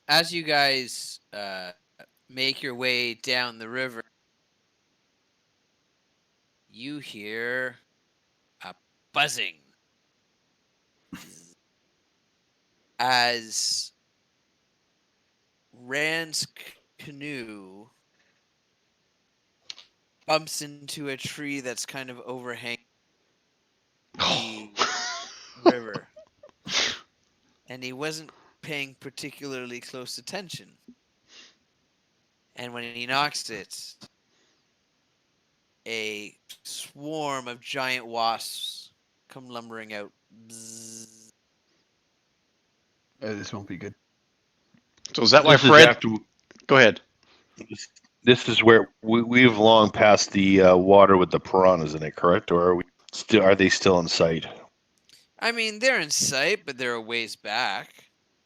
As you guys make your way down the river, you hear a buzzing as Rand's canoe bumps into a tree that's kind of overhanging the river. And he wasn't paying particularly close attention. And when he knocks it, a swarm of giant wasps come lumbering out. Bzzz. This won't be good. So is that why This is Fred? after- Go ahead. This is where we've long passed the water with the piranhas in it, correct? Or are they still in sight? I mean, they're in sight, but they're a ways back.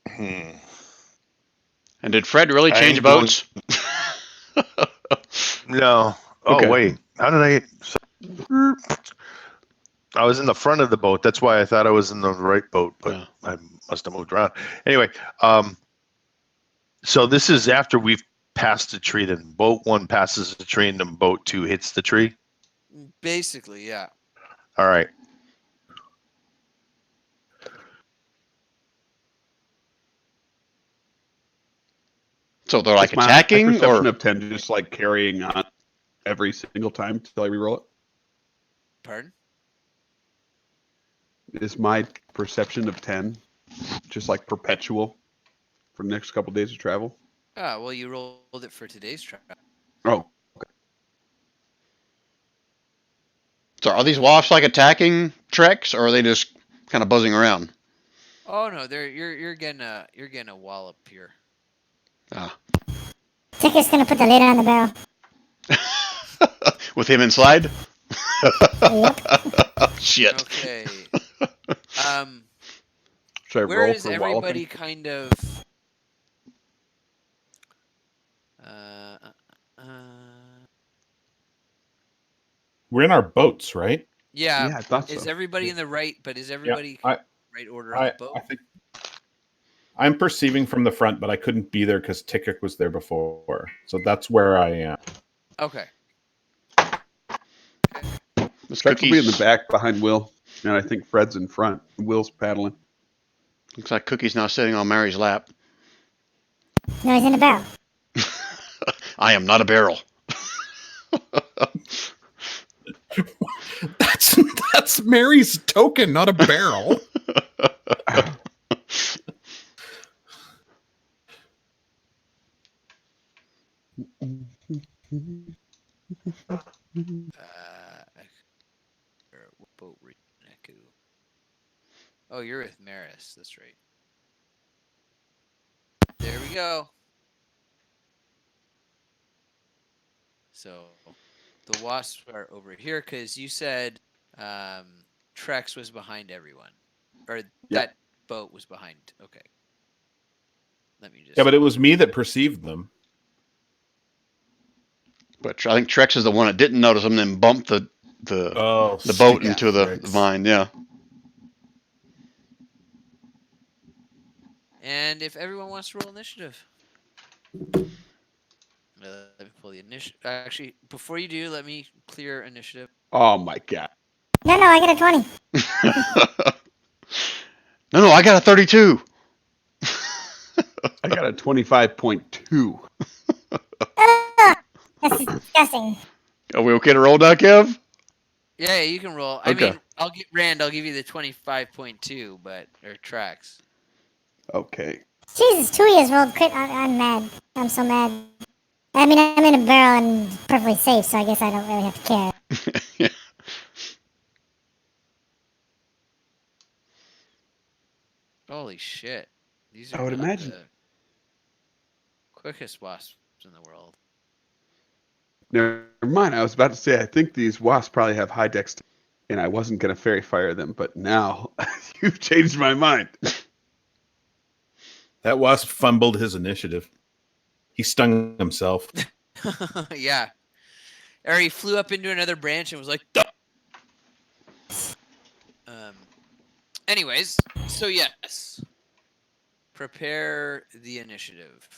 Hmm. And did Fred really I change ain't going- boats? No. Oh, Okay. wait. How did I was in the front of the boat. That's why I thought I was in the right boat, but Yeah. I must have moved around. Anyway, So this is after we've passed the tree. Then boat 1 passes the tree, and then boat 2 hits the tree. Basically, yeah. All right. So they're like Is my attacking, perception or of 10 just like carrying on every single time until I reroll it? Pardon? Is my perception of 10 just like perpetual for the next couple days of travel? Ah, well, you rolled it for today's trial. Oh, so are these wasps like attacking Trex, or are they just kind of buzzing around? Oh no, you're getting a wallop here. Ah. Ticker's gonna put the lid on the barrel. With him inside? Yep. Shit. Okay. should I Where roll is for everybody walloping? kind of? Uh, We're in our boats, right? yeah. Yeah, I thought so. Is everybody in the right? But is everybody I- right order on the boat? I think I'm perceiving from the front, but I couldn't be there because Tickik was there before. So that's where I am. Okay. This Trex will be in the Cookie's, back behind Will, and I think Fred's in front. Will's paddling. looks like Cookie's now sitting on Mary's lap. No, he's in the barrel. I am not a barrel. That's Mary's token, not a barrel. What boat were you in, Eku? Oh, you're with Maris. That's right. There we go. So the wasps are over here because you said Trex was behind everyone, or that boat was behind. Okay. Let me just. Yeah, but it was me that perceived them. But I think Trex is the one that didn't notice them, then bumped the boat Yeah. into the Trex. vine. Yeah. And if everyone wants to roll initiative, let me pull the initiative. Actually, before you do, let me clear initiative. Oh my god. No, I got a 20. No, I got a 32. I got a 25.2. Ugh, that's disgusting. Are we okay to roll now, Kev? Yeah, you can roll. Okay. I mean, I'll get Rand. I'll give you the 25.2, but or tracks. Okay. Jesus, 2 years rolled crit. I'm mad. I'm so mad. I mean, I'm in a barrel and perfectly safe, so I guess I don't really have to care. Yeah. Holy shit! These I are would not imagine. the quickest wasps in the world. Never mind. I was about to say, I think these wasps probably have high dex, and I wasn't going to fairy fire them, but now you've changed my mind. That wasp fumbled his initiative. He stung himself. Yeah. Or he flew up into another branch and was like, "Duh." Anyways, so yes. Prepare the initiative.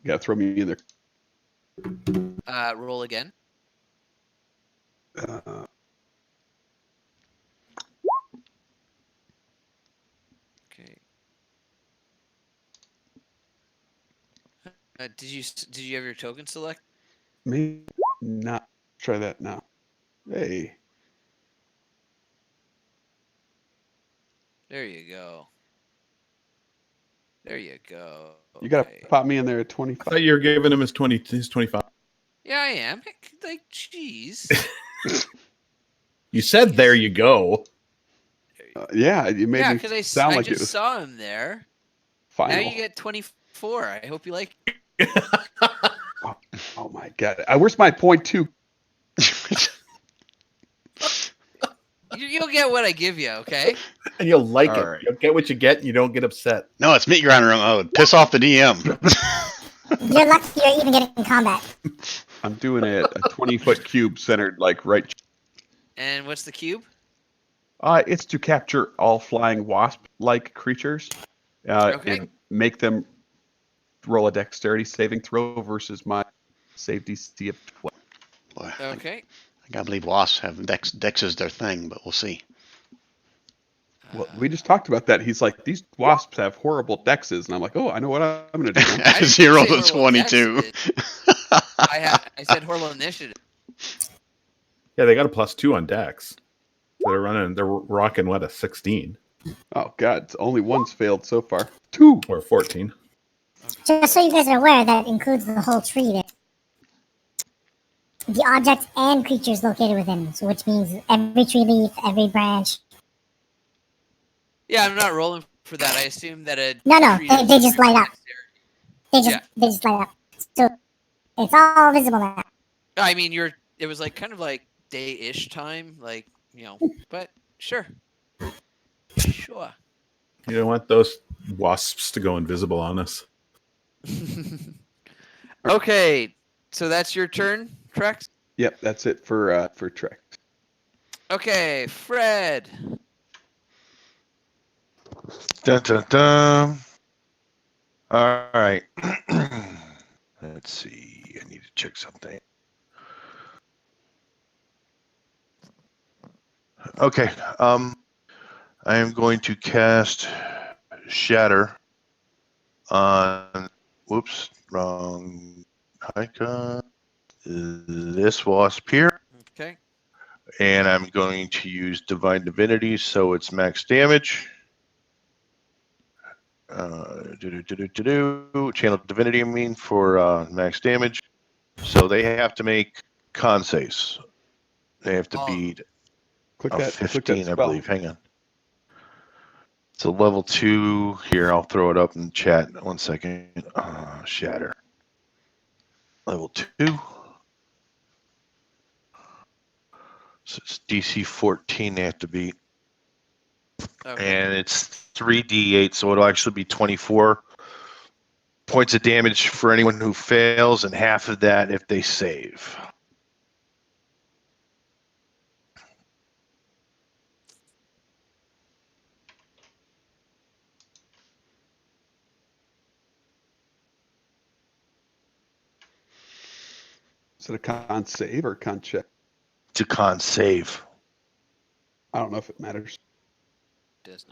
You got to throw me in there. Roll again. Okay. Did you have your token select? Maybe not. Try that now. Hey. There you go. There you go. You got Okay. to pop me in there at I 25. thought you were giving him his 25. Yeah, I am. Like, jeez. You said there you go. Yeah, you made Yeah, me because I sound like it just was saw him there. final. Now you get 24. I hope you like. Oh my god. Where's my point two? You'll get what I give you, okay? And you'll like All it. right. You'll get what you get and you don't get upset. No, it's meat grinder mode. Piss off the DM. You're lucky you're even getting in combat. I'm doing a 20-foot cube centered like right. And what's the cube? It's to capture all flying wasp-like creatures Okay. and make them roll a dexterity saving throw versus my save DC of 12. Boy, Okay. I gotta believe wasps have dex is their thing, but we'll see. Well, we just talked about that. He's like, these wasps have horrible dexes, and I'm like, oh, I know what I'm going to do now. I didn't 0 say to horrible 22. I said horrible initiative. Yeah, they got a +2 on Dex. So they're rocking what, a 16 Oh God, only one's failed so far. 2. or 14. Just so you guys are aware, that includes the whole tree there. The objects and creatures located within, so which means every tree leaf, every branch. Yeah, I'm not rolling for that. I assume that a No, tree they just light up. dexterity. They just light up. So it's all visible now. I mean, it was like kind of like day-ish time, like, but sure. Sure. You don't want those wasps to go invisible on us. Okay, so that's your turn, Trex? Yep, that's it for Trek. Okay, Fred. Dun, dun, dun. All right. Let's see. I need to check something. Okay. I am going to cast Shatter on. Whoops, wrong icon. This wasp here, Okay. and I'm going to use Divine Divinity, so it's max damage. Channel Divinity, I mean, for max damage. So they have to make con saves. They have to beat Click a that 15, I spell. believe. Hang on. So level 2 here. I'll throw it up in chat. 1 second. Shatter. Level 2. So it's DC 14 they have to beat. Okay. And it's 3d8, so it'll actually be 24 points of damage for anyone who fails, and half of that if they save. Is it a con save or con check? It's a con save. I don't know if it matters. Does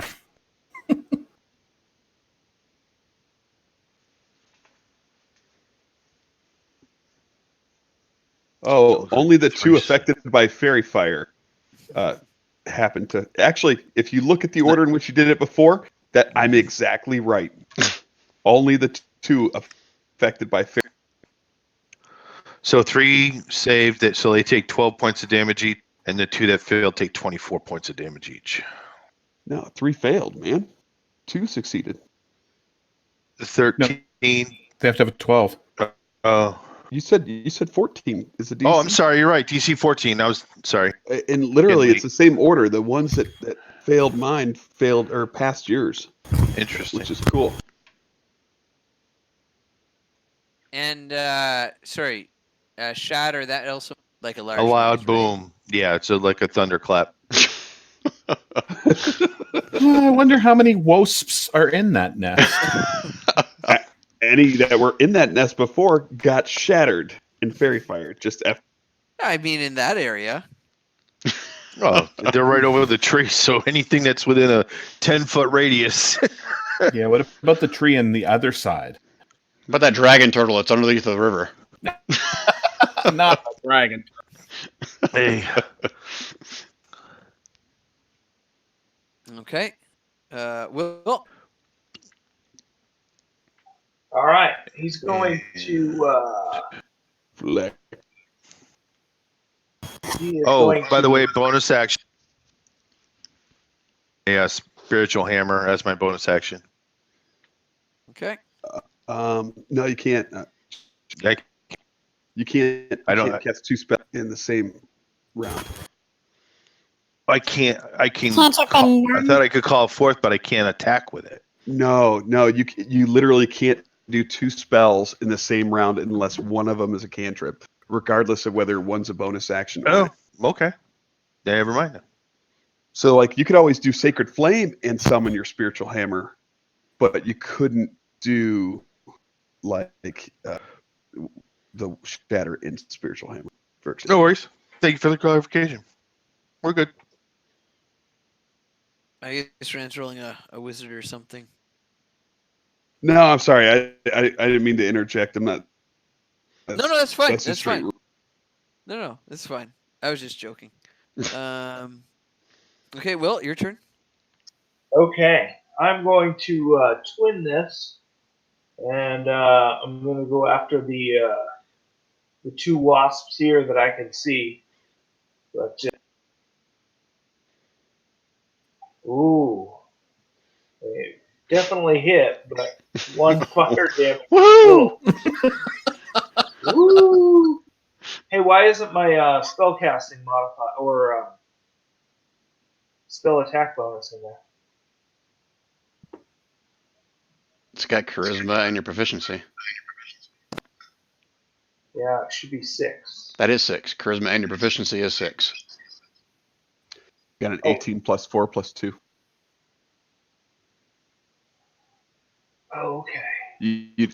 Oh, only the 2 3 affected by fairy fire happen to. Actually, if you look at the order in which you did it before, that I'm exactly right. Only the 2 affected by fairy. So 3 saved it, so they take 12 points of damage each, and the 2 that failed take 24 points of damage each. No, 3 failed, man. 2 succeeded. The 13. They have to have a 12. Oh, You said 14 is the DC. oh, I'm sorry. You're right. DC 14. I was sorry. And literally, Italy. it's the same order. The ones that failed mine failed or passed yours, Interesting. which is cool. And Shatter, that also like a large A loud noise, right? boom. Yeah, it's like a thunderclap. I wonder how many wasps are in that nest. Any that were in that nest before got shattered in fairy fire. Just I mean, in that area. Oh, they're right over the tree, so anything that's within a 10-foot radius. Yeah, what about the tree on the other side? But that dragon turtle, it's underneath the river. Not a dragon. Hey. Okay. Will. All right, he's going to. fleck. He is Oh, going by the to- way, bonus action. Yeah, spiritual hammer as my bonus action. Okay. No, you can't. I, You can't. I don't- can't cast 2 spells in the same round. I can't. I can. Cantrip and I thought I could call it forth, but I can't attack with it. No, you literally can't do 2 spells in the same round unless one of them is a cantrip, regardless of whether one's a bonus action. Oh, okay. Never mind. So, like, you could always do Sacred Flame and summon your spiritual hammer, but you couldn't do like the shatter in spiritual hammer, for example. No worries. Thank you for the clarification. We're good. I guess Rand's rolling a wizard or something. No, I'm sorry. I didn't mean to interject. I'm not. No, that's fine. That's a That's straight fine. No, that's fine. I was just joking. Okay, Will, your turn. Okay, I'm going to twin this, and I'm going to go after the two wasps here that I can see. But ooh, they definitely hit, but one fire damage. Woohoo! Woo! Hey, why isn't my spellcasting modifier or spell attack bonus in there? It's got charisma and your proficiency. Yeah, it should be 6. That is 6. Charisma and your proficiency is 6. Got an 18 plus 4 plus 2. Oh, okay.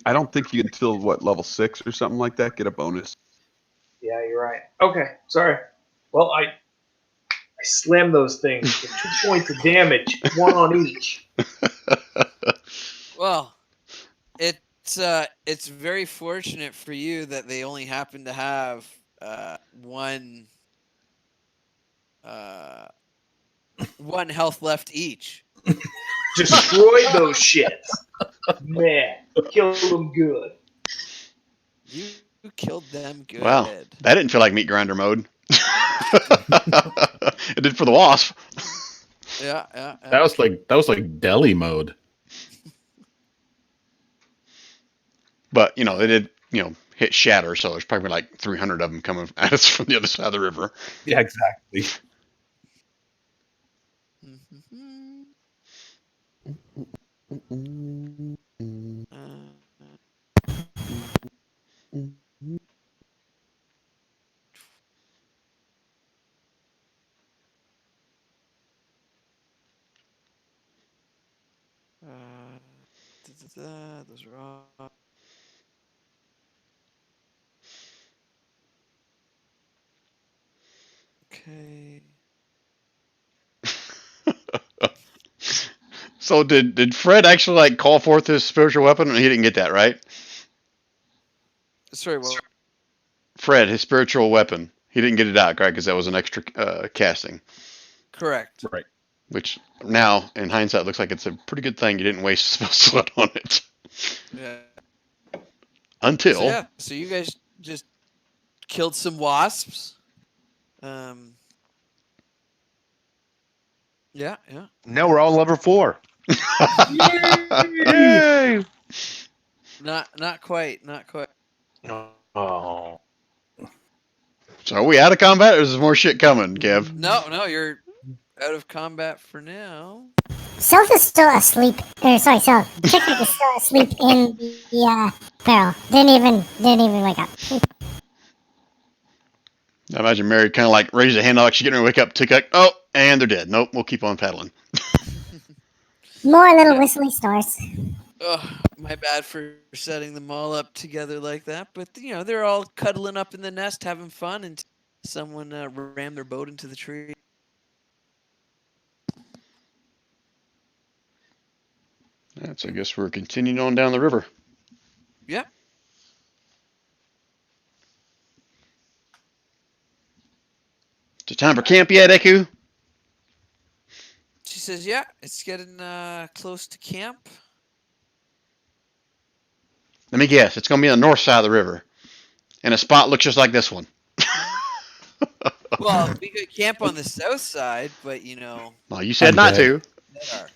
I don't think you until what level 6 or something like that get a bonus. Yeah, you're right. Okay, sorry. Well, I slammed those things for 2 points of damage, 1 on each. Well, it's very fortunate for you that they only happen to have one health left each. Destroyed those shits. Man, killed them good. You killed them good. Wow, that didn't feel like meat grinder mode. It did for the wasp. Yeah. That was like deli mode. But they did hit shatter, so there's probably like 300 of them coming at us from the other side of the river. Yeah, exactly. Those are all. Okay. So did Fred actually like call forth his spiritual weapon? He didn't get that, right? Sorry, well, Fred, his spiritual weapon. He didn't get it out, right? Because that was an extra casting. correct. Right. Which now, in hindsight, looks like it's a pretty good thing you didn't waste a spell slot on it. Yeah. Until. So you guys just killed some wasps. Yeah. Now we're all level 4. Yay! Not quite. Oh. So are we out of combat, or is there more shit coming, Kev? No, you're out of combat for now. Self is still asleep. Sorry, Self. Chicken is still asleep in the barrel. Didn't even wake up. I imagine Mary kind of like raised a hand like she's getting ready to wake up, tick like, oh, and they're dead. Nope, we'll keep on paddling. More little whistly snores. Oh, my bad for setting them all up together like that. But they're all cuddling up in the nest, having fun, and someone rammed their boat into the tree. So I guess we're continuing on down the river. Yeah. Is it time for camp yet, Eku? She says, "Yeah, it's getting close to camp." Let me guess. It's going to be on the north side of the river. And a spot looks just like this one. Well, we could camp on the south side, but Well, you said not to.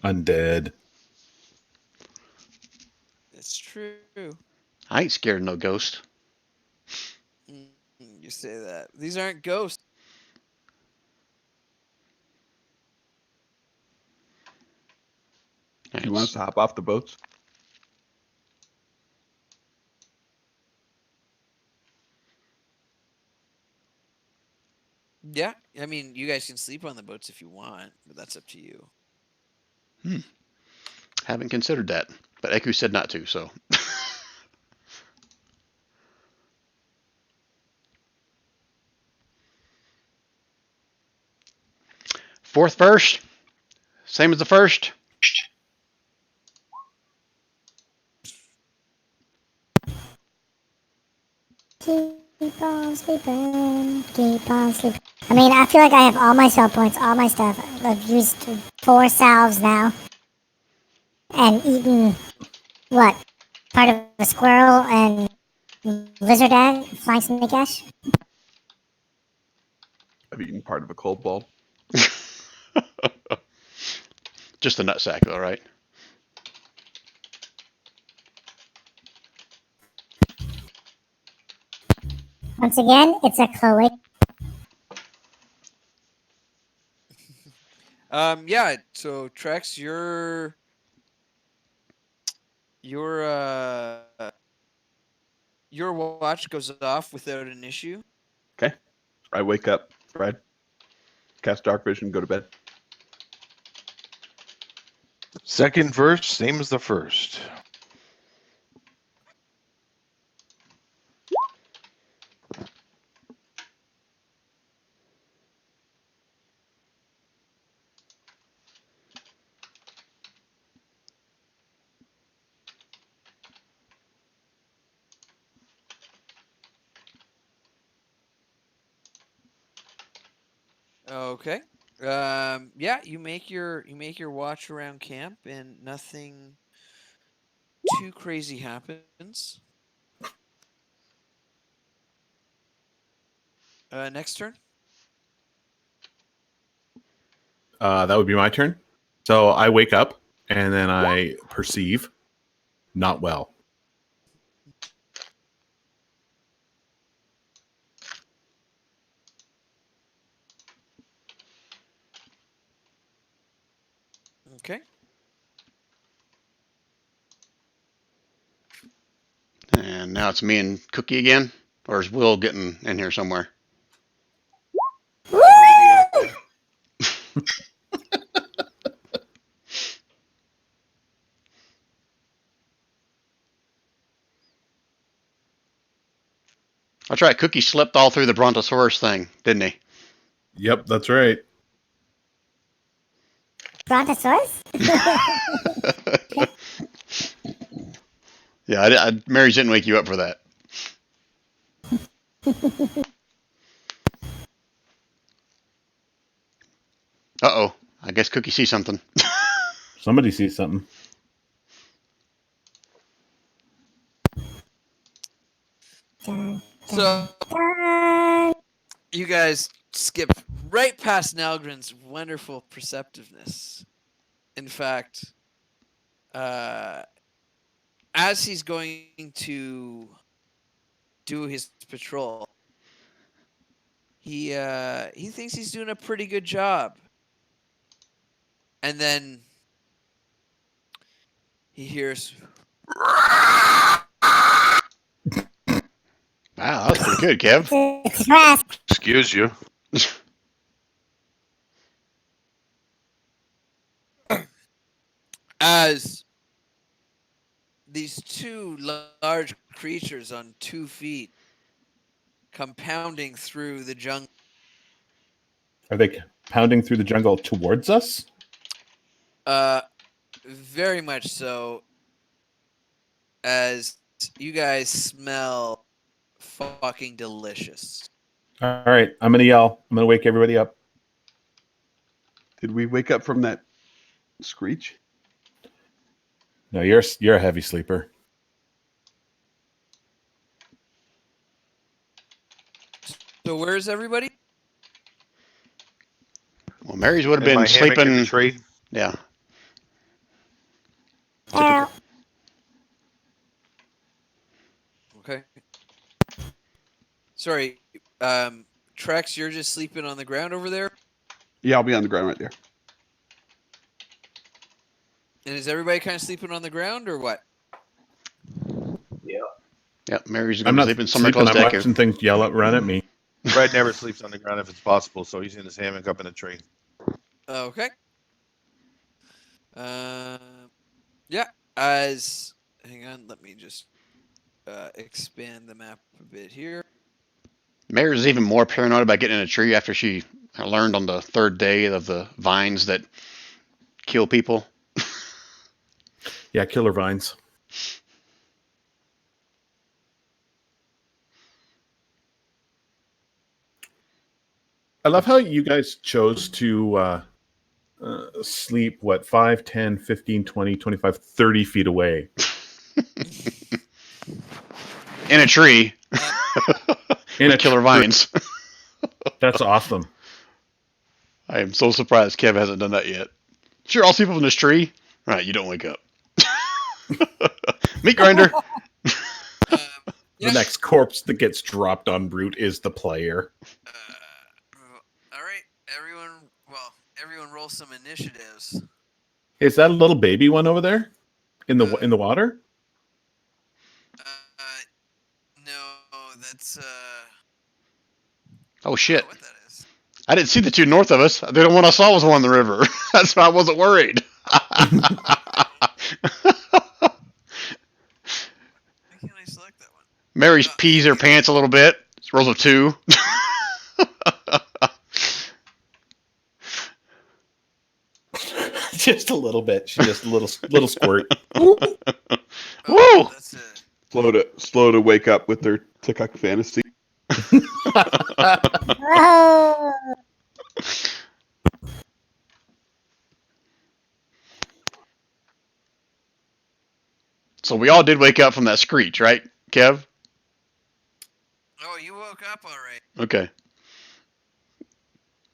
Undead. It's true. I ain't scared of no ghost. You say that. These aren't ghosts. Do you want us to hop off the boats? Yeah, I mean, you guys can sleep on the boats if you want, but that's up to you. Haven't considered that, but Eku said not to, so. Fourth first, same as the first. Keep on sleeping, keep on sleeping. I mean, I feel like I have all my spell points, all my stuff. I've used 4 salves now. And eaten, what? Part of a squirrel and lizard egg, flying snake ash? I've eaten part of a cold ball. Just a nutsack, though, right? Once again, it's a cloac. Yeah. So Trex, your watch goes off without an issue. Okay. I wake up, Fred. Cast dark vision, go to bed. Second verse, same as the first. Okay. Yeah, you make your watch around camp, and nothing too crazy happens. Next turn. That would be my turn. So I wake up and then I perceive not well. Okay. And now it's me and Cookie again? Or is Will getting in here somewhere? That's right, Cookie slipped all through the Brontosaurus thing, didn't he? Yep, that's right. Brontosaurus? Yeah, Mary's didn't wake you up for that. Uh-oh. I guess Cookie sees something. Somebody sees something. So you guys skip right past Nalgren's wonderful perceptiveness. In fact, as he's going to do his patrol, he thinks he's doing a pretty good job. And then he hears, Wow, that was pretty good, Kev. It's Trask. Excuse you. as these two large creatures on 2 feet come pounding through the jungle. Are they pounding through the jungle towards us? Very much so. As you guys smell fucking delicious. All right, I'm gonna yell. I'm gonna wake everybody up. Did we wake up from that screech? No, you're a heavy sleeper. So where's everybody? Well, Mary's would have In my been hammock in the sleeping. tree. Yeah. Arrow. Okay. Sorry, Trex, you're just sleeping on the ground over there? Yeah, I'll be on the ground right there. And is everybody kind of sleeping on the ground or what? Yeah, Mary's I'm going to not be sleeping somewhere sleeping. close I'm to Eku. watching things yell at, run at me. Fred never sleeps on the ground if it's possible, so he's in his hammock up in a tree. Okay. Yeah. As hang on, let me just expand the map a bit here. Mary's even more paranoid about getting in a tree after she learned on the third day of the vines that kill people. Yeah, killer vines. I love how you guys chose to sleep, 5, 10, 15, 20, 25, 30 feet away. In a tree. In with a killer tree. vines. That's awesome. I am so surprised Kev hasn't done that yet. Sure, I'll sleep up in this tree. All right, you don't wake up. Meat grinder. The next corpse that gets dropped on Brute is the player. All right, everyone. Well, everyone roll some initiatives. Is that a little baby one over there in the water? No, that's Oh I shit! don't know what that is. I didn't see the two north of us. The one I saw was one in the river. That's why I wasn't worried. Why can't I select that one? Mary's pees her pants a little bit. Rolls a 2. Just a little bit. She just a little squirt. Woo! That's Slow to wake up with their TikTok fantasy. Whoa! So we all did wake up from that screech, right, Kev? Oh, you woke up all right. Okay.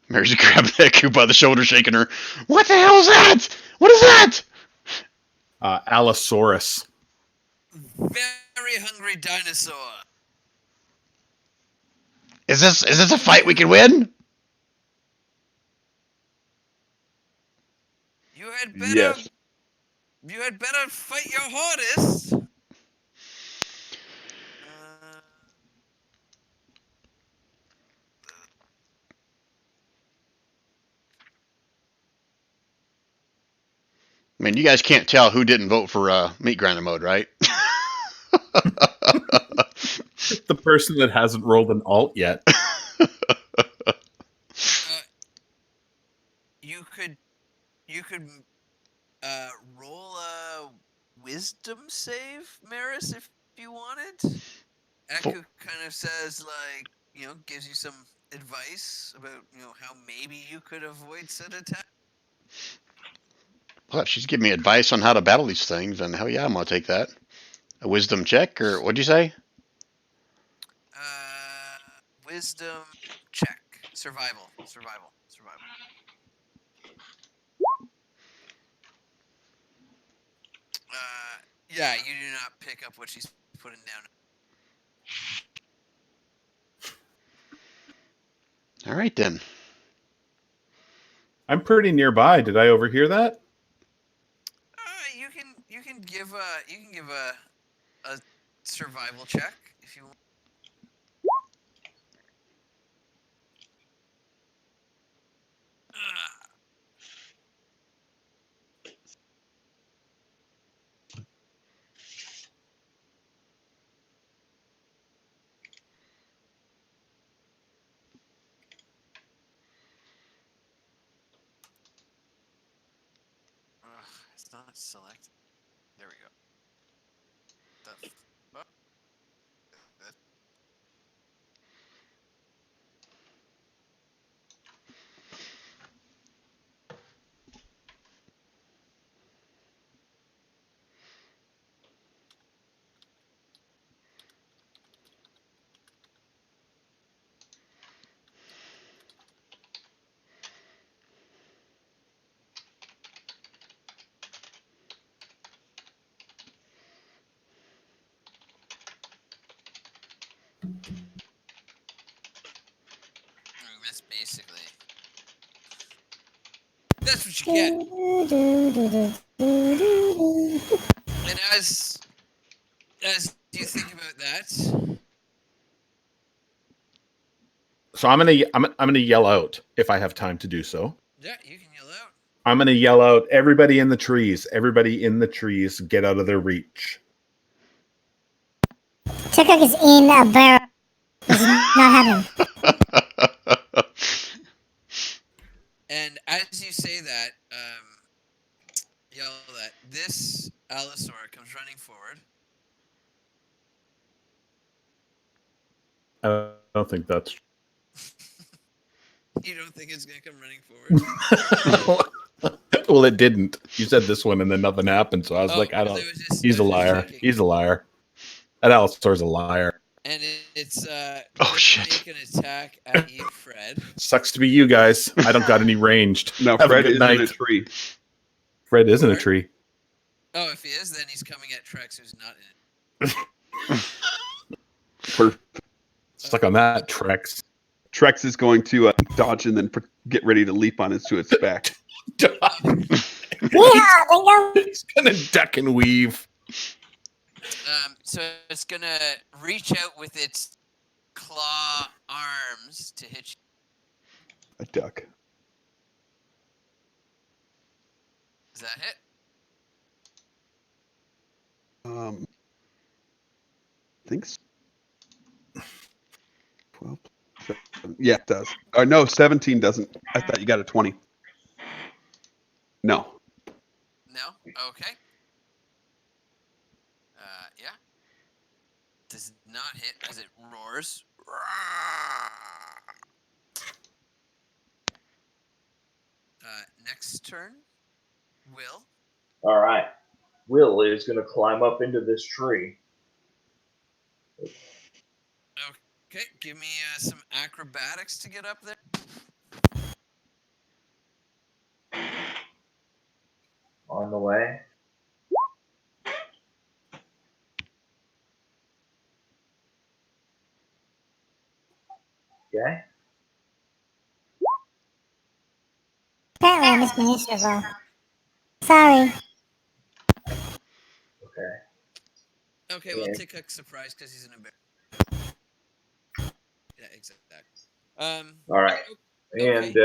Mary's grabbing that coop by the shoulder, shaking her. What the hell is that? What is that? Allosaurus. Very hungry dinosaur. Is this a fight we can win? You had better. Yes. You had better fight your hardest. I mean, you guys can't tell who didn't vote for meat grinder mode, right? The person that hasn't rolled an alt yet. You could roll a wisdom save, Maris, if you wanted. Echo kind of says, like, gives you some advice about, how maybe you could avoid said attack. Well, if she's giving me advice on how to battle these things, then hell yeah, I'm gonna take that. A wisdom check, or what'd you say? Wisdom check. Survival. Yeah, you do not pick up what she's putting down. All right then. I'm pretty nearby. Did I overhear that? You can give a survival check if you want. It's not selected. There we go. The fuck? That's basically. That's what you get. And as you think about that, So I'm gonna yell out if I have time to do so. yeah, you can yell out. I'm going to yell out, everybody in the trees. Everybody in the trees, get out of their reach. Tickuk is in a barrel. This is not happening. And as you say that, yell that, this Allosaur comes running forward. I don't think that's You don't think it's going to come running forward? Well, it didn't. You said this one, and then nothing happened. So I was like, I because don't. it was just- He's I a was just liar. checking. He's a liar. That Allosaur's a liar. And it's Oh, gonna shit. make an attack at you, Fred. Sucks to be you guys. I don't got any ranged. No, Have Fred a good is night. in a tree. Fred is in a tree. Oh, if he is, then he's coming at Trex, who's not in it. Perfect. Stuck on that, Trex. Trex is going to dodge and then get ready to leap on to its back. Yeehaw, Dingo! He's gonna duck and weave. So it's gonna reach out with its claw arms to hit you. A duck. Does that hit? Thinks 12. Yeah, it does. No, 17 doesn't. I thought you got a 20. No. No? Okay. Yeah. Does not hit as it roars. Next turn, Will. All right. Will is going to climb up into this tree. Okay, give me some acrobatics to get up there. On the way. Okay. Apparently I missed my initiative roll. Sorry. Okay. Okay, well, Yeah. Tickuk's surprised because he's in a bear. Yeah, exactly. All right. Okay. And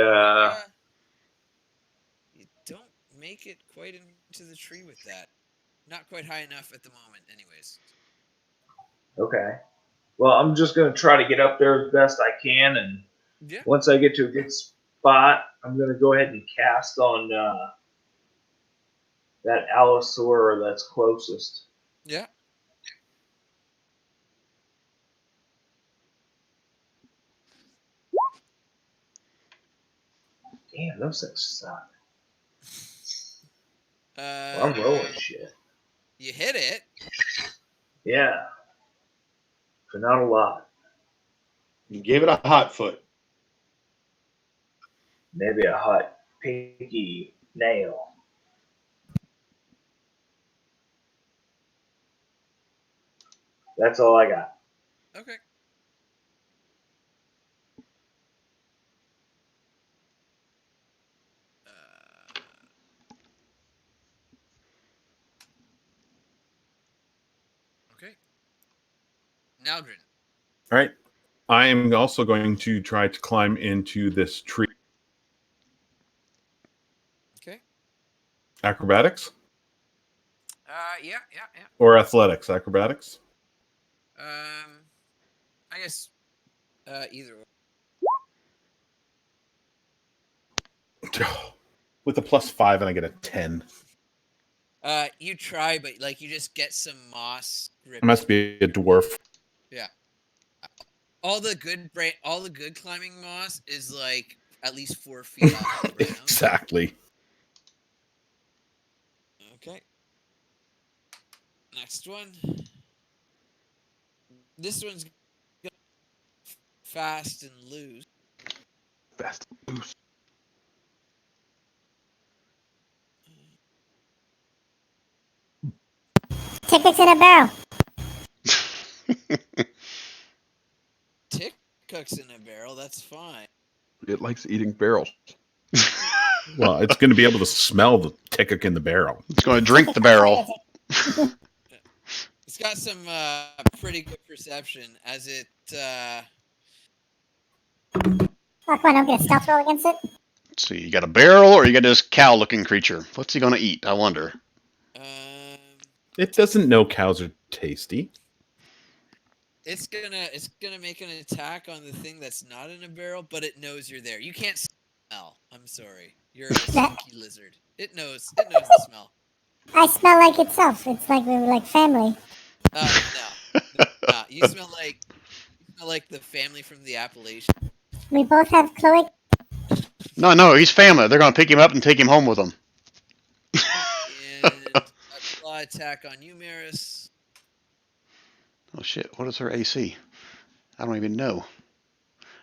You don't make it quite into the tree with that. Not quite high enough at the moment, anyways. okay. Well, I'm just going to try to get up there as best I can, and Yeah. once I get to a good spot, I'm going to go ahead and cast on that Allosaur that's closest. Yeah. Damn, those things suck. Well, I'm rolling shit. You hit it. Yeah. But not a lot. You gave it a hot foot. Maybe a hot pinky nail. That's all I got. Okay. Okay. Nalgren. All right. I am also going to try to climb into this tree. Okay. Acrobatics Yeah. or athletics? Acrobatics. I guess either way. With a +5, and I get a 10. You try, but like you just get some moss. I must be a dwarf. Yeah. All the good climbing moss is like at least 4 feet off the ground. Exactly. Okay. Next one. This one's fast and loose. Fast and loose. Tickuk's in a barrel. Tickuk's in a barrel. That's fine. It likes eating barrels. Well, it's going to be able to smell the Tickuk in the barrel. It's going to drink the barrel. It's got some pretty good perception as it. Oh, come on, I'm gonna stealth roll against it. Let's see. You got a barrel, or you got this cow-looking creature. What's he gonna eat? I wonder. It doesn't know cows are tasty. It's gonna make an attack on the thing that's not in a barrel, but it knows you're there. You can't smell. I'm sorry. You're a stinky lizard. It knows the smell. I smell like itself. It's like we're like family. No. You smell like the family from the Appalachian. We both have cloac. No, he's family. They're gonna pick him up and take him home with them. And a claw attack on you, Maris. Oh shit! What is her AC? I don't even know.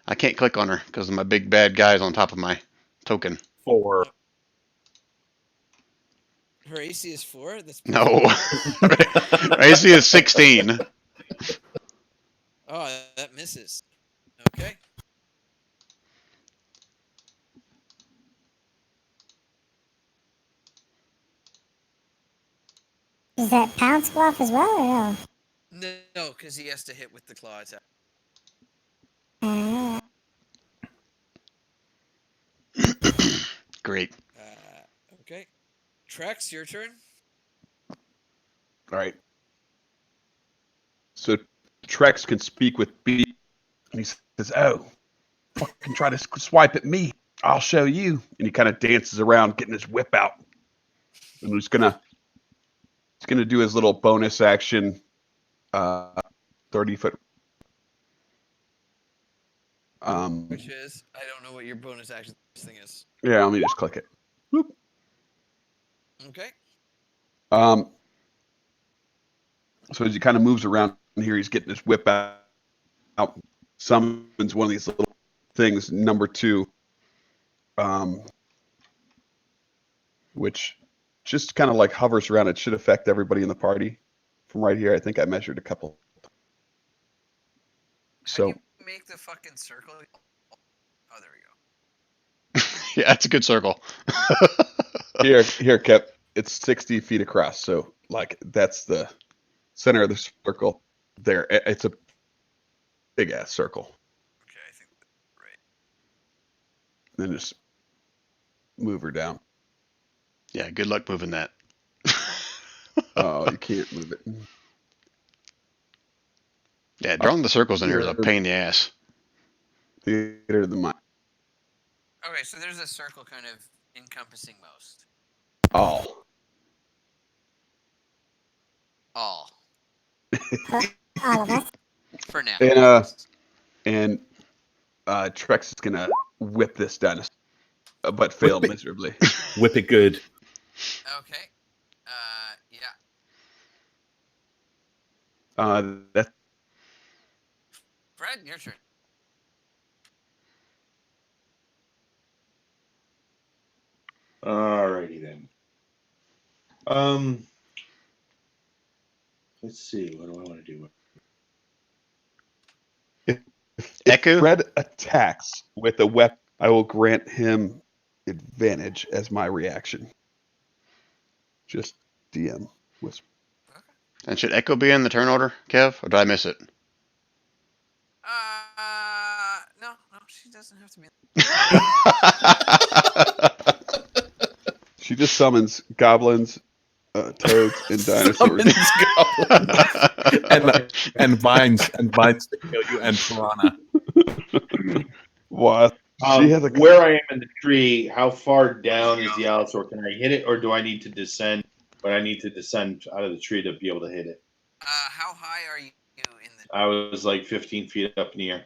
I can't click on her because my big bad guy's on top of my token. 4. Her AC is 4. That's No, her AC is 16. Oh, that misses. Okay. Does that pounce go off as well, or no? No, because he has to hit with the claw attack. Great. Okay. Trex, your turn. All right. So Trex can speak with B, and he says, "Oh, fucking try to swipe at me. I'll show you." And he kind of dances around, getting his whip out, and he's gonna do his little bonus action, 30-foot. Which is, I don't know what your bonus action thing is. Yeah, let me just click it. Whoop. Okay. So as he kind of moves around here, he's getting his whip out, summons one of these little things, number 2, which just kind of like hovers around. It should affect everybody in the party. From right here, I think I measured a couple. So How do you make the fucking circle? Oh, there we go. Yeah, that's a good circle. here, Kev, it's 60 feet across. So like that's the center of the circle. There, it's a big ass circle. Okay, I think that's right. Then just move her down. Yeah, good luck moving that. Oh, you can't move it. Yeah, drawing the circles in here is a pain in the ass. Theater of the mind. Okay, so there's a circle kind of encompassing most. All. All of us. For now. And Trex is gonna whip this down, but fail miserably. Whip it good. Okay. Yeah. That's Fred, your turn. Alrighty then. Let's see. What do I want to do? Echo? Fred attacks with a weapon, I will grant him advantage as my reaction. Just DM whisper. And should Echo be in the turn order, Kev, or did I miss it? No, she doesn't have to be. She just summons goblins, toads, and dinosaurs. and vines to kill you, and piranha. Wow. She has a where I am in the tree, how far down is the allosaur? Can I hit it, or do I need to descend? But I need to descend out of the tree to be able to hit it. How high are you in the? I was like 15 feet up in the air.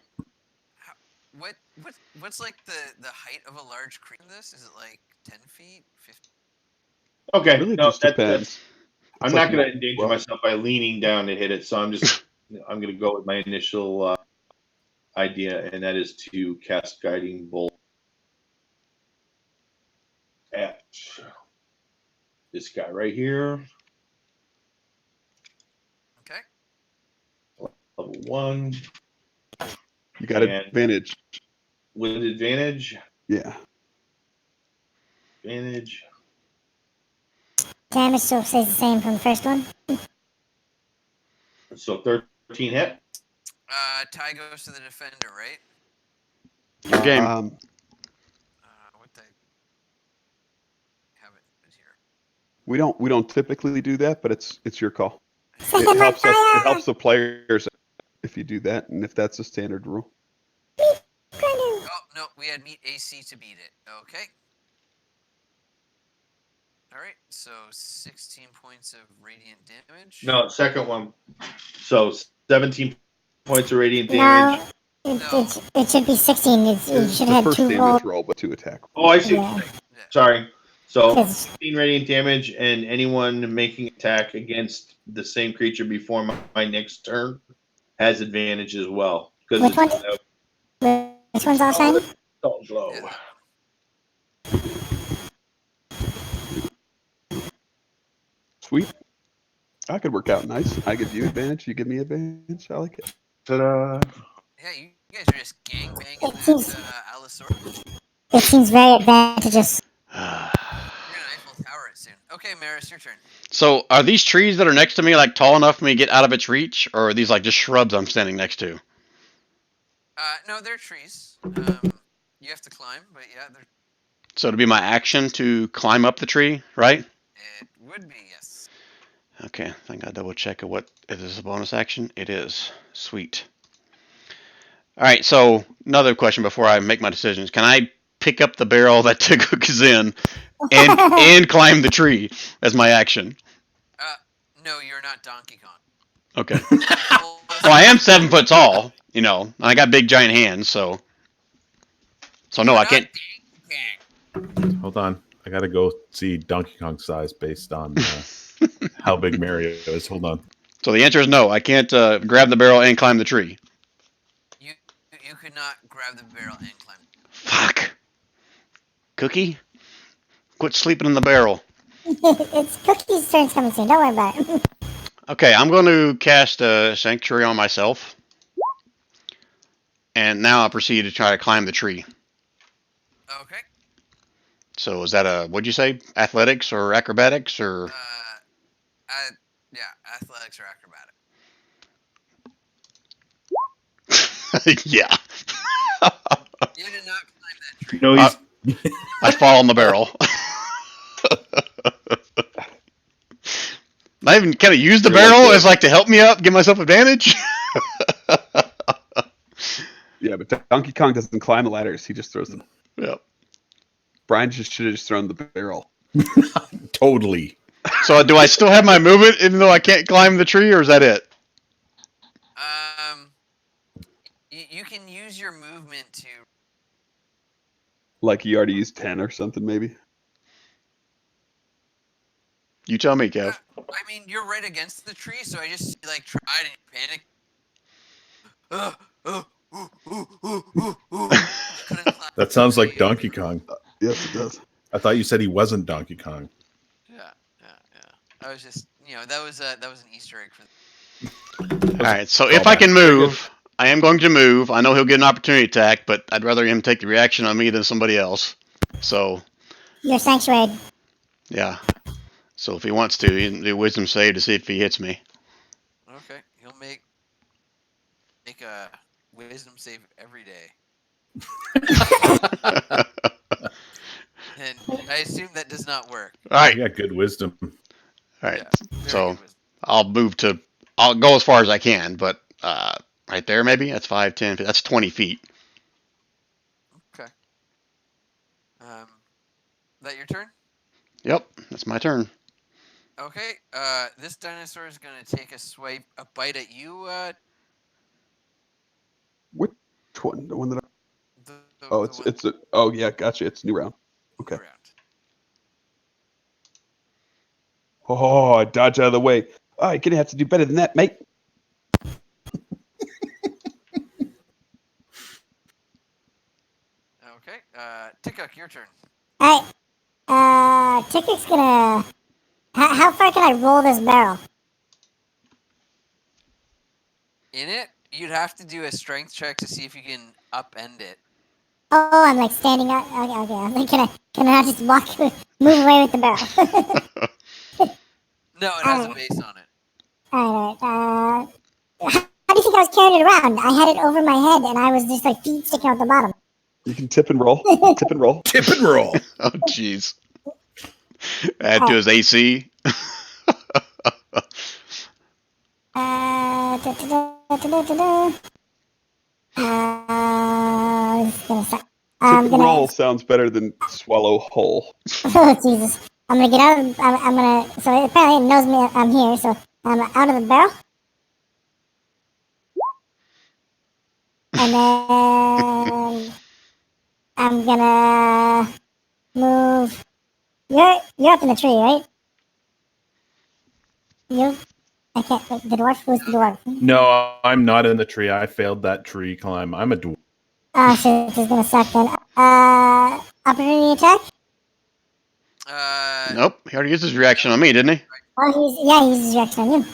What's like the height of a large creature? This is it like 10 feet, 15? Okay, It really no, just depends. I'm not going to endanger myself by leaning down to hit it, so I'm going to go with my initial idea, and that is to cast Guiding Bolt at this guy right here. Okay. Level 1. You got advantage. With advantage? Yeah. Advantage. Damage still stays the same from the first one. So 13 hit. Tie goes to the defender, right? Good game. What the We don't typically do that, but it's your call. Set It him on helps us. It fire! helps the players if you do that, and if that's a standard rule. Oh no, we had meet AC to beat it. Okay. All right, so 16 points of radiant damage. No, second one. So 17 points of radiant damage. No, it should be 16. You It's should the have first 2 damage rolls. roll, but 2 attack. Oh, I see. Yeah. Sorry. So Because 16 radiant damage, and anyone making attack against the same creature before my next turn has advantage as well. Because Which one? it's Which one's all shiny? salt glow. Yeah. Sweet. That could work out nice. I give you advantage. You give me advantage. I like it. Ta-da. Yeah, you guys are just gangbanging It seems- that Allosaurus. It seems very advantageous. You're gonna Eiffel Tower it soon. Okay, Maris, your turn. So, are these trees that are next to me like tall enough for me to get out of its reach, or are these like just shrubs I'm standing next to? No, they're trees. You have to climb, but yeah, they're. So it'd be my action to climb up the tree, right? It would be, yes. Okay, I think I double check what is this a bonus action? It is. Sweet. All right, so another question before I make my decisions: can I pick up the barrel that Tiguk is in and climb the tree as my action? No, you're not Donkey Kong. Okay. Well, I am 7 foot tall, and I got big giant hands, so no, I can't. Hold on. I gotta go see Donkey Kong size based on how big Mario is. Hold on. So the answer is no. I can't grab the barrel and climb the tree. You could not grab the barrel and climb. Fuck. Cookie, quit sleeping in the barrel. It's Cookie's turn's coming soon. Don't worry about it. Okay, I'm going to cast a sanctuary on myself, and now I'll proceed to try to climb the tree. Okay. So is that what'd you say? Athletics or acrobatics or? Yeah, athletics or acrobatic. Yeah. You did not climb that tree. No, he's I fall on the barrel. I even kind of use the You're like barrel the- as like to help me up, give myself advantage. Yeah, but Donkey Kong doesn't climb the ladders. He just throws them. Yep. Brian should have just thrown the barrel. totally. So do I still have my movement even though I can't climb the tree, or is that it? You can use your movement to. Like he already used 10 or something, maybe. You tell me, Kev. I mean, you're right against the tree, so I just tried and panic. Couldn't climb That sounds the like tree. Donkey Kong. Yes, it does. I thought you said he wasn't Donkey Kong. Yeah. I was just, that was an Easter egg for. All right. So if I can move, I am going to move. I know he'll get an opportunity attack, but I'd rather him take the reaction on me than somebody else. So Your sanctuary. yeah. So if he wants to, he can do a wisdom save to see if he hits me. Okay, he'll make a wisdom save every day, and I assume that does not work. All right. You got good wisdom. All right. Yeah, very So good wisdom. I'll go as far as I can, but right there maybe that's 5, 10, that's 20 feet. Okay. That your turn? Yep, that's my turn. Okay. This dinosaur is gonna take a bite at you. Which one? The one that The oh, one oh yeah, gotcha. It's new round. Okay. around. Oh, I dodge out of the way. Oh, you're gonna have to do better than that, mate. Okay. Tickuk, your turn. Alright. Ticket's gonna. How far can I roll this barrel? In it, you'd have to do a strength check to see if you can upend it. Oh, I'm like standing up. Okay. I'm like, can I not just move away with the barrel? No, it has a base on it. Alright. How do you think I was carrying it around? I had it over my head, and I was just like feet sticking out the bottom. You can tip and roll. Tip and roll. Tip and roll. Oh jeez. Add to his AC. Da, da, da, da, da, da, da. This is gonna suck. I'm gonna. Roll sounds better than swallow whole. Oh Jesus! I'm gonna get out of. I'm gonna. So apparently it knows me. I'm here. So I'm out of the barrel. And then I'm gonna move. You're up in the tree, right? You. I can't. The dwarf. Who's the dwarf? No, I'm not in the tree. I failed that tree climb. I'm a dwarf. Oh shit! This is gonna suck then. Opportunity attack. Nope. He already used his reaction on me, didn't he? Oh, he's his reaction on you.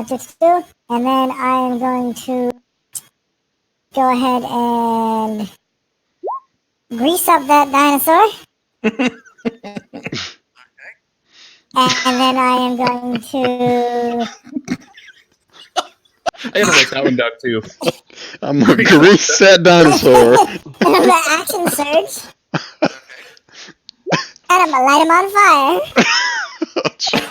Just two, and then I am going to go ahead and grease up that dinosaur. And then I am going to. I gotta write that one down too. I'm gonna grease that dinosaur. The action surge. And I'm gonna light him on fire. Oh, shit.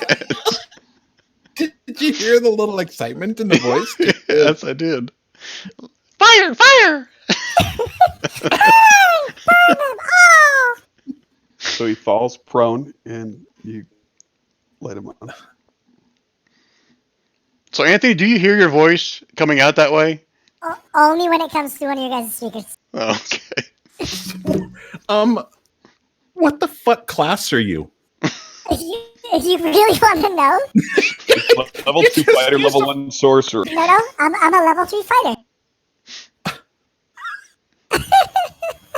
Did you hear the little excitement in the voice? Yes, I did. Fire! Fire! Burn him! Oh! So he falls prone, and you light him on. So, Anthony, do you hear your voice coming out that way? Only when it comes to one of your guys' speakers. Oh, okay. What the fuck class are you? If you really want to know, Level 2 fighter, level 1 sorcerer. no, I'm a level 3 fighter.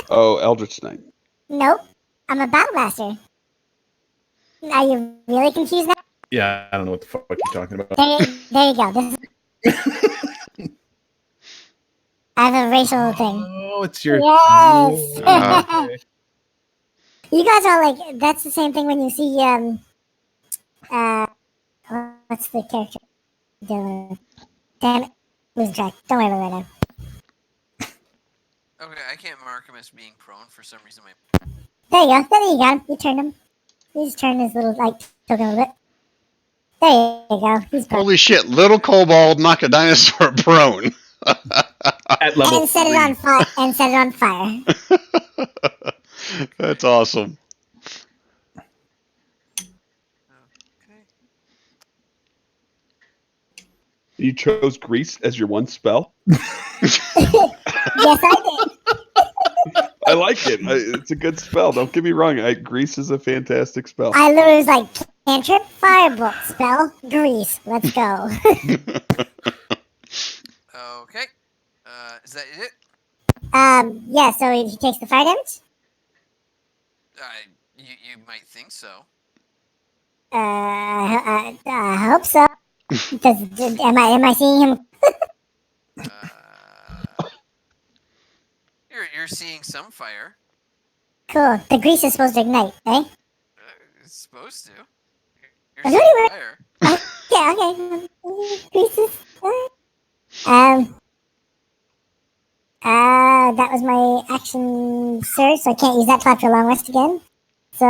Oh, Eldritch Knight. Nope, I'm a battle master. Are you really confused now? Yeah, I don't know what the fuck you're talking about. There you go. This is... I have a racial thing. Oh, it's your. Yes. Okay. You guys are like, that's the same thing when you see what's the character? Damn it, lose track. Don't worry about it right now. Okay, I can't mark him as being prone for some reason. There you go. There you go. You turned him. You just turned his little like token a little bit. There you go. He's prone. Holy shit, little kobold knocked a dinosaur prone. At level And set it on fire. And set it on fire. That's awesome. Okay. You chose grease as your one spell? Yes, I did. I like it. It's a good spell. Don't get me wrong. Grease is a fantastic spell. I literally was like, cantrip, firebolt, spell, grease. Let's go. Okay. Is that it? Yeah, so he takes the fire damage? You might think so. I hope so. Am I seeing him? You're seeing some fire. Cool. The grease is supposed to ignite, eh? It's supposed to. Is You're it seeing anywhere? fire. Okay. Grease is. That was my action surge, so I can't use that till after a long rest again. So,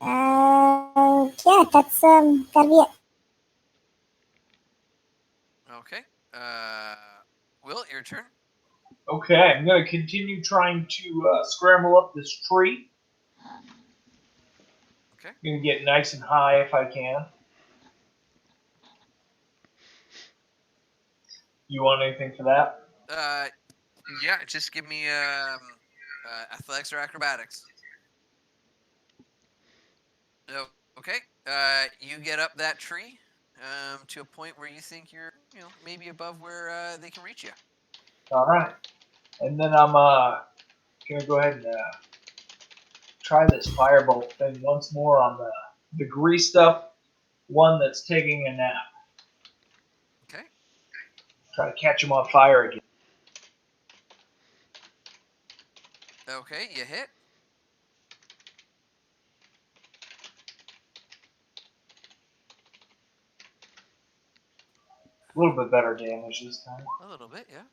yeah, that's gotta be it. Okay. Will, your turn. Okay, I'm going to continue trying to scramble up this tree. Okay. I'm going to get nice and high if I can. You want anything for that? Yeah, just give me athletics or acrobatics. Oh, okay. You get up that tree to a point where you think you're, maybe above where they can reach you. All right. And then I'm going to go ahead and try this firebolt thing once more on the greased up one that's taking a nap. Okay. Try to catch him on fire again. Okay, you hit. A little bit better damage this time. A little bit, yeah.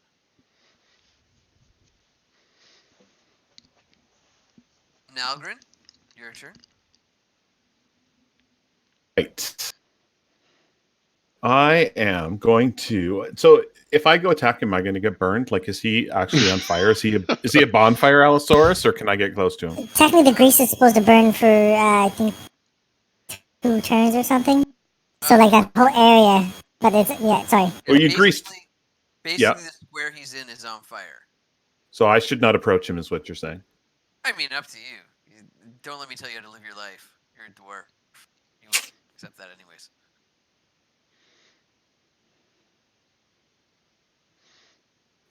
Nalgren, your turn. Right. I am going to. So if I go attack him, am I going to get burned? Like, is he actually on fire? Is he a bonfire Allosaurus, or can I get close to him? Technically, the grease is supposed to burn for I think 2 turns or something. So like that whole area, but it's sorry. Well, you greased. Basically, the square he's in is on fire. So I should not approach him, is what you're saying. I mean, up to you. Don't let me tell you how to live your life. You're a dwarf. You won't accept that anyways.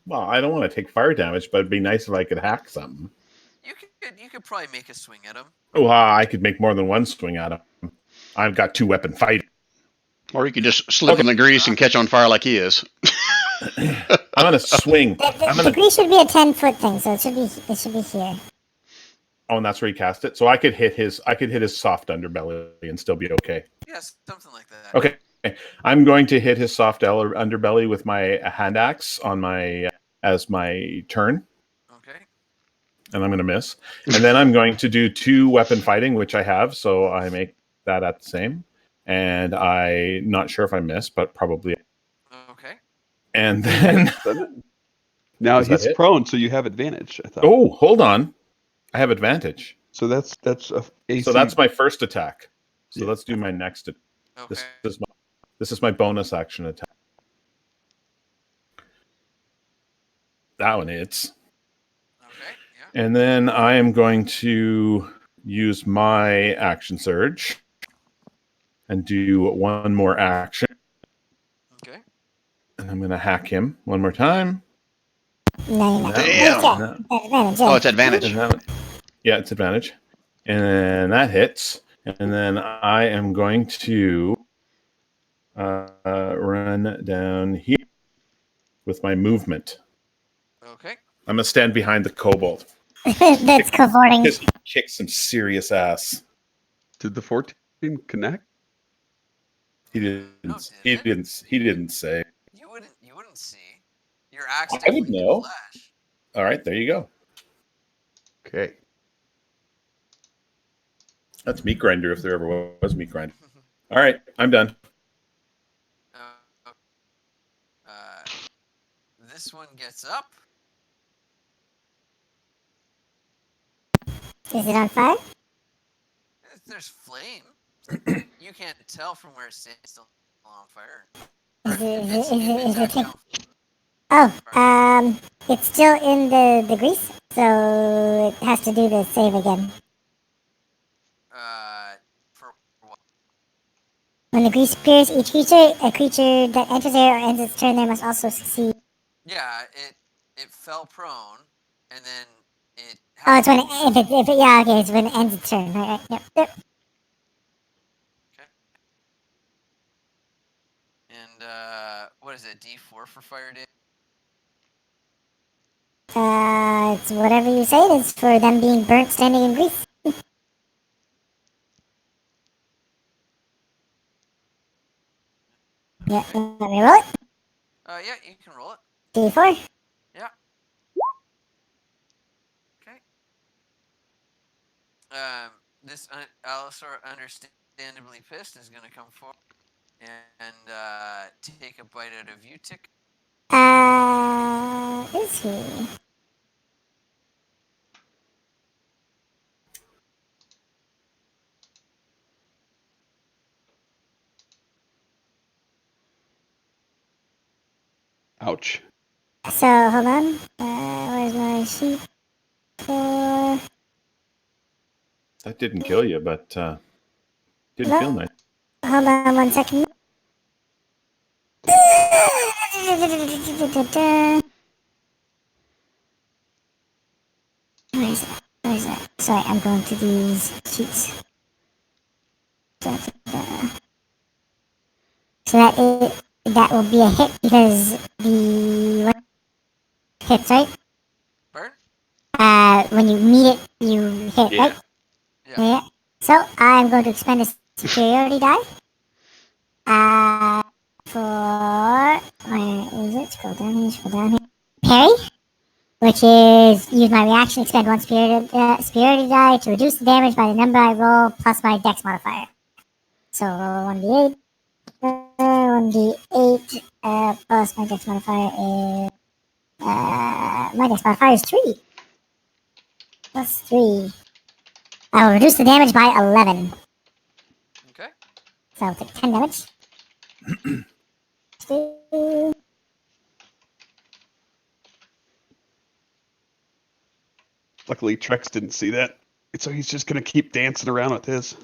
Well, I don't want to take fire damage, but it'd be nice if I could hack something. You could probably make a swing at him. Well, I could make more than one swing at him. I've got 2-weapon fighting. Or you could just slip in the grease and catch on fire like he is. I'm gonna swing. The grease should be a 10-foot thing, so it should be here. Oh, and that's where he cast it. So I could hit his soft underbelly and still be okay. Yes, something like that. Okay. I'm going to hit his soft underbelly with my hand axe on my as my turn. Okay. And I'm going to miss. And then I'm going to do 2-weapon fighting, which I have, so I make that at the same. And I'm not sure if I miss, but probably. Okay. And then now Does that he's hit? prone, so you have advantage. I thought. oh, hold on, I have advantage. So that's a AC. So that's my first attack. So Yeah. let's do my next. Okay. This is my bonus action attack. That one hits. Okay. Yeah. And then I am going to use my action surge and do one more action. Okay. And I'm going to hack him one more time. No, you're not. Damn. Yeah, advantage, yeah. Oh, it's advantage. And that- yeah, it's advantage. And then that hits. And then I am going to run down here with my movement. Okay. I'm going to stand behind the kobold. That's cavorting. Just kick some serious ass. Did the 14 connect? He didn't. No, He did it? didn't say. You wouldn't see. Your axe I would definitely did know. flash. All right, there you go. Okay. That's meat grinder if there ever was meat grinder. All right, I'm done. This one gets up. Is it on fire? There's flame. You can't tell from where it's still on fire. Is it it's still in the grease, so it has to do the save again. For what? When the grease appears, a creature that enters there or ends its turn there must also succeed. Yeah, it fell prone, and then it. Oh, it's when it's when it ends its turn. Right. Yep. Okay. And what is it? D4 for fire damage. It's whatever you say it is for them being burnt standing in grease. Yeah, let me roll it. Yeah, you can roll it. D4. Yeah. Okay. This Allosaur, understandably pissed, is going to come forward and take a bite out of you, Tick. Is he? Ouch. So, hold on. Where's my sheet? For... That didn't kill you, but didn't No. feel nice. Hold on 1 second. Where is that? Where is that? Sorry, I'm going to these sheets. So that will be a hit because the hits, right? Burn? When you meet it, you hit, Yeah. right? Yeah. So I'm going to expend a superiority die. For where is it? Scroll down here. Parry. which is use my reaction, expend one spirited die to reduce the damage by the number I roll plus my dex modifier. So roll 1d8. 1d8 plus my dex modifier is my dex modifier is 3. Plus 3. I will reduce the damage by 11. Okay. So I'll take 10 damage. Luckily, Trex didn't see that, so he's just gonna keep dancing around with his.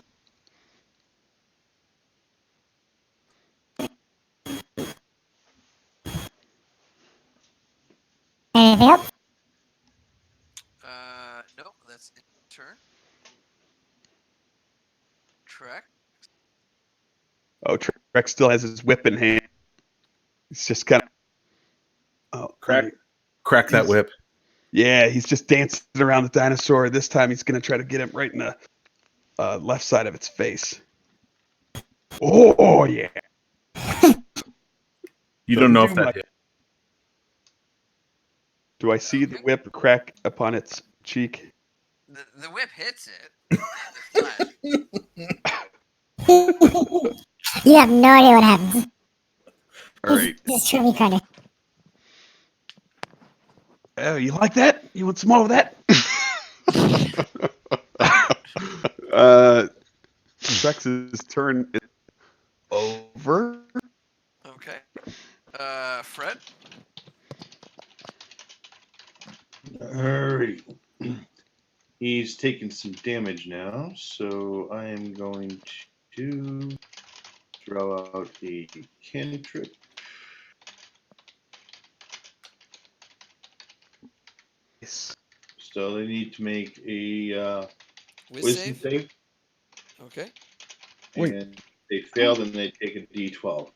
Anything else? No, that's it. Turn. Trek. Oh, Trex still has his whip in hand. He's just kind of. Oh, Crack that whip. Yeah, he's just dancing around the dinosaur. This time he's gonna try to get him right in the left side of its face. Oh yeah. You don't know if that hit. Do I see the whip crack upon its cheek? The whip hits it. You have no idea what happens. All right. Just show me kind of. Oh, you like that? You want some more of that? Trex's turn is over. Okay. Fred. Alright. He's taking some damage now, so I am going to throw out a cantrip. So they need to make a wisdom save. Okay. Wait. And they fail, then they take a d12.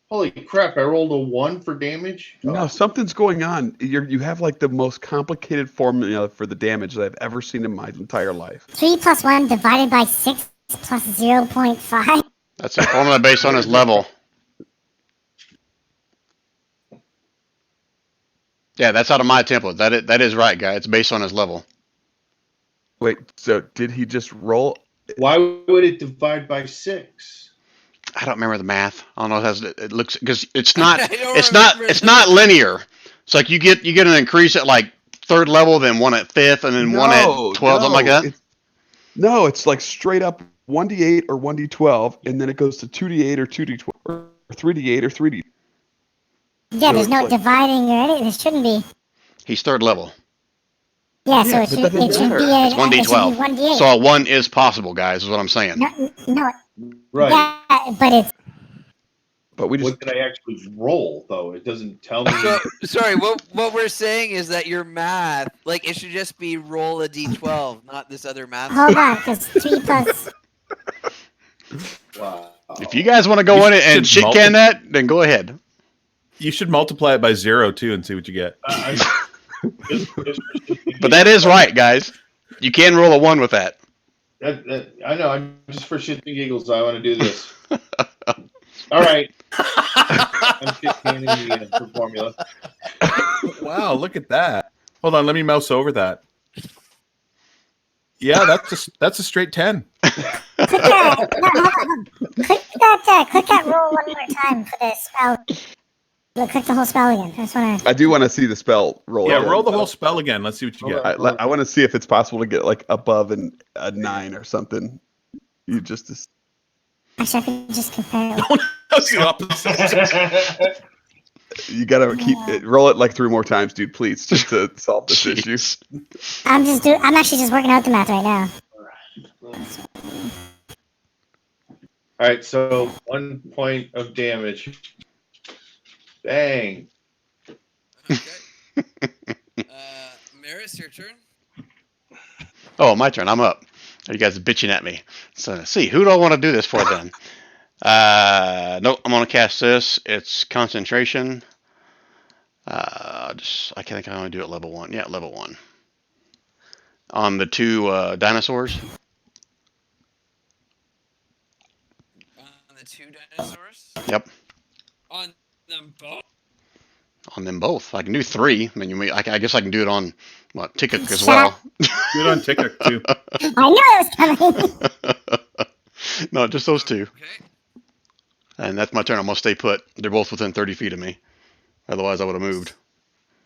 Holy crap, I rolled a 1 for damage? No, something's going on. You have like the most complicated formula for the damage that I've ever seen in my entire life. 3 plus 1 divided by 6 plus 0.5. That's a formula based on his level. Yeah, that's out of my template. That is right, guy. It's based on his level. Wait, so did he just roll? Why would it divide by 6? I don't remember the math. I don't know. It looks because it's not. I don't It's not. remember It's not linear. It's like you get an increase at like 3rd level, then one at 5th, and then one at 12, something like that. No, it's like straight up 1d8 or 1d12, and then it goes to 2d8 or 2d12 or 3d8 or 3d. Yeah, there's no dividing or anything. There shouldn't be. He's 3rd level. Yeah, so Yeah, it but should that doesn't be matter. It's it should be 1d12. 1d8. So a 1 is possible, guys. Is what I'm saying. No, Right. yeah, but it's But we just What did I actually roll, though? It doesn't tell me. So, sorry, what we're saying is that your math, like, it should just be roll a d12, not this other math. hold on, because 3 plus. Wow. If you guys want to go in it and shit can that, then go ahead. You should multiply it by 0 too and see what you get. But that is right, guys. You can roll a 1 with that. I know. I'm just for shits and giggles. I want to do this. All right. I'm shit canning the formula. Wow, look at that. Hold on, let me mouse over that. Yeah, that's a straight 10. Click that. No, hold on. Click that roll one more time for the spell. Look, click the whole spell again. I just want to. I do want to see the spell roll. Yeah, again. roll the whole spell again. Let's see what you get. I want to see if it's possible to get like above a 9 or something. You just Actually, I can just compare. That's the opposite. you gotta roll it like 3 more times, dude. Please, just to solve this issue. I'm actually just working out the math right now. All right, so 1 point of damage. Bang. Okay. Maris, your turn. Oh, my turn. I'm up. You guys are bitching at me. So let's see, who do I want to do this for then? Nope, I'm gonna cast this. It's concentration. I think I only do it level 1. Yeah, level 1. On the 2 dinosaurs. On the 2 dinosaurs? Yep. On them both? On them both. I can do 3. I mean, I guess I can do it on Tickuk as Shut well. Do it on Tickuk too. I knew it was coming. No, just those 2. Okay. And that's my turn. I'm gonna stay put. They're both within 30 feet of me. Otherwise, I would have moved.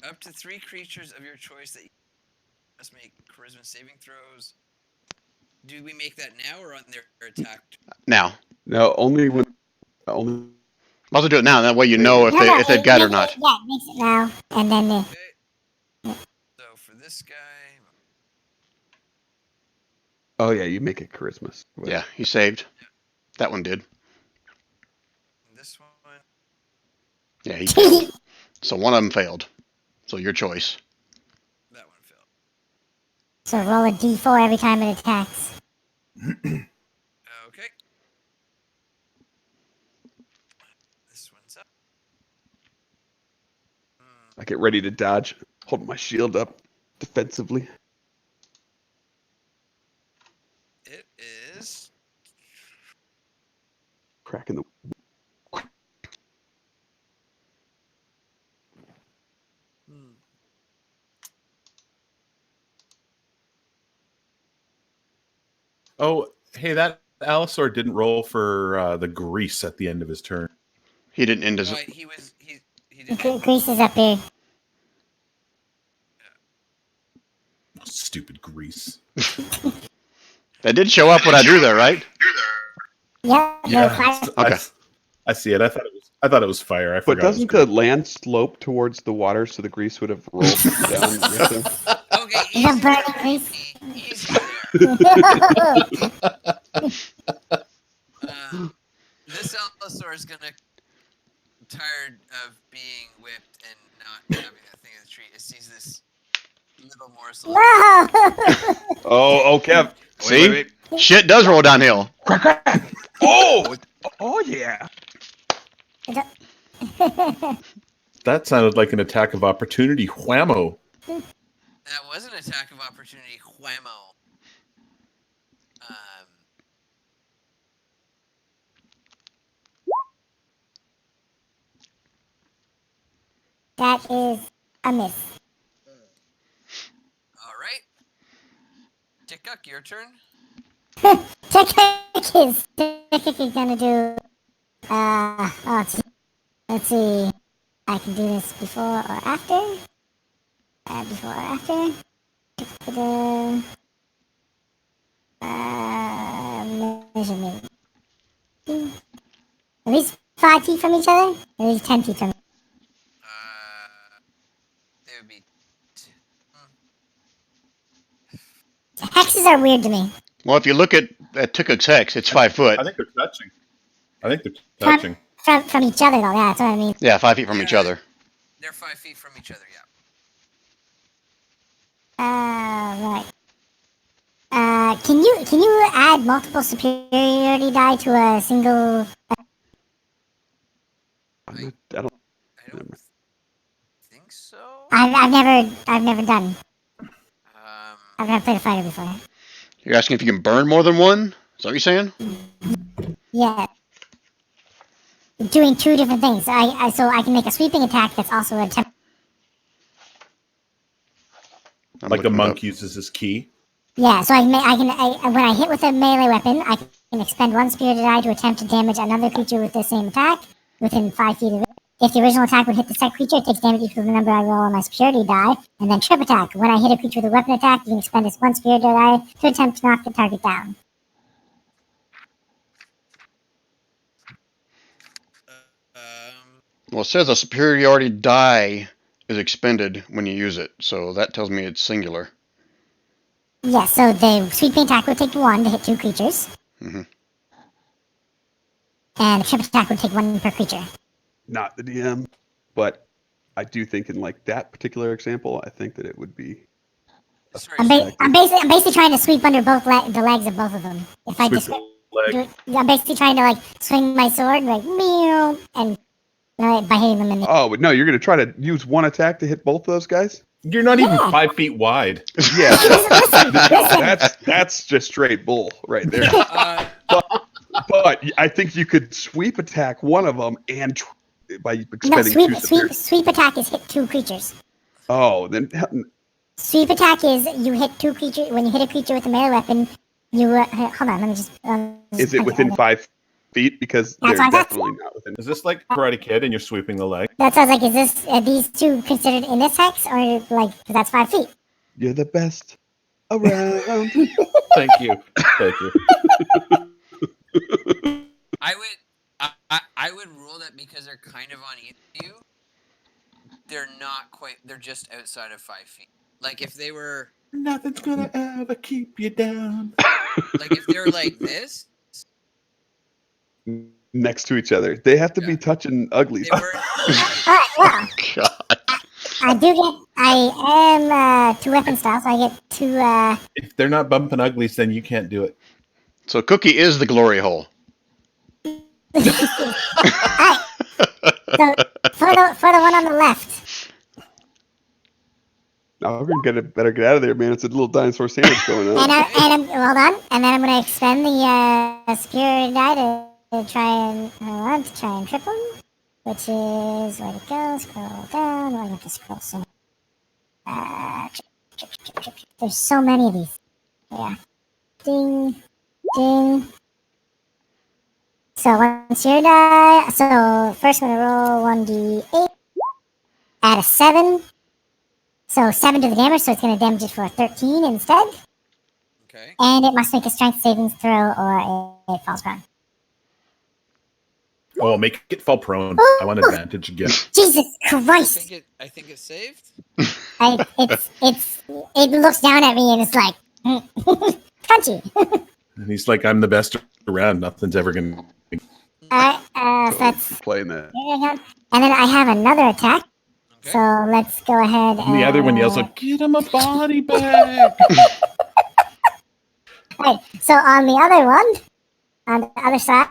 Up to 3 creatures of your choice that you must make charisma saving throws. Do we make that now or on their attack? Now. No, only when only. I'll also do it now. That way you know if they've got it or not. Yeah, it makes it now, and then Okay. So for this guy, Oh yeah, you make it charisma. Yeah, he saved. That one did. this one, Yeah, he failed. So one of them failed. So your choice. that one failed. so roll a d4 every time it attacks. Okay. This one's up. I get ready to dodge, holding my shield up defensively. It is. Cracking the. Oh, hey, that Allosaur didn't roll for the grease at the end of his turn. He didn't end his. He did. Grease is up here. Stupid grease. That did show up when I drew there, right? Yep. Yeah, fire. Okay. I see it. I thought it was fire. I But forgot. doesn't the land slope towards the water, so the grease would have rolled down with him? Okay, The easy burning there, grease. easy there. This Allosaur is gonna tired of being whipped and not having that thing in the tree. It sees this little morsel. No! Oh, Kev. See? Shit does roll downhill. Oh yeah. That sounded like an attack of opportunity. Whammo. That was an attack of opportunity. Whammo. That is a miss. All right. Tickuk, your turn. Tickuk is gonna do. Let's see. I can do this before or after. Before or after. Measurement. At least 5 feet from each other. At least 10 feet from. They would be. Hexes are weird to me. Well, if you look at Tickuk's hex, it's 5 foot. I think they're touching. I think they're touching. From each other, though. Yeah, that's what I mean. Yeah, 5 feet from each other. They're 5 feet from each other. Yeah. Right. Can you add multiple superiority die to a single? I don't. I don't think so. I've never done. I've never played a fighter before. You're asking if you can burn more than one? Is that what you're saying? Yeah. Doing 2 different things. So I can make a sweeping attack that's also a temp. Like a monk uses his key. Yeah, so when I hit with a melee weapon, I can expend 1 spirited die to attempt to damage another creature with the same attack within 5 feet of it. If the original attack would hit the second creature, it takes damage equal to the number I roll on my superiority die. And then trip attack. When I hit a creature with a weapon attack, you can expend this 1 spirited die to attempt to knock the target down. Well, it says a superiority die is expended when you use it, so that tells me it's singular. Yeah, so the sweeping attack would take 1 to hit 2 creatures. Mm-hmm. And the trip attack would take 1 per creature. Not the DM, but I do think in like that particular example, I think that it would be. Sorry, I'm basically trying to sweep under both the legs of both of them. If I Sweep just the leg. I'm basically trying to like swing my sword like meow and by hitting them in the. Oh, but no, you're gonna try to use 1 attack to hit both those guys? You're not even Yeah. 5 feet wide. Yeah, Listen. that's just straight bull right there. Uh, But I think you could sweep attack one of them and by No, expending sweep attack is hit 2 creatures. Oh, then Sweep attack is you hit 2 creatures. When you hit a creature with a melee weapon, you hold on. Let me just. is it within 5 feet? Because That's they're what I'm definitely not within. Is this like Karate Kid and you're sweeping the leg? That's what I was like. Is this these 2 considered in this hex, or like 'cause that's 5 feet? You're the best around. Thank you. Thank you. I would rule that because they're kind of on you, they're not quite. They're just outside of 5 feet. Like if they were, Nothing's gonna ever keep you down. like if they were like this, Next to each other, they have to be touching uglies. they were. Alright, well, God. I am 2 weapon style, so I get 2. If they're not bumping uglies, then you can't do it. So Cookie is the glory hole. Alright, so for the one on the left, Now we're gonna better get out of there, man. It's a little dinosaur sandwich going on. and I'm hold on, and then I'm gonna expend the superior die to try and triple, which is where to go. Scroll down. I have to scroll so. There's so many of these. Yeah. Ding, ding. So once you're die, so first I'm gonna roll 1d8, add a 7. So 7 to the damage, so it's gonna damage it for a 13 instead. Okay. And it must make a strength savings throw or it falls prone. Oh, make it fall prone. I want advantage again. Jesus I Christ! think it's saved. It looks down at me and it's like, crunchy. And he's like, I'm the best around. Nothing's ever gonna. Alright, so that's Playing that. and then I have another attack. Okay. So let's go ahead And the other one yells like, "Get him a body bag!" Right, so on the other one, on the other side,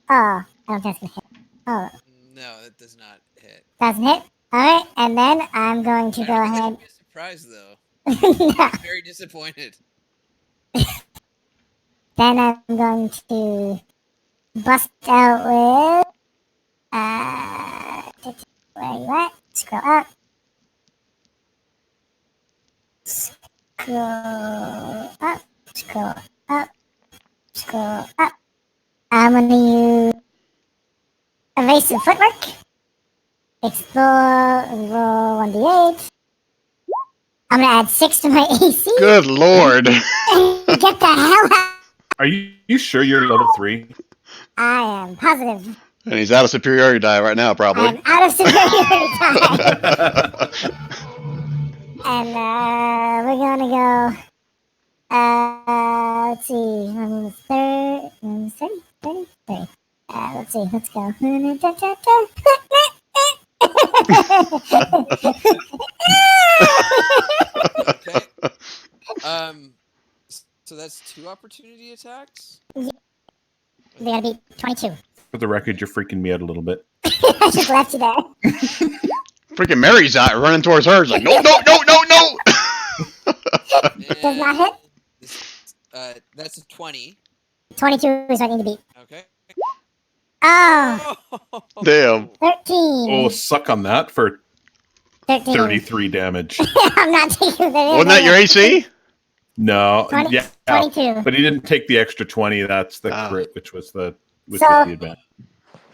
I don't think it's gonna hit. Oh, No, that does not hit. doesn't hit? Alright, and then I'm going to go I think ahead. that'd be a surprise though. No. I'm very disappointed. Then I'm going to bust out with where you at? Scroll up. Scroll up. Scroll up. Scroll up. I'm gonna use evasive footwork. Explore and roll 1d8. I'm gonna add 6 to my AC. Good Lord. And get the hell out. Are you sure you're level 3? I am positive. And he's out of superiority die right now, probably. I'm out of superiority die. And we're gonna go. Let's see. 30. Let's see. Let's go. Okay. So that's 2 opportunity attacks. They gotta be 22. For the record, you're freaking me out a little bit. I just left you there. Freaking Mary's out running towards her. She's like, no, no, no, no, no. Does not hit. That's a 20. 22 is what I need to beat. Okay. Oh, Damn. 13. Oh, suck on that for 13. 33 damage. I'm not taking the Wasn't that your AC? No, 20, yeah, 22. but he didn't take the extra 20. That's the Ah. crit, which was the So- advantage.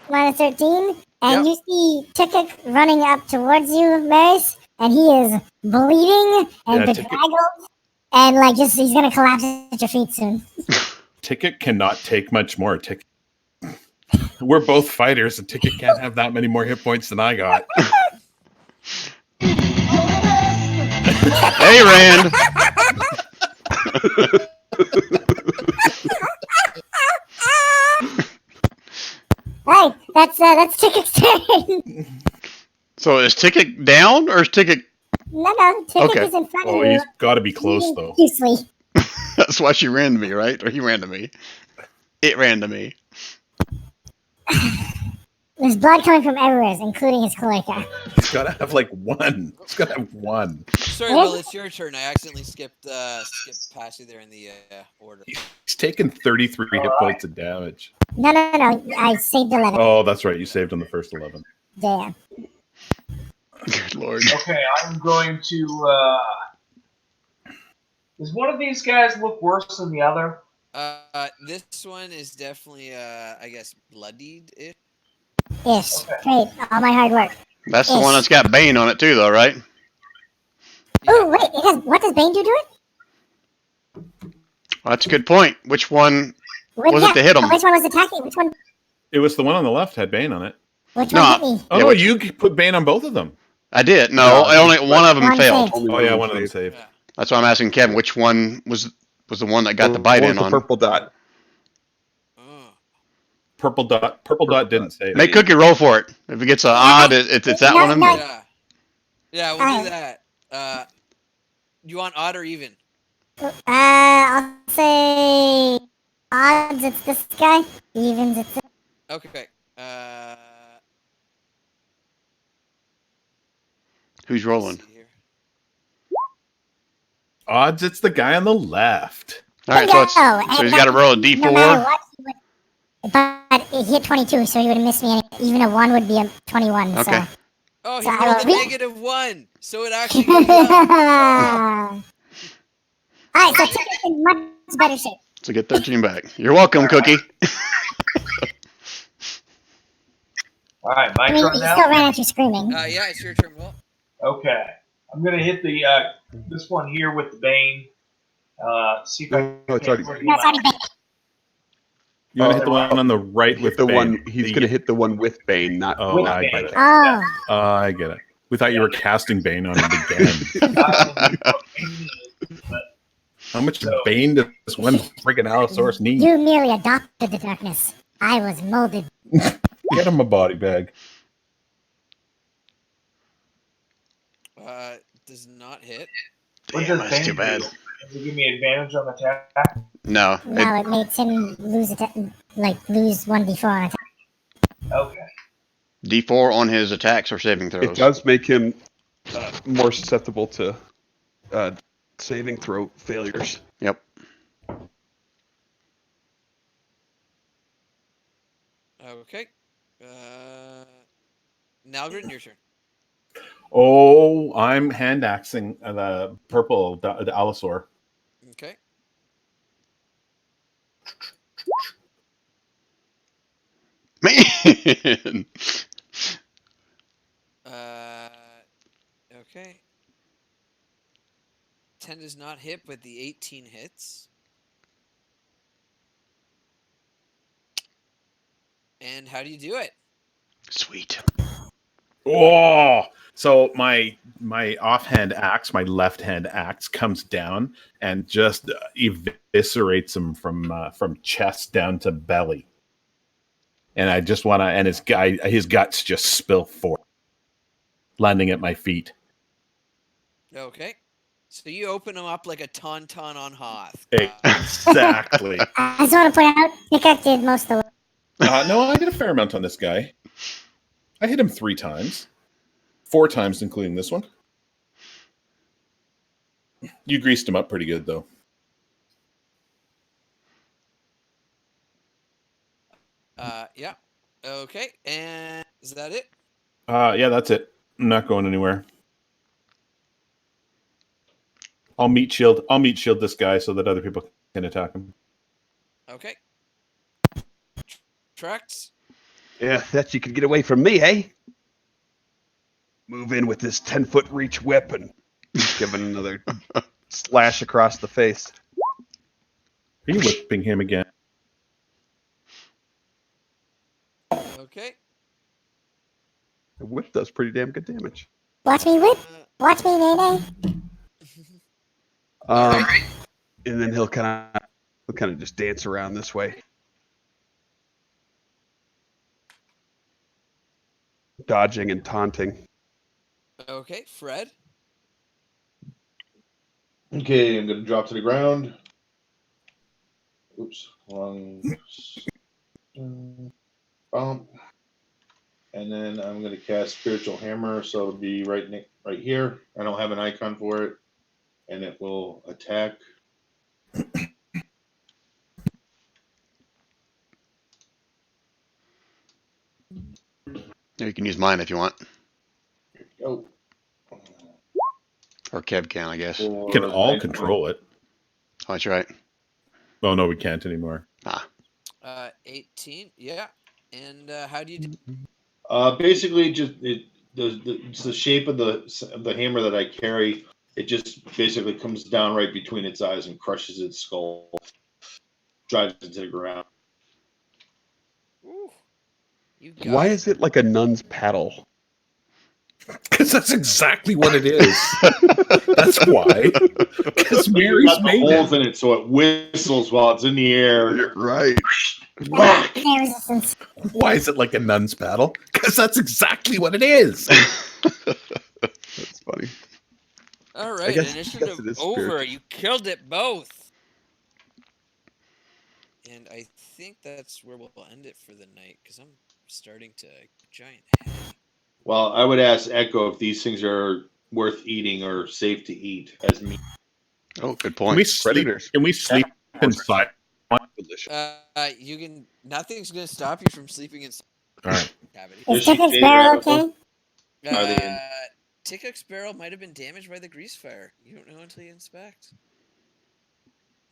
Minus 13. And you see Tickett running up towards you, Maris, and he is bleeding and Yeah, Tickett- bedraggled. And like just he's gonna collapse at your feet soon. Ticket cannot take much more. Ticket. We're both fighters, and Ticket can't have that many more hit points than I got. Hey, Rand. Right, that's Tickett's turn. So is Ticket down or is Ticket? No, Ticket Okay. is in front Oh, of you. he's got to be close though. Profusely. That's why she ran to me, right? Or he ran to me. It ran to me. There's blood coming from everywhere, including his cloaca. He's got to have like one. He's got to have one. sorry, Will. It's your turn. I accidentally skipped past you there in the order. He's taken 33 hit points of damage. No. I saved 11. Oh, that's right. You saved on the first 11. Yeah. Good lord. Okay, I'm going to. Does one of these guys look worse than the other? This one is definitely, I guess, bloodied-ish. Ish. Okay. Great. All my hard work. That's the one that's got Bane on it too, though, right? Oh, wait. What does Bane do to it? Well, that's a good point. Which one was it to hit him? Which one was attacking? Which one? It was the one on the left had Bane on it. Which No, one hit me? Oh, Yeah, no, which- you put Bane on both of them. I did. No, No, only one of them one failed. saved. Oh, yeah, one of them saved. Yeah. That's why I'm asking Kevin. Which one was the one that got the bite one in with on? the purple dot. Oh. Purple dot didn't save. Make Cookie roll for it. If it gets an odd, it's that No, one. no. Yeah, we'll do that. You want odd or even? I'll say odds. It's this guy. Evens. It's this. Okay. Who's let's rolling? see here. Odds, it's the guy on the left. All right, so he's got to roll a d4. No matter what, he would, but he hit 22, so he would have missed me. Even a 1 would be a 21. Okay. So. Oh, he So I rolled a will- -1, so it actually goes up. All right, so Ticket's in much better shape. So get 13 back. You're welcome, Cookie. All right, my I mean, turn he now. still ran at you screaming. Yeah, it's your turn, Will. Okay, I'm gonna hit the this one here with the Bane. See if I No, it's can already. bring him That's out. already been. You want to hit the one on the right with the Bane. one. He's going to hit the one with Bane, not. Oh, With I Bane. get it. Oh, I get it. We thought you were casting Bane on him again. How much Bane does one freaking Allosaurus need? you merely adopted the darkness. I was molded. Get him a body bag. Does not hit. What Damn, does that's too Bane bad. do? Does it give me advantage on attack? No. No, it makes him lose lose 1d4 on attack. Okay. D4 on his attacks or saving throws. It does make him more susceptible to saving throw failures. Yep. Okay. Nalgrin, your turn. Oh, I'm hand axing the purple, the Allosaur. Okay. Man. Okay. 10 does not hit, but the 18 hits. And how do you do it? Sweet. Oh, so my offhand axe, my left hand axe, comes down and just eviscerates him from chest down to belly. And I just want to, and his guts just spill forth, landing at my feet. Okay. So you open him up like a tauntaun on Hoth. Exactly. I just want to point out, Nick did most of the work. No, I did a fair amount on this guy. I hit him 3 times. 4 times, including this one. You greased him up pretty good, though. Yeah. Okay. And is that it? Yeah, that's it. I'm not going anywhere. I'll meat shield this guy so that other people can attack him. Okay. Trex? Yeah, that you could get away from me, eh? Move in with this 10-foot reach whip and give it another slash across the face. Are you whipping him again? Okay. The whip does pretty damn good damage. Watch me whip. Watch me, Nene. And then he'll kind of just dance around this way, dodging and taunting. Okay. Fred? Okay, I'm going to drop to the ground. Oops, wrong. Bump. And then I'm going to cast Spiritual Hammer, so it'll be right here. I don't have an icon for it, and it will attack. You can use mine if you want, Oh, or Kev can, I guess. We can all control it. Oh, that's right. Oh no, we can't anymore. 18. Yeah. And how do you do? Basically, just it's the shape of the hammer that I carry. It just basically comes down right between its eyes and crushes its skull, drives it to the ground. Ooh, you got Why is it like a nun's paddle? Because that's exactly what it is. That's why. Because Mary's Got the made holes it. in it, so it whistles while it's in the air. Right. Whack! Air resistance. Why is it like a nun's paddle? Because that's exactly what it is. That's funny. All right, guess initiative it is over. spiritual. You killed it both. And I think that's where we'll end it for the night because I'm starting to giant head. Well, I would ask Echo if these things are worth eating or safe to eat as meat. Oh, good Can we point. sleep? Predators. Can we sleep inside? Delicious. You can. Nothing's gonna stop you from sleeping in All right. cavity. Is she Ticket's stay barrel there? okay? Are they in? Ticket's barrel might have been damaged by the grease fire. You don't know until you inspect.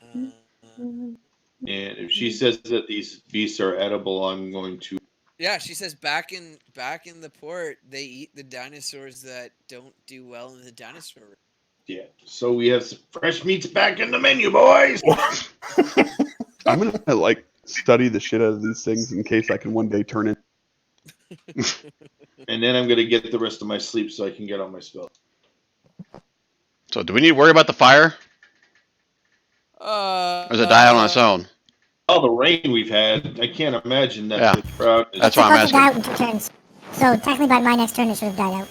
And if she says that these beasts are edible, I'm going to. Yeah, she says back in the port they eat the dinosaurs that don't do well in the dinosaur. Yeah. So we have some fresh meats back in the menu, boys. I'm gonna like study the shit out of these things in case I can one day turn it. And then I'm going to get the rest of my sleep so I can get on my spell. So, do we need to worry about the fire, or does it die out on its own? All the rain we've had, I can't imagine that Yeah. the crowd is. That's It's why I'm supposed to die out asking. in 2 turns. So technically by my next turn it should have died out.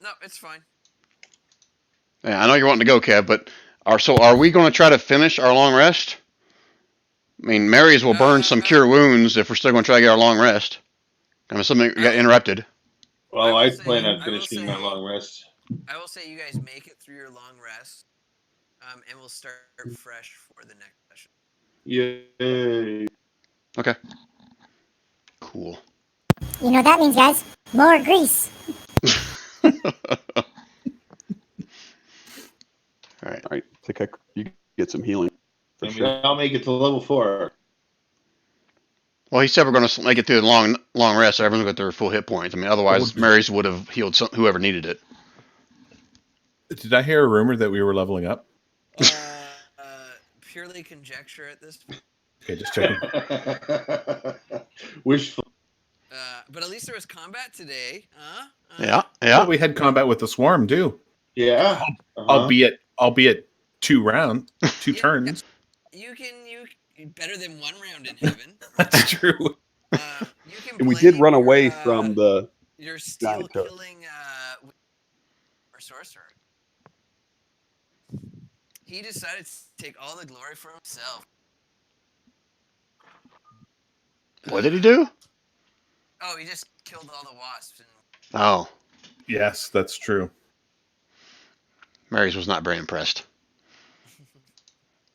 No, it's fine. Yeah, I know you're wanting to go, Kev, but are we going to try to finish our long rest? I mean, Mary's will burn some cure wounds if we're still going to try to get our long rest. I mean, something got interrupted. Well, I I will plan say- on I will finishing my say- long rest. I will say you guys make it through your long rest, and we'll start fresh for the next session. Yay. Okay. Cool. You know what that means, guys? More grease. All right. All right, Tick, you get some healing. For And sure. I'll make it to level 4. Well, he said we're going to make it through the long rest, so everyone's got their full hit points. I mean, otherwise, Mary's would have healed whoever needed it. Did I hear a rumor that we were leveling up? Purely conjecture at this point. Okay, just checking. Wishful. But at least there was combat today, huh? Yeah. Well, we had combat with the swarm too, Yeah. albeit 2 turns. You better than 1 round in heaven. That's true. You can And we did blame run away your, from the. your steel Giant toad. killing or sorcerer. He decided to take all the glory for himself. What did he do? Oh, he just killed all the wasps. Oh, Yes, that's true. Mary's was not very impressed.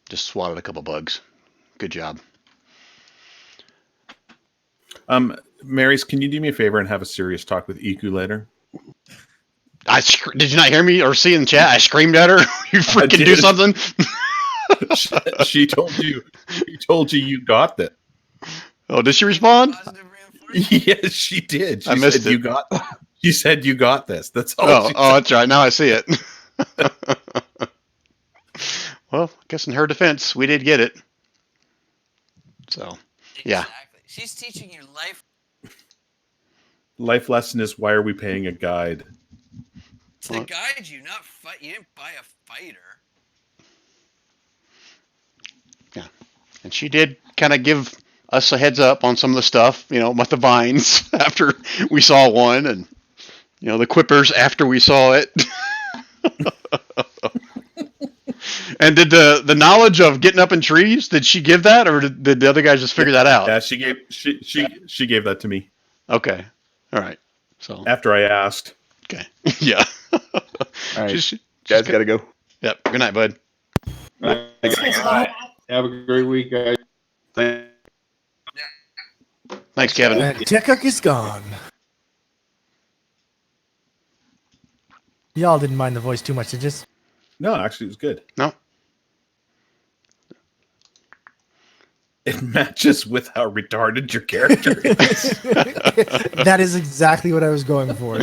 Just swatted a couple bugs. Good job. Marys, can you do me a favor and have a serious talk with Iku later? Did you not hear me or see in the chat? I screamed at her. You freaking do did. something. She told you. She told you got that. Oh, did she respond? Positive reinforcement. Yes, she did. She I missed said it. you got. She said you got this. That's all. Oh, she oh, that's right. Now I see it. Well, I guess in her defense, we did get it. So, yeah. Exactly. She's teaching you life. Life lesson is, why are we paying a guide? To guide you, not fight. You didn't buy a fighter. Yeah. And she did kind of give us a heads up on some of the stuff, with the vines after we saw one, and, the quippers after we saw it. And did the knowledge of getting up in trees, did she give that, or did the other guys just figure that out? Yeah, she gave that to me. Okay. All right. So After I asked. okay. Yeah. All right, Just guys, gotta go. Yep. Good night, bud. All right. Have a great week, guys. Thanks, Kevin. And Tickuk is gone. Y'all didn't mind the voice too much, did you? No, actually, it was good. No. It matches with how retarded your character is. That is exactly what I was going for.